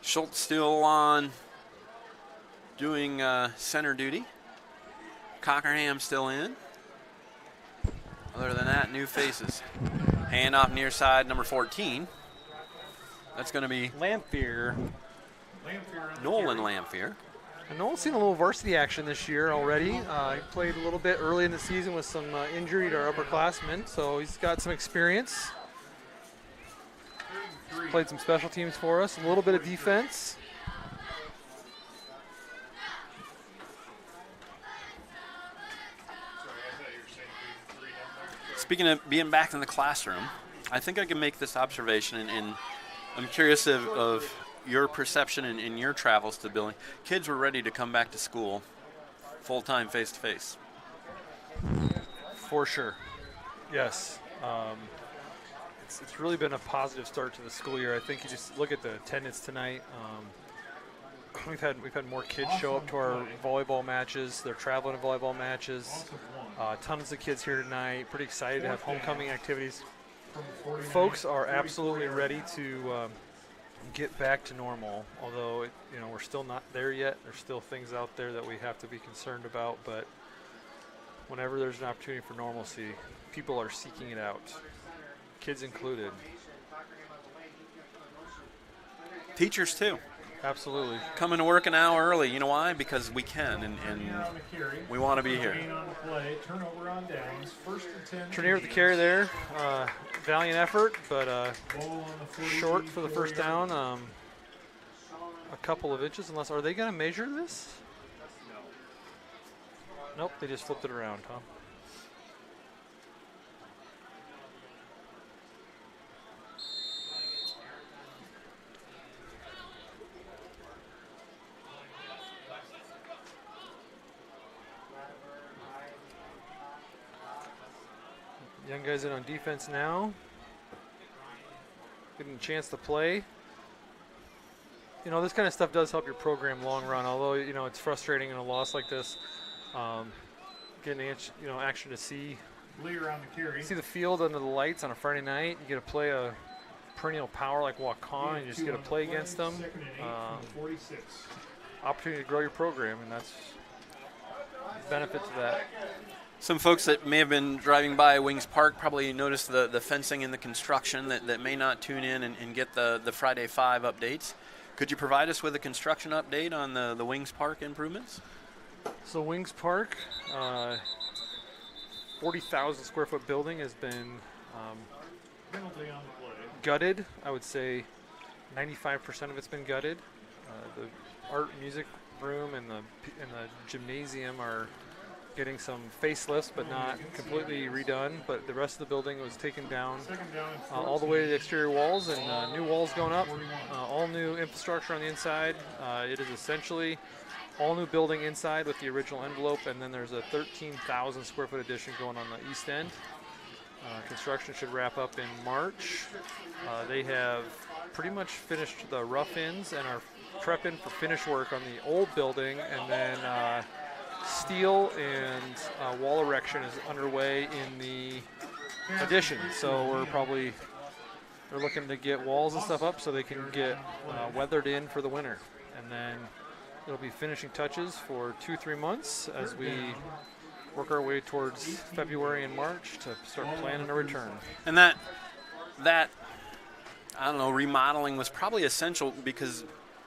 Schultz still on doing center duty. Cockerham still in. Other than that, new faces. Handoff near side, number 14. That's going to be Lamphere. Nolan Lamphere. And Nolan's seen a little varsity action this year already. He played a little bit early in the season with some injury to our upperclassmen, so he's got some experience. Played some special teams for us, a little bit of defense. Speaking of being back in the classroom, I think I can make this observation, and I'm curious of your perception in your travels to building. Kids were ready to come back to school full-time, face-to-face. For sure, yes. It's really been a positive start to the school year. I think you just look at the attendance tonight. We've had more kids show up to our volleyball matches. They're traveling to volleyball matches. Tons of kids here tonight. Pretty excited to have homecoming activities. Folks are absolutely ready to get back to normal. Although we're still not there yet. There's still things out there that we have to be concerned about. But whenever there's an opportunity for normalcy, people are seeking it out. Kids included. Teachers too. Absolutely. Coming to work an hour early. You know why? Because we can, and we want to be here. Turnier with the carry there. Valiant effort, but short for the first down. A couple of inches, unless, are they going to measure this? Nope, they just flipped it around, huh? Young guys in on defense now. Getting a chance to play. This kind of stuff does help your program long run, although, it's frustrating in a loss like this. Getting, action to see the field under the lights on a Friday night. You get to play a perennial power like Waukon. You just get to play against them. Opportunity to grow your program, and that's benefit to that. Some folks that may have been driving by Wings Park probably noticed the fencing and the construction that may not tune in and get the Friday 5 updates. Could you provide us with a construction update on the Wings Park improvements? So Wings Park, 40,000 square foot building has been gutted. I would say 95% of it's been gutted. The art music room and the gymnasium are getting some facelifts, but not completely redone. But the rest of the building was taken down all the way to the exterior walls, and new walls going up, all new infrastructure on the inside. It is essentially all new building inside with the original envelope, and then there's a 13,000 square foot addition going on the east end. Construction should wrap up in March. They have pretty much finished the rough ends and are prepping for finish work on the old building, and then steel and wall erection is underway in the addition. So they're looking to get walls and stuff up so they can get weathered in for the winter. And then it'll be finishing touches for 2-3 months as we work our way towards February and March to start planning a return. And that I don't know, remodeling was probably essential because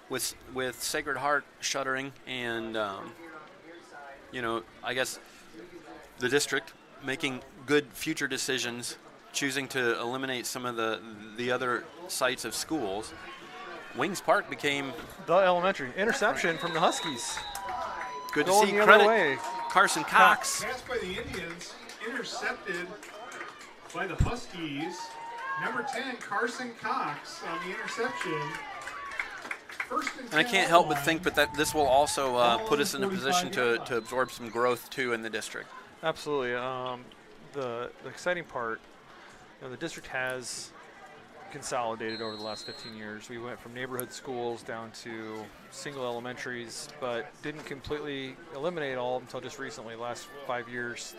with Sacred Heart shuttering and I guess the district making good future decisions, choosing to eliminate some of the other sites of schools, Wings Park became the elementary. Interception from the Huskies. Good to see. Credit Carson Cox. Pass by the Indians, intercepted by the Huskies. Number 10, Carson Cox on the interception. And I can't help but think that this will also put us in a position to absorb some growth, too, in the district. Absolutely. The exciting part, the district has consolidated over the last 15 years. We went from neighborhood schools down to single elementaries, but didn't completely eliminate all until just recently. Last 5 years,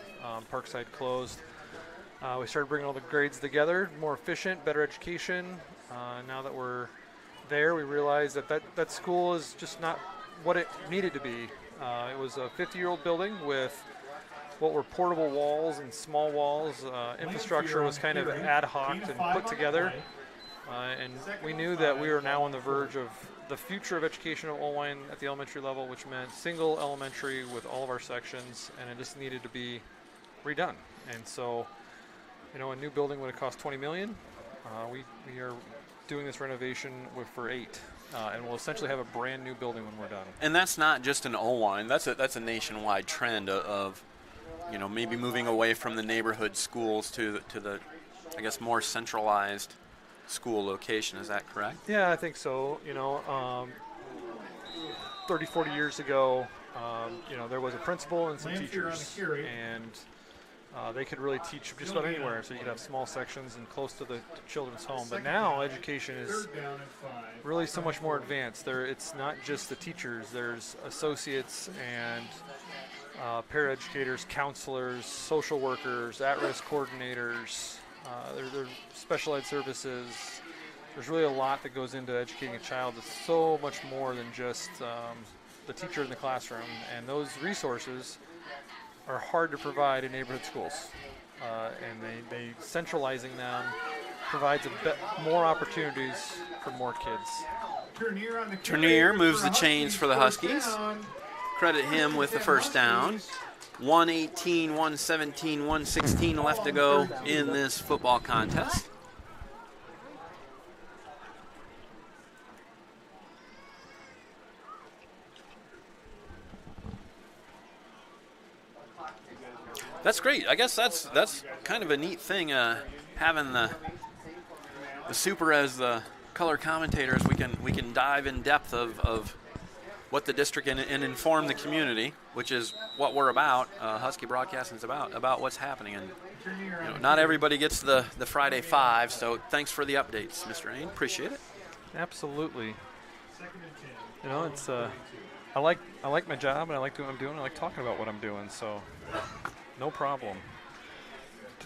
Parkside closed. We started bringing all the grades together, more efficient, better education. Now that we're there, we realized that school is just not what it needed to be. It was a 50-year-old building with what were portable walls and small walls. Infrastructure was kind of ad hoc and put together. And we knew that we were now on the verge of the future of education at Oelwein at the elementary level, which meant single elementary with all of our sections, and it just needed to be redone. And so, a new building would have cost $20 million. We are doing this renovation for $8 million, and we'll essentially have a brand new building when we're done. And that's not just an Oelwein. That's a nationwide trend of maybe moving away from the neighborhood schools to the I guess more centralized school location. Is that correct? Yeah, I think so. 30, 40 years ago, there was a principal and some teachers, and they could really teach just about anywhere. So you could have small sections and close to the children's home. But now education is really so much more advanced. It's not just the teachers. There's associates and paraeducators, counselors, social workers, at-risk coordinators. There are special ed services. There's really a lot that goes into educating a child. It's so much more than just the teacher in the classroom. And those resources are hard to provide in neighborhood schools. And they centralizing them provides more opportunities for more kids. Turnier moves the chains for the Huskies. Credit him with the first down. 118, 117, 116 left to go in this football contest. That's great. I guess that's kind of a neat thing, having the super as the color commentators. We can dive in depth of what the district and inform the community, which is what we're about. Husky Broadcasting is about what's happening, and not everybody gets the Friday 5. So thanks for the updates, Mr. Ain. Appreciate it. Absolutely. It's I like my job and I like doing what I'm doing. I like talking about what I'm doing. So no problem.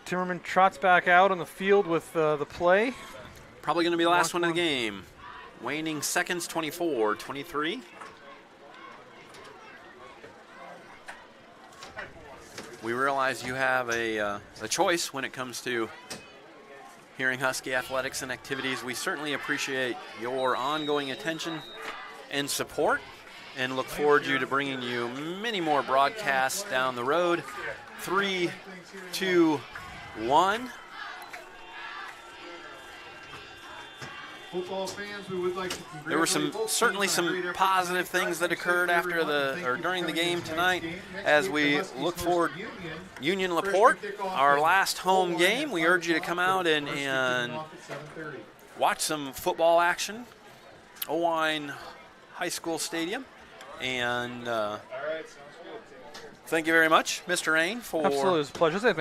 Timmerman trots back out on the field with the play. Probably going to be the last one of the game. Waning seconds, 24, 23. We realize you have a choice when it comes to hearing Husky athletics and activities. We certainly appreciate your ongoing attention and support, and look forward to bringing you many more broadcasts down the road. 3, 2, 1. Football fans, we would like to There were certainly some positive things that occurred during the game tonight as we look forward. Union LaPorte, our last home game. We urge you to come out and watch some football action. Oelwein High School Stadium. And thank you very much, Mr. Ain, for... Absolutely, it was a pleasure. This is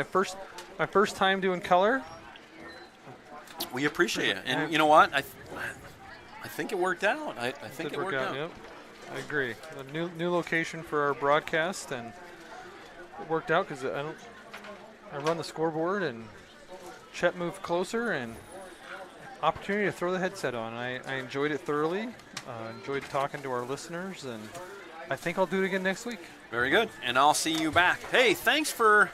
my My first time doing color. We appreciate it. And you know what? I think it worked out. I think it worked out. Yep. I agree. A new location for our broadcast, and it worked out because I run the scoreboard, and Chet moved closer, and opportunity to throw the headset on. I enjoyed it thoroughly. Enjoyed talking to our listeners, and I think I'll do it again next week. Very good. And I'll see you back. Hey, thanks for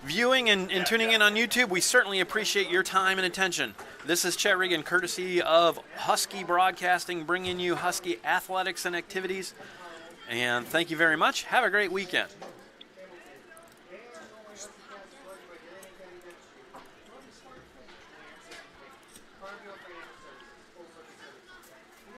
viewing and tuning in on YouTube. We certainly appreciate your time and attention. This is Chet Regan, courtesy of Husky Broadcasting, bringing you Husky athletics and activities. And thank you very much. Have a great weekend.